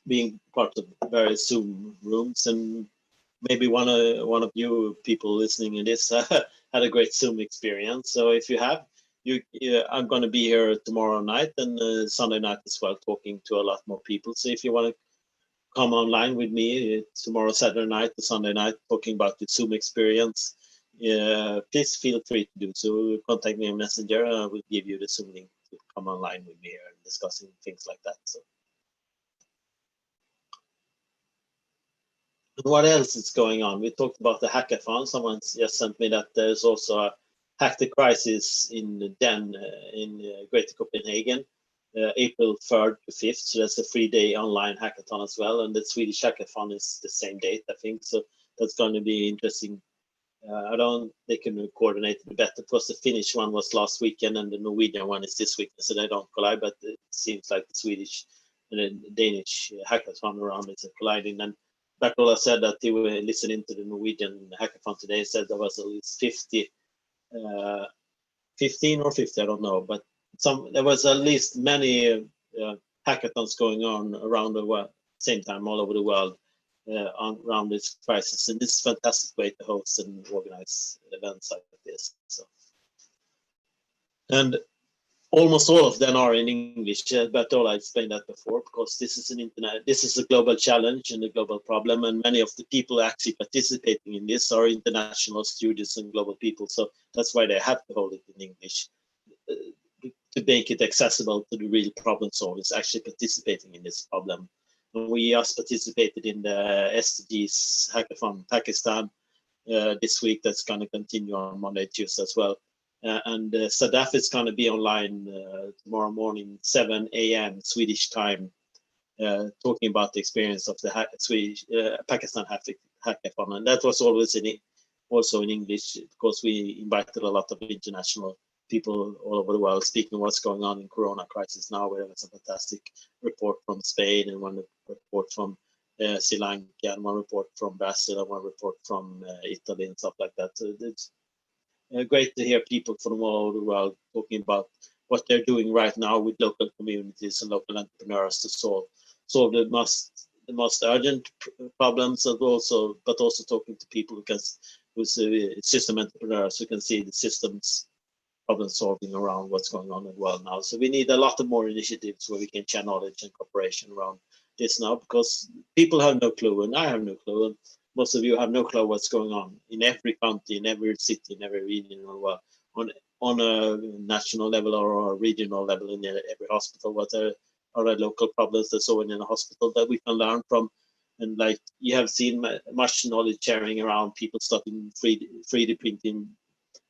Speaker 1: being part of various Zoom rooms, and maybe one of you people listening in this had a great Zoom experience. So if you have, I'm going to be here tomorrow night and Sunday night as well, talking to a lot more people. So if you want to come online with me tomorrow, Saturday night or Sunday night, talking about the Zoom experience, please feel free to do so. Contact me on Messenger, and I will give you the Zoom link to come online with me here and discussing things like that. So. What else is going on? We talked about the hackathon. Someone just sent me that there's also a Hack the Crisis in Greater Copenhagen, April 3rd to 5th. So that's a 3-day online hackathon as well. And the Swedish hackathon is the same date, I think. So that's going to be interesting. They can coordinate it better because the Finnish one was last weekend and the Norwegian one is this weekend, so they don't collide. But it seems like the Swedish and the Danish hackathon around it are colliding. And Bertola said that he was listening to the Norwegian hackathon today. Said there was at least 15 or 50, I don't know, but there was at least many hackathons going on around the world, same time all over the world around this crisis. And this is a fantastic way to host and organize events like this. So, and almost all of them are in English, but I explained that before, because this is a global challenge and a global problem, and many of the people actually participating in this are international students and global people. So that's why they have to hold it in English to make it accessible to the real problem solvers actually participating in this problem. And we just participated in the SDGs hackathon Pakistan this week. That's going to continue on Monday, Tuesday as well. And Sadaf is going to be online tomorrow morning, 7 a.m. Swedish time, talking about the experience of the Pakistan hackathon. And that was always also in English, because we invited a lot of international people all over the world speaking what's going on in Corona crisis now. We have a fantastic report from Spain, and one report from Sri Lanka, and one report from Brazil, and one report from Italy and stuff like that. So it's great to hear people from all over the world talking about what they're doing right now with local communities and local entrepreneurs to solve the most urgent problems, but also talking to people who's system entrepreneurs who can see the systems problem solving around what's going on in the world now. So we need a lot of more initiatives where we can share knowledge and cooperation around this now, because people have no clue, and I have no clue, and most of you have no clue what's going on in every country, in every city, in every region in the world, on on a national level or a regional level in every hospital, what are the local problems that's already in a hospital that we can learn from. And like you have seen much knowledge sharing around, people starting 3D printing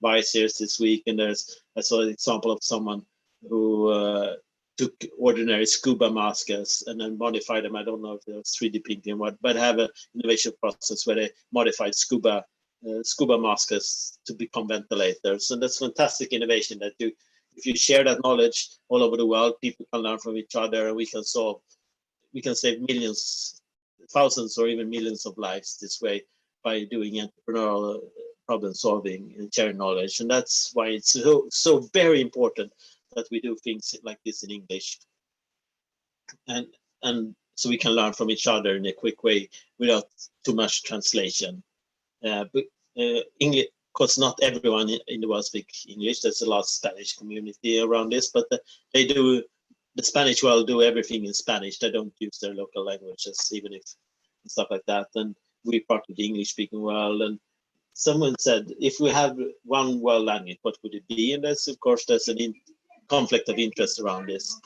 Speaker 1: visors this week. And I saw an example of someone who took ordinary scuba masks and then modified them. I don't know if it was 3D printing, but have an innovation process where they modified scuba masks to become ventilators. And that's fantastic innovation that if you share that knowledge all over the world, people can learn from each other, and we can save millions, thousands, or even millions of lives this way by doing entrepreneurial problem solving and sharing knowledge. And that's why it's so very important that we do things like this in English, and so we can learn from each other in a quick way without too much translation. But English, because not everyone in the world speaks English. There's a lot of Spanish community around this, but the Spanish world do everything in Spanish. They don't use their local languages, even if and stuff like that. And we're part of the English-speaking world. And someone said, if we have one world language, what would it be? And that's, of course, there's an conflict of interest around this.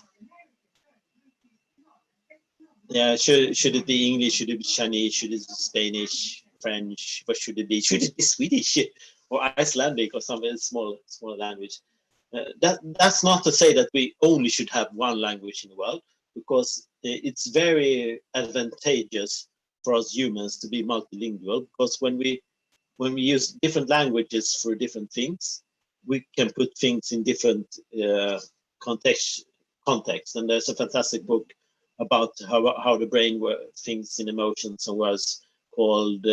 Speaker 1: Yeah, should it be English? Should it be Chinese? Should it be Spanish, French? What should it be? Should it be Swedish or Icelandic or some small language? That's not to say that we only should have one language in the world, because it's very advantageous for us humans to be multilingual, because when we use different languages for different things, we can put things in different context. And there's a fantastic book about how the brain thinks in emotions and words called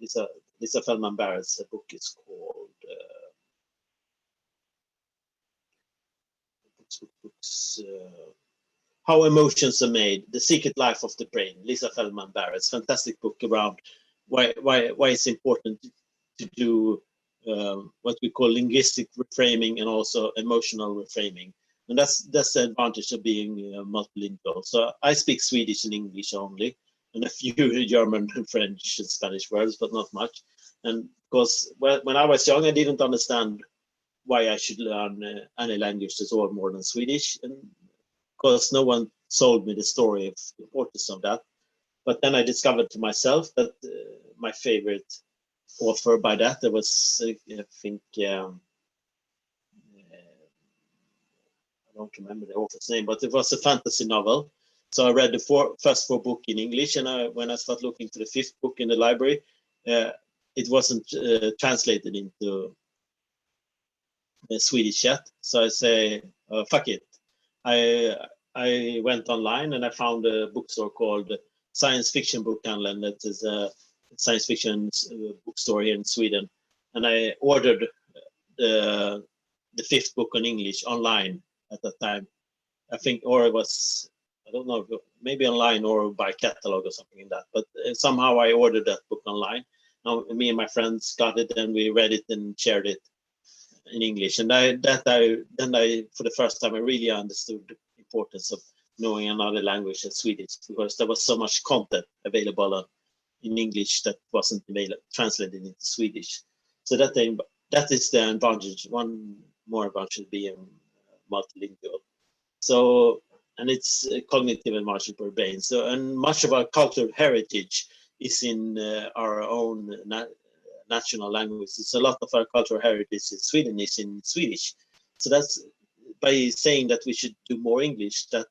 Speaker 1: Lisa Feldman Barrett's book is called How Emotions Are Made: The Secret Life of the Brain. Lisa Feldman Barrett's fantastic book around why it's important to do what we call linguistic reframing and also emotional reframing. And that's the advantage of being multilingual. So I speak Swedish and English only, and a few German, French, and Spanish words, but not much. And because when I was young, I didn't understand why I should learn any language at all more than Swedish, and because no one sold me the story of the importance of that. But then I discovered to myself that my favorite author by that, there was, I think, I don't remember the author's name, but it was a fantasy novel. So I read the first four books in English, and when I started looking to the fifth book in the library, it wasn't translated into Swedish yet. So I say, fuck it. I went online and I found a bookstore called Science Fiction Bookhandel, and that is a science fiction bookstore here in Sweden. And I ordered the fifth book in English online at that time. I think, or it was, I don't know, maybe online or by catalog or something like that. But somehow I ordered that book online. Now me and my friends got it, and we read it and shared it in English. And then for the first time, I really understood the importance of knowing another language than Swedish, because there was so much content available in English that wasn't translated into Swedish. So that is the advantage. One more advantage of being multilingual. So, and it's cognitive and marginal brain. So, and much of our cultural heritage is in our own national languages. A lot of our cultural heritage in Sweden is in Swedish. So that's, by saying that we should do more English, that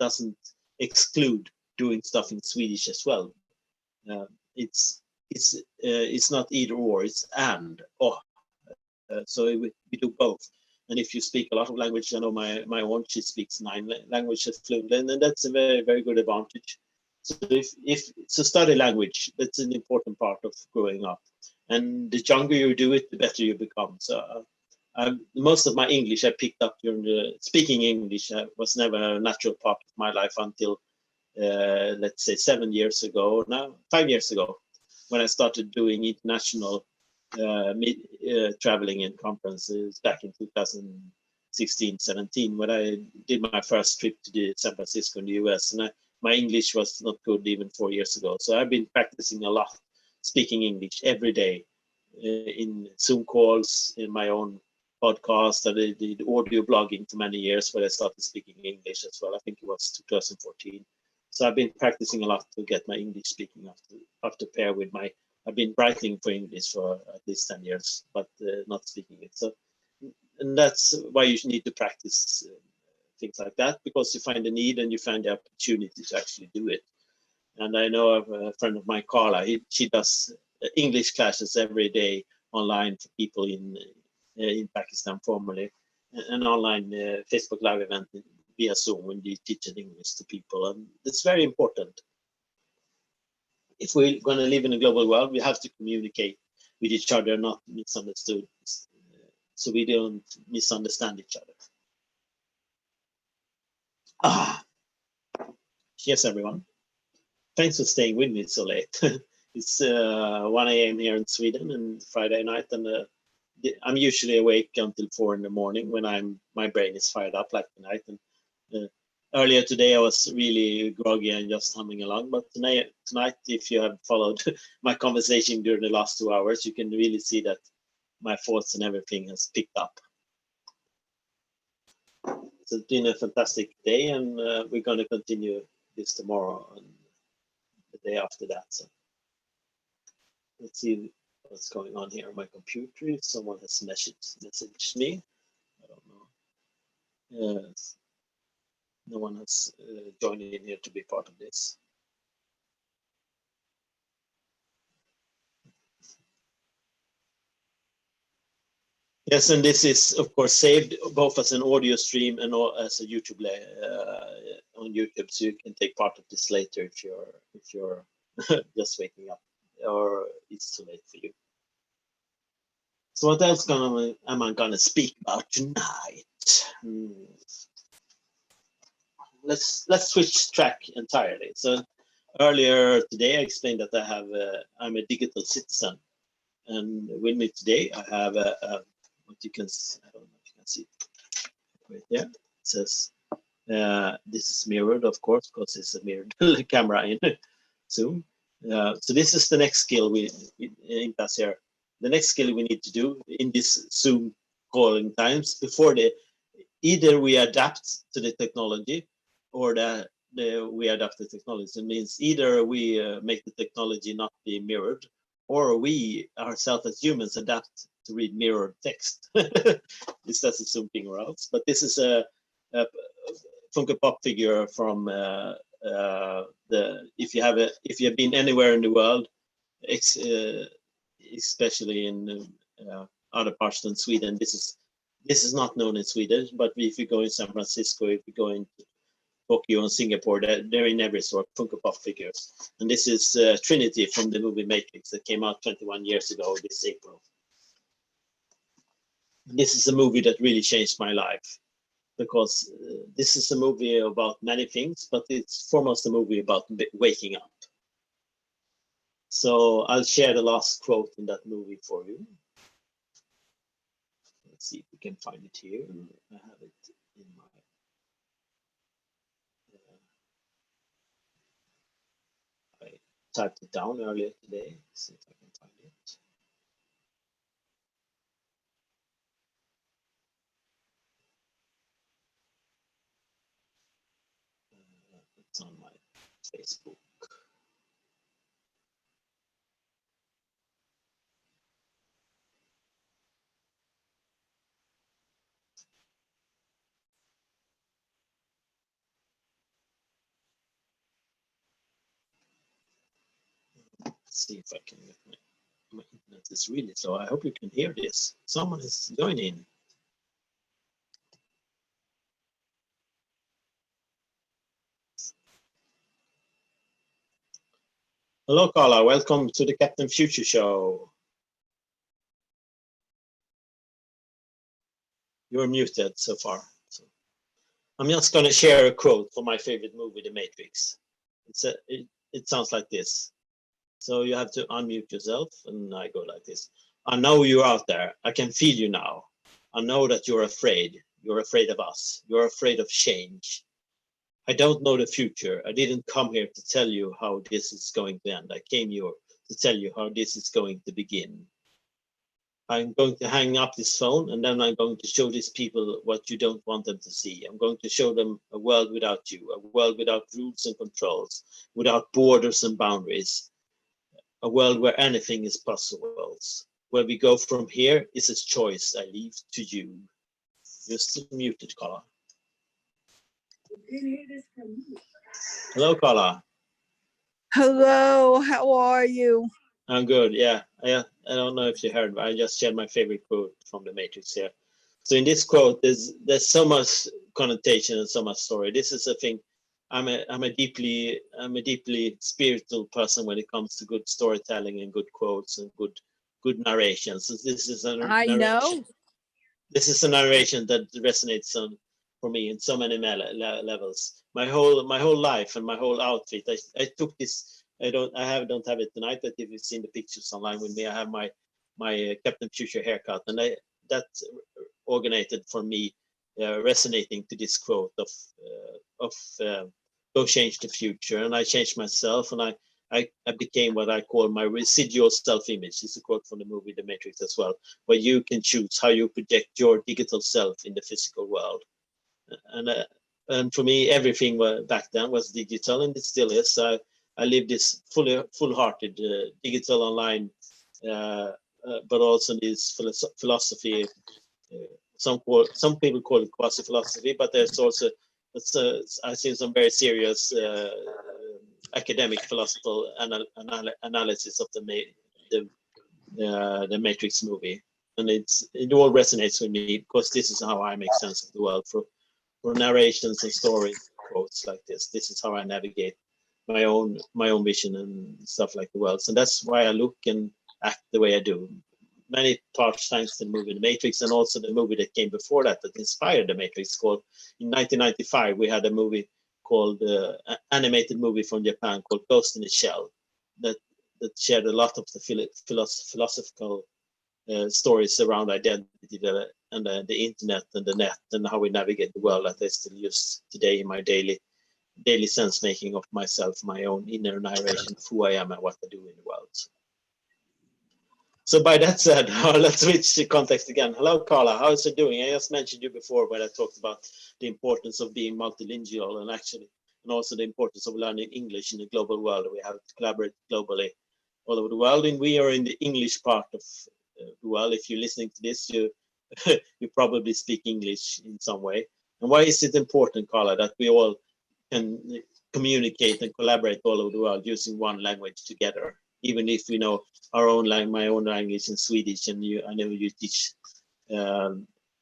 Speaker 1: doesn't exclude doing stuff in Swedish as well. It's not either or, it's and or. So we do both. And if you speak a lot of language, I know my own, she speaks 9 languages fluently, and that's a very, very good advantage. So if so, study language, that's an important part of growing up. And the younger you do it, the better you become. So most of my English I picked up during speaking English. Was never a natural part of my life until let's say 7 years ago, now 5 years ago, when I started doing international traveling in conferences back in 2016-17, when I did my first trip to San Francisco in the US. And my English was not good even 4 years ago. So I've been practicing a lot, speaking English every day in Zoom calls, in my own podcast. I did audio blogging for many years, where I started speaking English as well. I think it was 2014. So I've been practicing a lot to get my English speaking up to pair with my. I've been writing for English for at least 10 years, but not speaking it. So, and that's why you need to practice things like that, because you find the need and you find the opportunity to actually do it. And I know of a friend of mine, Carla. She does English classes every day online for people in Pakistan formally, an online Facebook Live event via Zoom when you teach English to people, and it's very important. If we're going to live in a global world, we have to communicate with each other, not misunderstood, so we don't misunderstand each other. Yes, everyone. Thanks for staying with me so late. It's 1 a.m. here in Sweden and Friday night, and I'm usually awake until 4 in the morning when my brain is fired up like tonight. And earlier today I was really groggy and just humming along, but tonight, if you have followed my conversation during the last 2 hours, you can really see that my thoughts and everything has picked up. So it's been a fantastic day, and we're going to continue this tomorrow and the day after that. So let's see what's going on here on my computer. If someone has messaged me, I don't know. Yes. No one has joined in here to be part of this. Yes, and this is of course saved both as an audio stream and as a YouTube on YouTube, so you can take part of this later if you're just waking up or it's too late for you. So what else am I gonna speak about tonight? Let's switch track entirely. So earlier today I explained that I'm a digital citizen, and with me today I have what you can see, I don't know if you can see it right there. It says this is mirrored, of course, because it's a mirrored camera in Zoom. So this is the next skill we in class here. The next skill we need to do in this Zoom calling times before either we adapt to the technology or we adapt the technology. It means either we make the technology not be mirrored, or we ourselves as humans adapt to read mirrored text. This doesn't Zoom thing or else, but this is a Funko Pop figure from if you have been anywhere in the world, especially in other parts than Sweden. This is not known in Sweden, but if you go in San Francisco, if you go in Tokyo and Singapore, they're in every sort of Funko Pop figures. And this is Trinity from the movie Matrix that came out 21 years ago this April. This is a movie that really changed my life, because this is a movie about many things, but it's foremost a movie about waking up. So I'll share the last quote in that movie for you. Let's see if we can find it here. I have it in my I typed it down earlier today. Let's see if I can find it. It's on my Facebook. Let's see if I can get my internet is really slow. I hope you can hear this. Someone is joining. Hello, Carla. Welcome to the Captain Future Show. You're muted so far. So I'm just going to share a quote from my favorite movie, The Matrix. It sounds like this. So you have to unmute yourself, and I go like this. I know you're out there. I can feel you now. I know that you're afraid. You're afraid of us. You're afraid of change. I don't know the future. I didn't come here to tell you how this is going to end. I came here to tell you how this is going to begin. I'm going to hang up this phone, and then I'm going to show these people what you don't want them to see. I'm going to show them a world without you, a world without rules and controls, without borders and boundaries, a world where anything is possible. Where we go from here is a choice I leave to you. You're still muted, Carla. Hello, Carla.
Speaker 5: Hello, how are you?
Speaker 1: I'm good. Yeah, I don't know if you heard, but I just shared my favorite quote from the Matrix here. So in this quote, there's so much connotation and so much story. This is a thing. I'm a deeply spiritual person when it comes to good storytelling and good quotes and good narrations. So this is a
Speaker 5: I
Speaker 1: narration.
Speaker 5: know.
Speaker 1: This is a narration that resonates for me in so many levels. My whole life and my whole outfit. I took this. I don't have it tonight, but if you've seen the pictures online with me, I have my Captain Future haircut, and that originated for me, resonating to this quote of go change the future. And I changed myself, and I became what I call my residual self-image. It's a quote from the movie The Matrix as well, where you can choose how you project your digital self in the physical world. And for me, everything back then was digital, and it still is. So I live this full-hearted digital online, but also this philosophy. Some people call it quasi philosophy, but there's also I've seen some very serious academic philosophical analysis of the Matrix movie, and it all resonates with me because this is how I make sense of the world for narrations and story quotes like this. This is how I navigate my own vision and stuff like the world. So that's why I look and act the way I do. Many parts thanks to the movie The Matrix, and also the movie that came before that inspired The Matrix. Called in 1995, we had a movie called animated movie from Japan called Ghost in the Shell that shared a lot of the philosophical stories around identity and the internet and the net and how we navigate the world that I still use today in my daily sense making of myself, my own inner narration of who I am and what I do in the world. So by that said, let's switch the context again. Hello, Carla. How is it doing? I just mentioned you before when I talked about the importance of being multilingual and also the importance of learning English in the global world. We have to collaborate globally all over the world, and we are in the English part of the world. If you're listening to this, you probably speak English in some way. And why is it important, Carla, that we all can communicate and collaborate all over the world using one language together? Even if we know our own my own language in Swedish, and I know you teach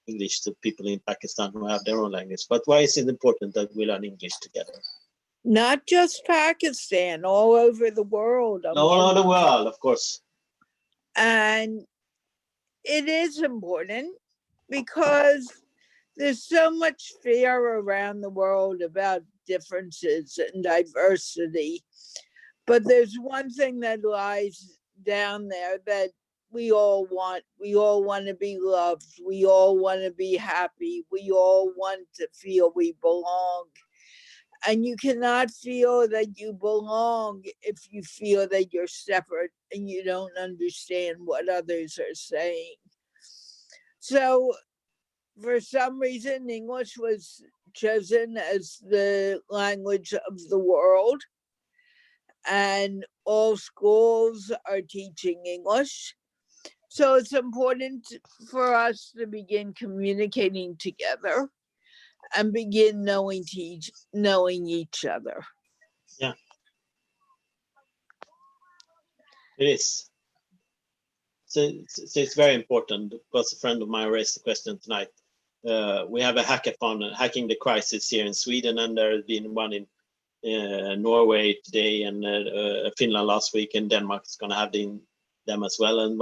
Speaker 1: English to people in Pakistan who have their own language. But why is it important that we learn English together?
Speaker 5: Not just Pakistan, all over the world.
Speaker 1: All over the world, of course.
Speaker 5: And it is important because there's so much fear around the world about differences and diversity. But there's one thing that lies down there that we all want. We all want to be loved. We all want to be happy. We all want to feel we belong. And you cannot feel that you belong if you feel that you're separate and you don't understand what others are saying. So for some reason, English was chosen as the language of the world, and all schools are teaching English. So it's important for us to begin communicating together and begin knowing each other.
Speaker 1: Yeah, it is. So it's very important because a friend of mine raised the question tonight. We have a hackathon, Hacking the Crisis, here in Sweden, and there has been one in Norway today, and Finland last week, and Denmark is going to have them as well. And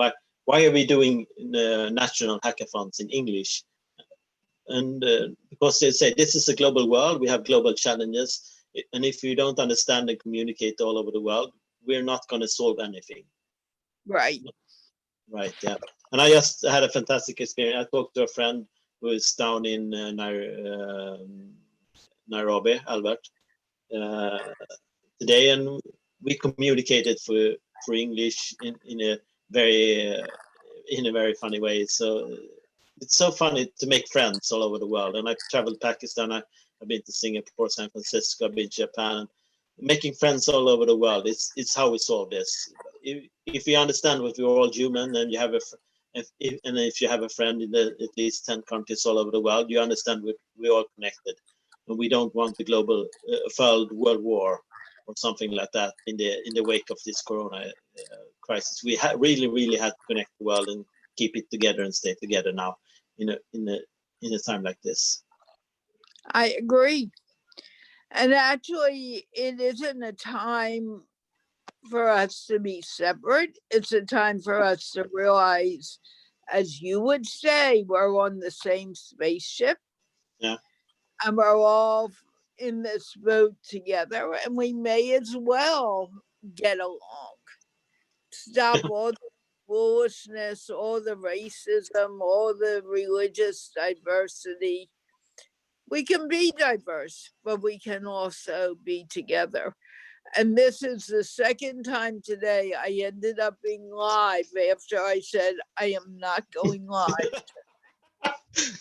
Speaker 1: why are we doing national hackathons in English? And because they say this is a global world, we have global challenges, and if you don't understand and communicate all over the world, we're not going to solve anything.
Speaker 5: Right.
Speaker 1: Right, yeah. And I just had a fantastic experience. I talked to a friend who is down in Nairobi, Albert, today, and we communicated for English in a very in a very funny way. So it's so funny to make friends all over the world. And I've traveled Pakistan, I've been to Singapore, San Francisco, I've been to Japan. Making friends all over the world, it's how we solve this. If you understand that we're all human, and you have if you have a friend in at least 10 countries all over the world, you understand we're all connected, and we don't want the global third world war or something like that in the wake of this corona crisis. We really had to connect the world and keep it together and stay together now in a time like this.
Speaker 5: I agree. And actually, it isn't a time for us to be separate. It's a time for us to realize, as you would say, we're on the same spaceship.
Speaker 1: Yeah.
Speaker 5: And we're all in this boat together, and we may as well get along. Stop all the foolishness, all the racism, all the religious diversity. We can be diverse, but we can also be together. And this is the second time today I ended up being live after I said I am not going live.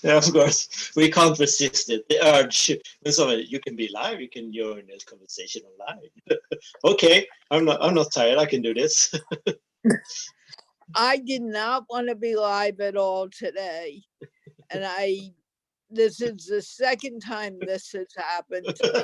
Speaker 1: Yeah, of course, we can't resist it. The urge. When somebody, you can be live, you can join this conversation online. Okay, I'm not tired. I can do this.
Speaker 5: I did not want to be live at all today, and this is the second time this has happened to me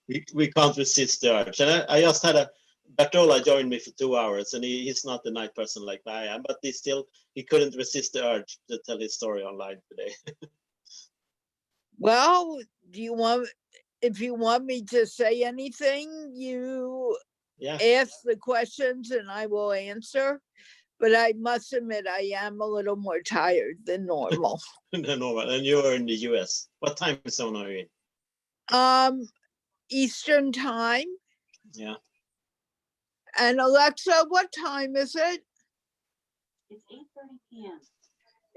Speaker 5: today.
Speaker 1: We can't resist the urge. And I just had Bertola joined me for 2 hours, and he's not a night person like I am, but he couldn't resist the urge to tell his story online today.
Speaker 5: Well, if you want me to say anything, you ask the questions and I will answer. But I must admit, I am a little more tired than normal.
Speaker 1: Normal. And you're in the US. What time zone are you in?
Speaker 5: Eastern time.
Speaker 1: Yeah.
Speaker 5: And Alexa, what time is it?
Speaker 6: It's 8:30 p.m.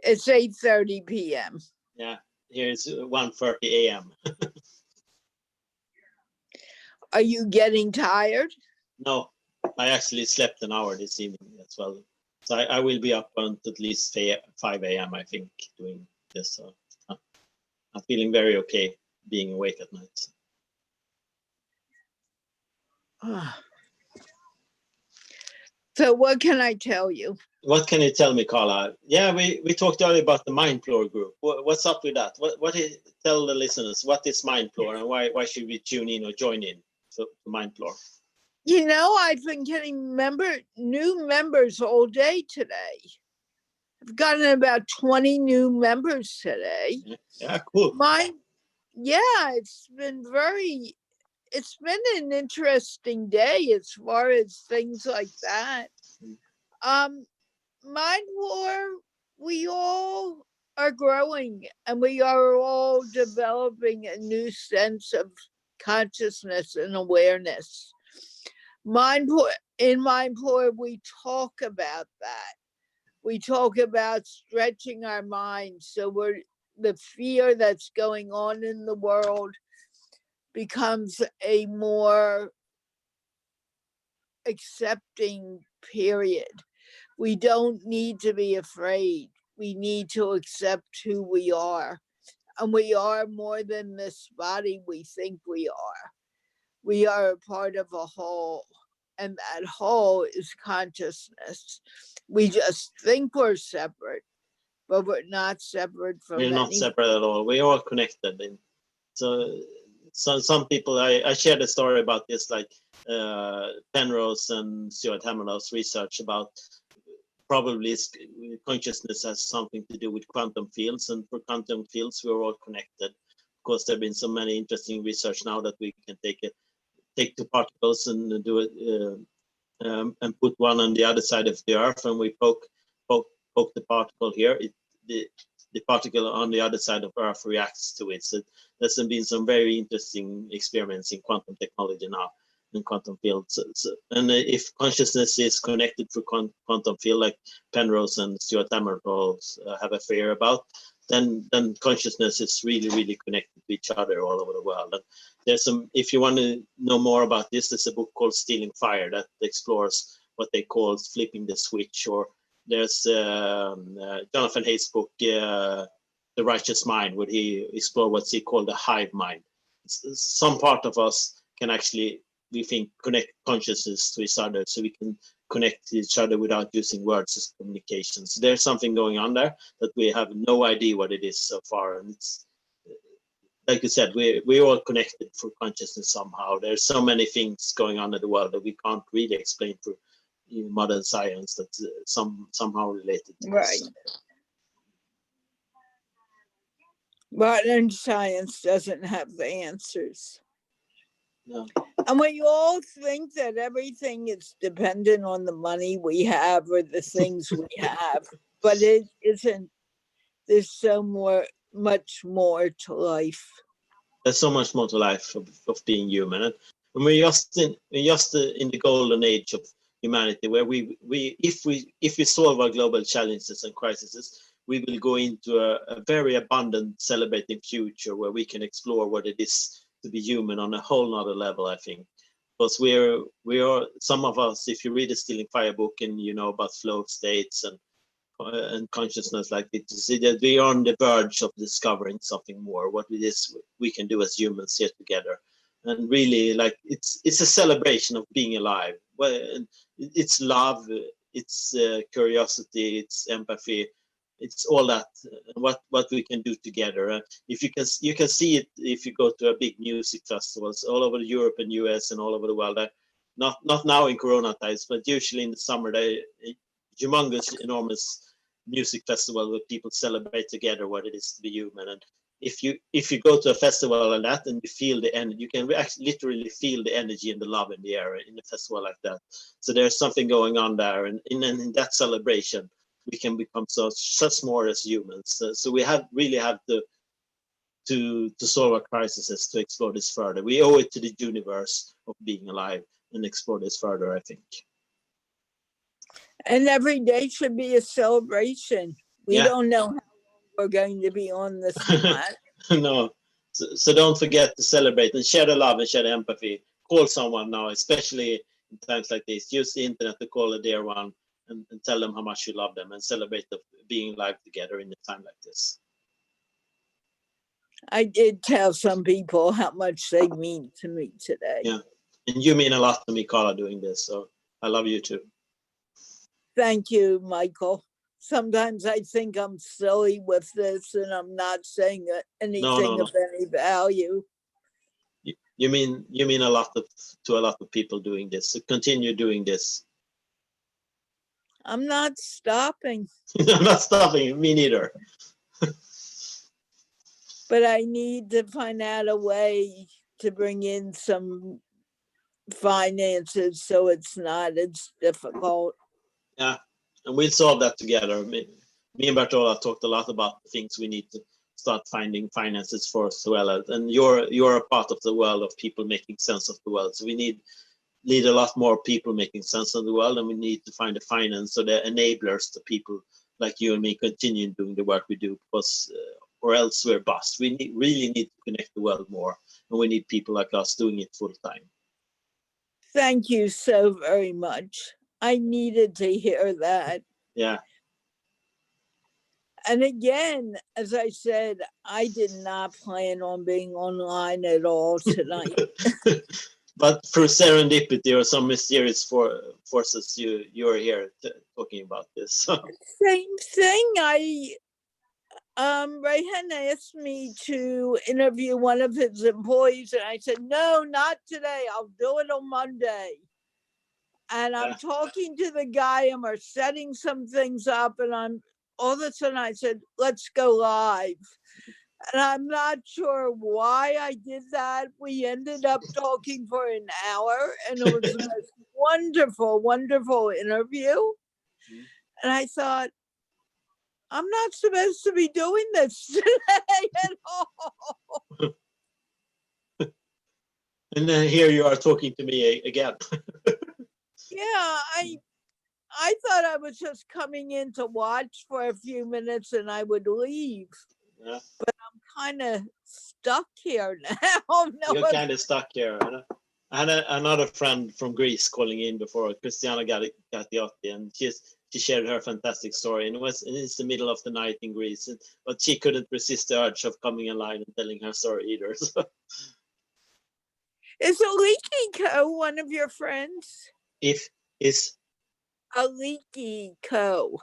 Speaker 5: It's 8:30 p.m.
Speaker 1: Yeah, here it's 1:30 a.m.
Speaker 5: Are you getting tired?
Speaker 1: No, I actually slept an hour this evening as well. So I will be up until at least 5 a.m. I think doing this. So I'm feeling very okay being awake at night.
Speaker 5: So what can I tell you?
Speaker 1: What can you tell me, Carla? Yeah, we talked earlier about the Mindfloor group. What's up with that? Tell the listeners, what is Mindfloor, and why should we tune in or join in to Mindfloor?
Speaker 5: You know, I've been getting new members all day today. I've gotten about 20 new members today.
Speaker 1: Yeah, cool.
Speaker 5: It's been an interesting day as far as things like that. Mindfloor, we all are growing and we are all developing a new sense of consciousness and awareness. In Mindfloor, we talk about that. We talk about stretching our minds so the fear that's going on in the world becomes a more accepting period. We don't need to be afraid. We need to accept who we are. And we are more than this body we think we are. We are a part of a whole, and that whole is consciousness. We just think we're separate, but we're not separate from
Speaker 1: We're not separate at all. We're all connected. So some people, I shared a story about this, like Penrose and Stuart Hameloff's research about probably consciousness has something to do with quantum fields, and for quantum fields we're all connected. Of course, there have been so many interesting research now that we can take two particles and do it and put one on the other side of the Earth, and we poke the particle here. The particle on the other side of Earth reacts to it. So there's been some very interesting experiments in quantum technology now, in quantum fields. And if consciousness is connected through quantum field, like Penrose and Stuart Hameloff have a fear about, then consciousness is really connected to each other all over the world. And there's if you want to know more about this, there's a book called Stealing Fire that explores what they call flipping the switch, or There's Jonathan Haidt's book, The Righteous Mind, where he explored what he called the hive mind. Some part of us can actually, we think, connect consciousness to each other, so we can connect to each other without using words as communication. So there's something going on there that we have no idea what it is so far. And it's, like you said, we're all connected through consciousness somehow. There's so many things going on in the world that we can't really explain through modern science that's somehow related to
Speaker 5: Right.
Speaker 1: this.
Speaker 5: Modern science doesn't have the answers.
Speaker 1: No.
Speaker 5: And we all think that everything is dependent on the money we have or the things we have, but it isn't. There's so much more to life. There's
Speaker 1: so much more to life of being human, and we're just in the golden age of humanity, where if we solve our global challenges and crises, we will go into a very abundant, celebrating future where we can explore what it is to be human on a whole nother level, I think. Because we are some of us, if you read the Stealing Fire book and you know about flow states and consciousness, like it, to see that we are on the verge of discovering something more, what it is we can do as humans here together. And really, like, it's a celebration of being alive. Well, it's love, it's curiosity, it's empathy, it's all that, what we can do together. If you can see it if you go to a big music festivals all over Europe and US and all over the world. Not now in Corona times, but usually in the summer, they humongous, enormous music festival where people celebrate together what it is to be human. And if you go to a festival like that and you feel the energy, you can actually literally feel the energy and the love in the air in a festival like that. So there's something going on there, and in that celebration we can become such more as humans. So we really have to solve our crises, to explore this further. We owe it to the universe of being alive and explore this further, I think.
Speaker 5: And every day should be a celebration. We don't know how long we're going to be on this planet.
Speaker 1: No. So don't forget to celebrate and share the love and share the empathy. Call someone now, especially in times like this. Use the internet to call a dear one and tell them how much you love them, and celebrate being alive together in a time like this.
Speaker 5: I did tell some people how much they mean to me today.
Speaker 1: Yeah, and you mean a lot to me, Carla, doing this. So I love you too.
Speaker 5: Thank you, Michael. Sometimes I think I'm silly with this and I'm not saying anything of any value.
Speaker 1: You mean a lot to a lot of people doing this. So continue doing this.
Speaker 5: I'm not stopping.
Speaker 1: I'm not stopping. Me neither.
Speaker 5: But I need to find out a way to bring in some finances so it's not as difficult.
Speaker 1: Yeah, and we'll solve that together. Me and Bertola talked a lot about the things we need to start finding finances for as well. And you're a part of the world of people making sense of the world. So we need a lot more people making sense of the world, and we need to find the finance or the enablers to people like you and me continue doing the work we do, because or else we're bust. We really need to connect the world more, and we need people like us doing it full time.
Speaker 5: Thank you so very much. I needed to hear that.
Speaker 1: Yeah.
Speaker 5: And again, as I said, I did not plan on being online at all tonight.
Speaker 1: But through serendipity or some mysterious forces, you're here talking about this.
Speaker 5: Same thing. Rayhan asked me to interview one of his employees, and I said, no, not today. I'll do it on Monday. And I'm talking to the guy, and we're setting some things up, and all of a sudden I said, let's go live. And I'm not sure why I did that. We ended up talking for an hour, and it was the most wonderful, wonderful interview. And I thought, I'm not supposed to be doing this today at all.
Speaker 1: And then here you are talking to me again.
Speaker 5: Yeah, I thought I was just coming in to watch for a few minutes and I would leave.
Speaker 1: Yeah.
Speaker 5: But I'm kind of stuck here now.
Speaker 1: You're kind of stuck here. I had another friend from Greece calling in before, Christiana Gatti, and she's she shared her fantastic story, and it's the middle of the night in Greece, but she couldn't resist the urge of coming online and telling her story either. So.
Speaker 5: Is Aliko one of your friends?
Speaker 1: If is
Speaker 5: Aliko.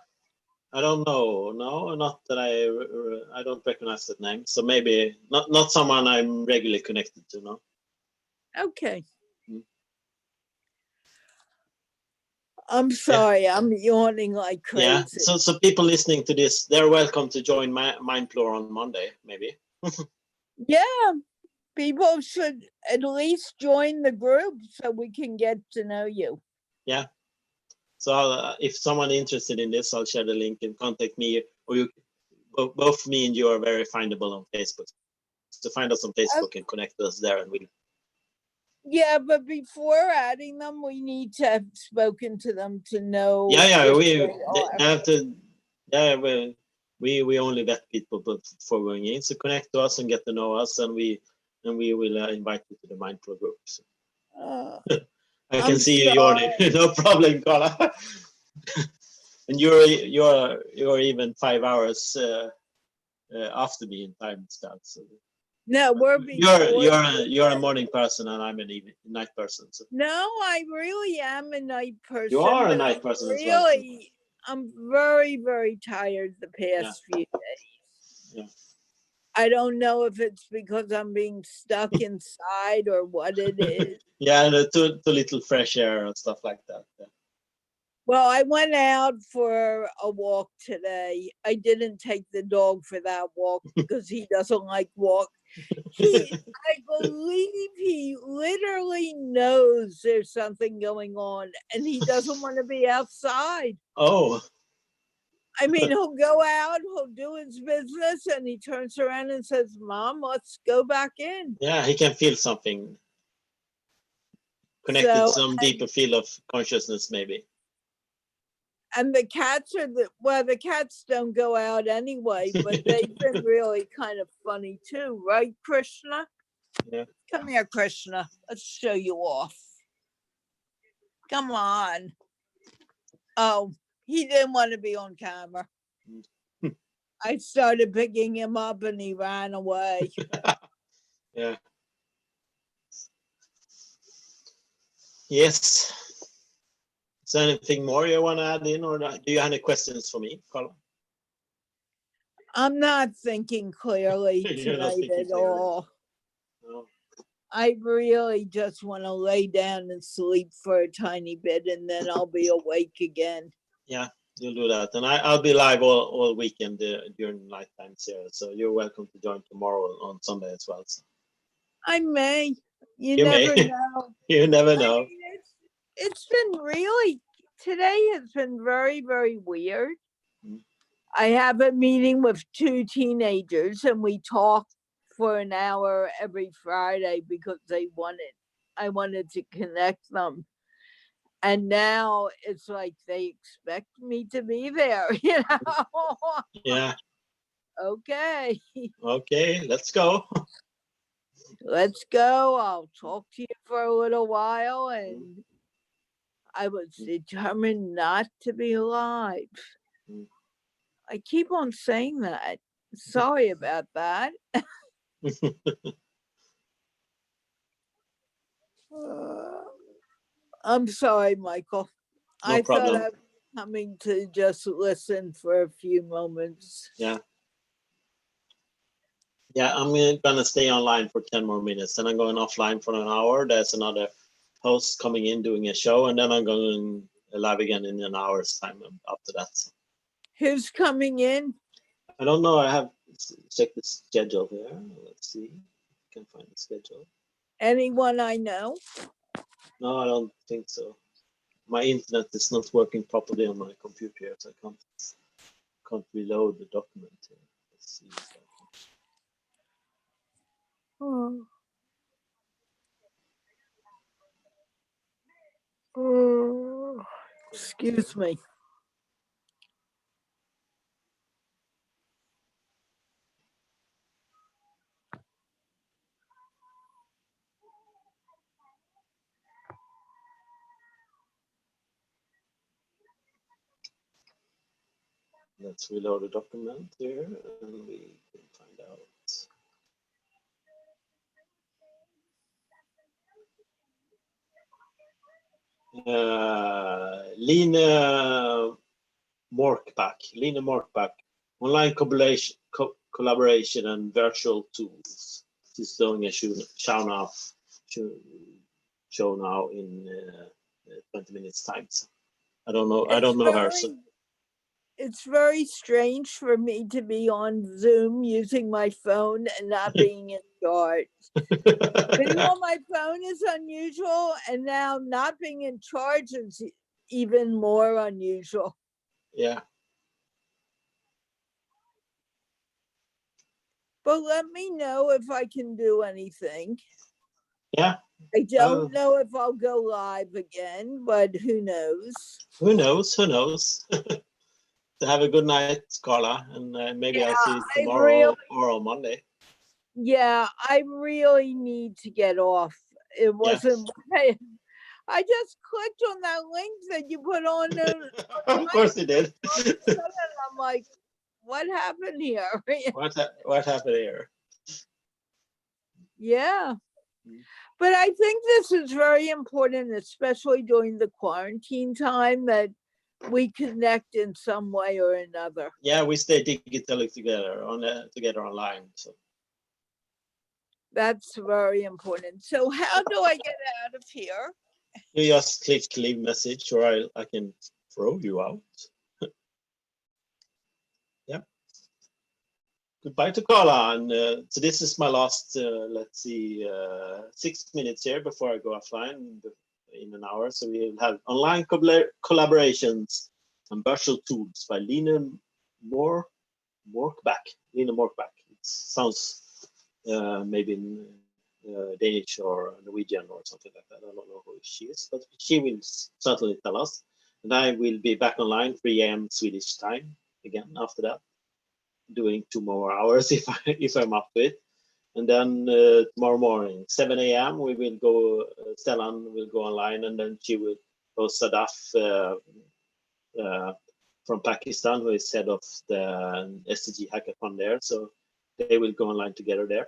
Speaker 1: I don't know. No, not that I don't recognize that name. So maybe not someone I'm regularly connected to. No.
Speaker 5: Okay.
Speaker 1: Mm.
Speaker 5: I'm sorry, I'm yawning like crazy.
Speaker 1: Yeah. So people listening to this, they're welcome to join Mindfloor on Monday, maybe.
Speaker 5: Yeah, people should at least join the group so we can get to know you.
Speaker 1: Yeah. So if someone interested in this, I'll share the link and contact me, or you. Both me and you are very findable on Facebook. So find us on Facebook and connect us there, and we'll.
Speaker 5: Yeah, but before adding them, we need to have spoken to them to know.
Speaker 1: Yeah,
Speaker 5: if
Speaker 1: we
Speaker 5: they
Speaker 1: have to. Yeah, we only vet people before going in. So connect to us and get to know us, and we will invite you to the Mindful group. So. I can
Speaker 5: I'm
Speaker 1: see you
Speaker 5: sorry.
Speaker 1: yawning. No problem, Carla. And you're even 5 hours after me in time stuff. So.
Speaker 5: No, we're before.
Speaker 1: You're a morning person, and I'm a night person. So.
Speaker 5: No, I really am a night person.
Speaker 1: You are a
Speaker 5: but
Speaker 1: night
Speaker 5: I'm
Speaker 1: person as well.
Speaker 5: really, I'm very, very tired the past few days.
Speaker 1: Yeah.
Speaker 5: I don't know if it's because I'm being stuck inside or what it is.
Speaker 1: Yeah, too little fresh air and stuff like that. Yeah.
Speaker 5: Well, I went out for a walk today. I didn't take the dog for that walk because he doesn't like walk. I believe he literally knows there's something going on and he doesn't want to be outside.
Speaker 1: Oh.
Speaker 5: I mean, he'll go out, he'll do his business, and he turns around and says, Mom, let's go back in.
Speaker 1: Yeah, he can feel something. Connected to some deeper feel of consciousness, maybe.
Speaker 5: And the cats are the cats don't go out anyway, but they've been really kind of funny too, right, Krishna?
Speaker 1: Yeah.
Speaker 5: Come here, Krishna. Let's show you off. Come on. Oh, he didn't want to be on camera. I started picking him up and he ran away.
Speaker 1: Yeah. Yes. Is there anything more you want to add in, or do you have any questions for me, Carla?
Speaker 5: I'm not thinking clearly tonight at all.
Speaker 1: No.
Speaker 5: I really just want to lay down and sleep for a tiny bit and then I'll be awake again.
Speaker 1: Yeah, you'll do that. And I'll be live all weekend during nighttime here. So you're welcome to join tomorrow on Sunday as well. So.
Speaker 5: I may. You never know.
Speaker 1: You never know.
Speaker 5: I mean, it's been really, today has been very, very weird. I have a meeting with 2 teenagers and we talk for an hour every Friday because I wanted to connect them. And now it's like they expect me to be there, you know?
Speaker 1: Yeah.
Speaker 5: Okay.
Speaker 1: Okay, let's go.
Speaker 5: Let's go. I'll talk to you for a little while. And I was determined not to be alive. I keep on saying that. Sorry about that. I'm sorry, Michael.
Speaker 1: No
Speaker 5: I
Speaker 1: problem.
Speaker 5: thought I was coming to just listen for a few moments.
Speaker 1: Yeah. Yeah, I'm gonna stay online for 10 more minutes, and I'm going offline for an hour. There's another host coming in doing a show, and then I'm going live again in an hour's time after that.
Speaker 5: Who's coming in?
Speaker 1: I don't know. I have checked the schedule here. Let's see. I can find the schedule.
Speaker 5: Anyone I know?
Speaker 1: No, I don't think so. My internet is not working properly on my computer here, so I can't reload the document here. Let's see.
Speaker 5: Excuse me.
Speaker 1: Let's reload the document here and we can find out. Line Morkback, online collaboration and virtual tools. She's doing a show now in 20 minutes time. So I don't know her. So.
Speaker 5: It's very strange for me to be on Zoom using my phone and not being in charge. Being on my phone is unusual, and now not being in charge is even more unusual.
Speaker 1: Yeah.
Speaker 5: But let me know if I can do anything.
Speaker 1: Yeah.
Speaker 5: I don't know if I'll go live again, but who knows?
Speaker 1: Who knows? Who knows? So have a good night, Carla, and maybe I'll see you tomorrow or on Monday.
Speaker 5: Yeah, I really need to get off. It wasn't. Yeah. I just clicked on that link that you put on.
Speaker 1: Of course you did.
Speaker 5: I'm like, what happened here?
Speaker 1: What happened here?
Speaker 5: Yeah. But I think this is very important, especially during the quarantine time, that we connect in some way or another.
Speaker 1: Yeah, we stay digitally together online. So
Speaker 5: that's very important. So how do I get out of here?
Speaker 1: You just click leave message, or I can throw you out. Yeah. Goodbye to Carla, and so this is my last. Let's see, 6 minutes here before I go offline in an hour. So we'll have online collaborations and virtual tools by Line Morkback. Line Morkback. It sounds maybe in Danish or Norwegian or something like that. I don't know who she is, but she will certainly tell us. And I will be back online 3 a.m. Swedish time again after that, doing 2 more hours if I'm up to it. And then tomorrow morning, 7 a.m. we will go. Stellan will go online, and then she will go. Sadaf from Pakistan, who is head of the SDG hackathon there. So they will go online together there.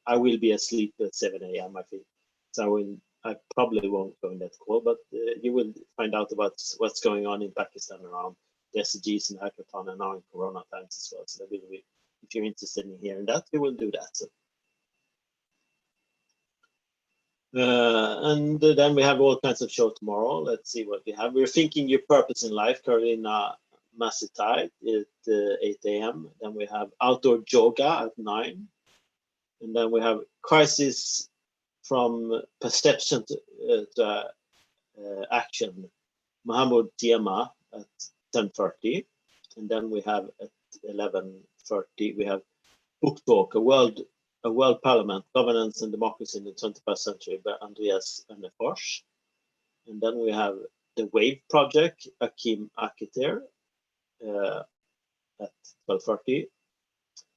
Speaker 1: I will be asleep at 7 a.m. I think, so I probably won't go in that call, but you will find out about what's going on in Pakistan around the SDGs and hackathon, and now in Corona times as well. So that will be, if you're interested in hearing that, you will do that. So. And then we have all kinds of show tomorrow. Let's see what we have. We're thinking your purpose in life, Carolina Masitai at 8 a.m. Then we have outdoor yoga at 9. And then we have crisis from perception to action, Mahmoud Diama at 10:30. And then we have at 11:30, we have book talk, a world parliament, governance and democracy in the 21st century by Andreas Önefors. And then we have the Wave Project, Akim Akiter at 12:30.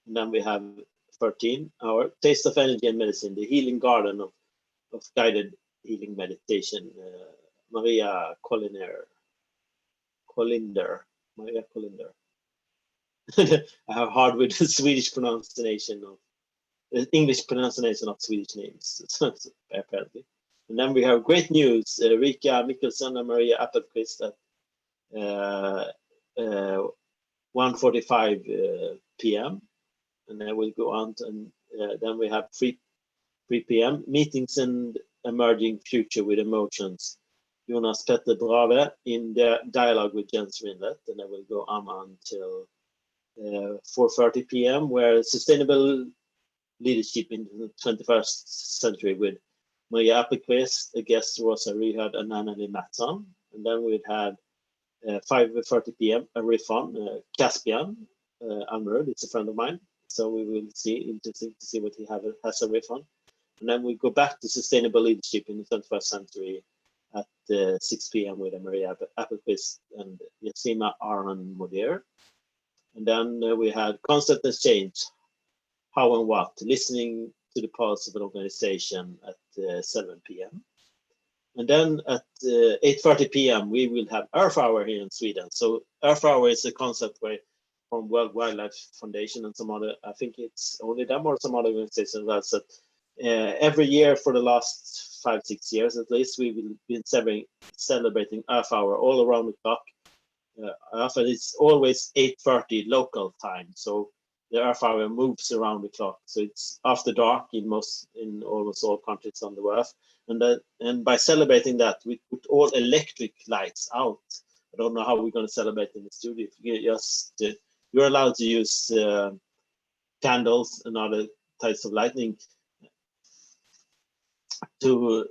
Speaker 1: And then we have 13, our Taste of Energy and Medicine, the healing garden of guided healing meditation, Maria Collinder. I have hard with the Swedish pronunciation of English pronunciation of Swedish names, apparently. And then we have great news, Rika Mikkelsen and Maria Appelqvist at 1:45 p.m. And then we'll go on to, and then we have 3 p.m. meetings and emerging future with emotions. Jonas Petter Brave in the dialogue with Jens Rindlet, and then we'll go on until 4:30 p.m. where sustainable leadership in the 21st century with Maria Appelqvist, a guest Rosa Ryhard and Anneli Mattsson. And then we'd had 5:30 p.m. a riff on Caspian Almerud, it's a friend of mine. So we will see, interesting to see what he has a riff on. And then we go back to sustainable leadership in the 21st century at 6 p.m. with Maria Appelqvist and Yassima Aron Modir. And then we had concept and change, how and what, listening to the pulse of an organization at 7 p.m. And then at 8:30 p.m. we will have Earth Hour here in Sweden. So Earth Hour is a concept where from World Wildlife Foundation and some other, I think it's only them or some other organizations that said every year for the last 5-6 years at least, we will be celebrating Earth Hour all around the clock. Often it's always 8:30 local time, so the Earth Hour moves around the clock. So it's after dark in almost all countries on the earth, and by celebrating that, we put all electric lights out. I don't know how we're going to celebrate in the studio. You're allowed to use candles and other types of lighting to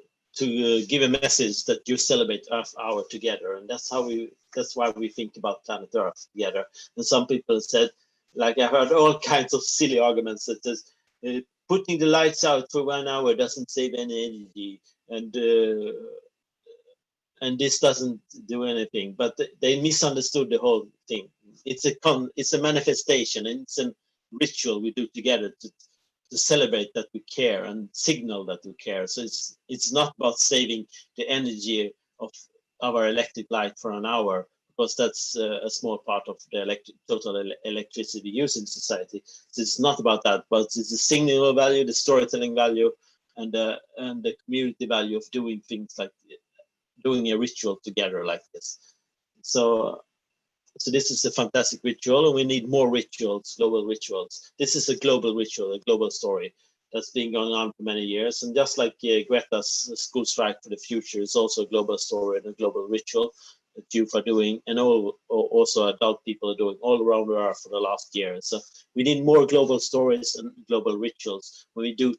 Speaker 1: give a message that you celebrate Earth Hour together, and that's why we think about planet Earth together. And some people said, like I heard all kinds of silly arguments that says putting the lights out for 1 hour doesn't save any energy, and this doesn't do anything. But they misunderstood the whole thing. It's a manifestation, and it's a ritual we do together to celebrate that we care and signal that we care. So it's not about saving the energy of our electric light for an hour, because that's a small part of the total electricity used in society. So it's not about that, but it's the signal value, the storytelling value, and the community value of doing things like doing a ritual together like this. So this is a fantastic ritual, and we need more rituals, global rituals. This is a global ritual, a global story that's been going on for many years. And just like Greta's school strike for the future is also a global story and a global ritual that youth are doing, and also adult people are doing all around the earth for the last year. So we need more global stories and global rituals when we do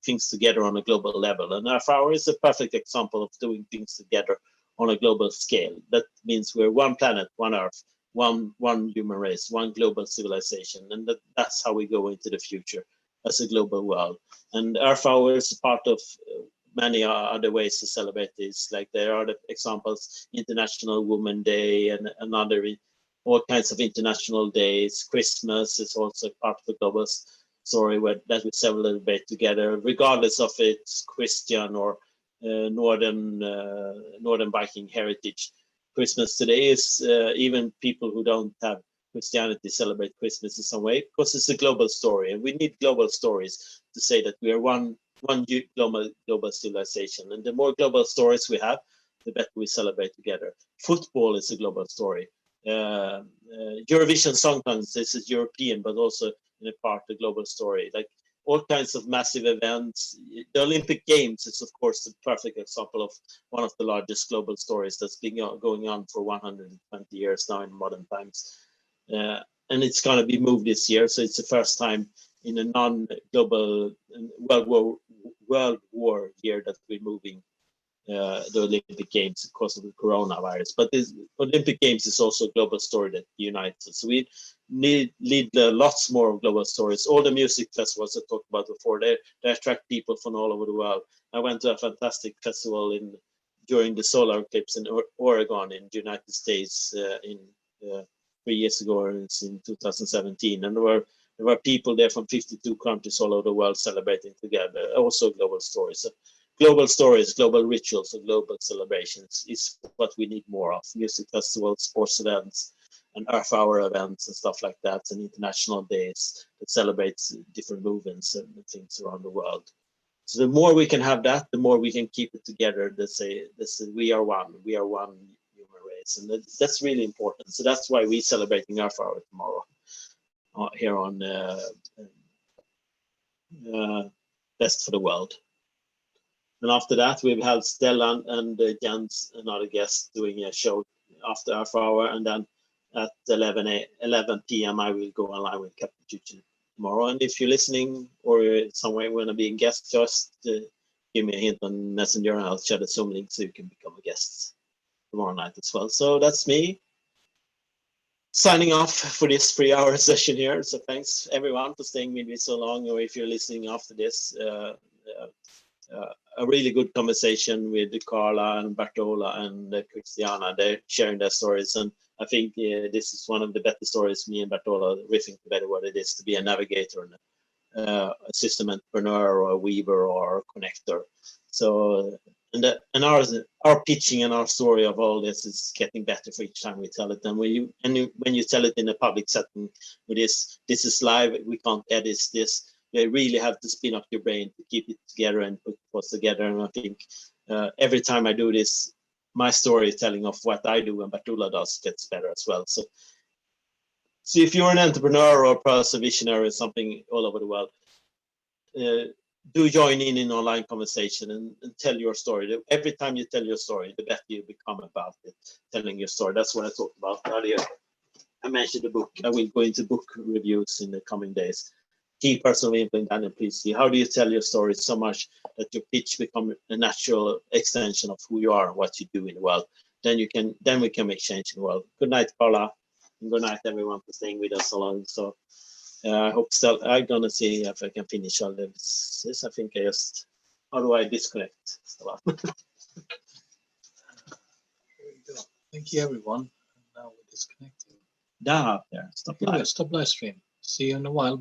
Speaker 1: things together on a global level. And Earth Hour is a perfect example of doing things together on a global scale. That means we're one planet, one Earth, one human race, one global civilization, and that's how we go into the future as a global world. And Earth Hour is part of many other ways to celebrate this. Like there are the examples, International Women's Day and another, all kinds of international days. Christmas is also part of the global story that we celebrate together, regardless of it's Christian or Northern Viking heritage. Christmas today is even people who don't have Christianity celebrate Christmas in some way, because it's a global story, and we need global stories to say that we are one global civilization. And the more global stories we have, the better we celebrate together. Football is a global story. Eurovision Song Contest is European, but also in a part a global story. Like all kinds of massive events. The Olympic Games is, of course, the perfect example of one of the largest global stories that's been going on for 120 years now in modern times. And it's going to be moved this year, so it's the first time in a non-global World War year that we're moving the Olympic Games because of the coronavirus. But the Olympic Games is also a global story that unites us. So we need lots more global stories. All the music festivals I talked about before, they attract people from all over the world. I went to a fantastic festival during the solar eclipse in Oregon in the United States 3 years ago, or it's in 2017, and there were people there from 52 countries all over the world celebrating together. Also global stories. So global stories, global rituals, and global celebrations is what we need more of. Music festivals, sports events, and Earth Hour events and stuff like that, and international days that celebrates different movements and things around the world. So the more we can have that, the more we can keep it together. They say we are one human race, and that's really important. So that's why we're celebrating Earth Hour tomorrow here on Best for the World. And after that, we've had Stella and Jens, another guest, doing a show after Earth Hour, and then at 11 p.m. I will go online with Captain Chuchi tomorrow. And if you're listening or somewhere you want to be a guest, just give me a hint on Messenger, and I'll share the Zoom link so you can become a guest tomorrow night as well. So that's me signing off for this 3-hour session here. So thanks everyone for staying with me so long, or if you're listening after this, a really good conversation with Carla and Bartola and Christiana. They're sharing their stories, and I think this is one of the better stories. Me and Bartola riffing together what it is to be a navigator and a system entrepreneur or a weaver or a connector. So and our pitching and our story of all this is getting better for each time we tell it. And when you tell it in a public setting with this is live, we can't edit this. You really have to spin up your brain to keep it together and put what's together. And I think every time I do this, my storytelling of what I do and Bartula does gets better as well. So if you're an entrepreneur or a person, visionary or something all over the world, do join in online conversation and tell your story. Every time you tell your story, the better you become about it, telling your story. That's what I talked about earlier. I mentioned the book. I will go into book reviews in the coming days. Key personal impact, and please see, how do you tell your story so much that your pitch become a natural extension of who you are and what you do in the world? Then we can make change in the world. Good night, Paula, and good night everyone for staying with us so long. So I hope still I'm gonna see if I can finish all this. I think I just, how do I disconnect?
Speaker 2: There you go. Thank you, everyone. Now we're disconnecting.
Speaker 1: Yeah, stop live.
Speaker 2: Stop live stream. See you in a while. Bye.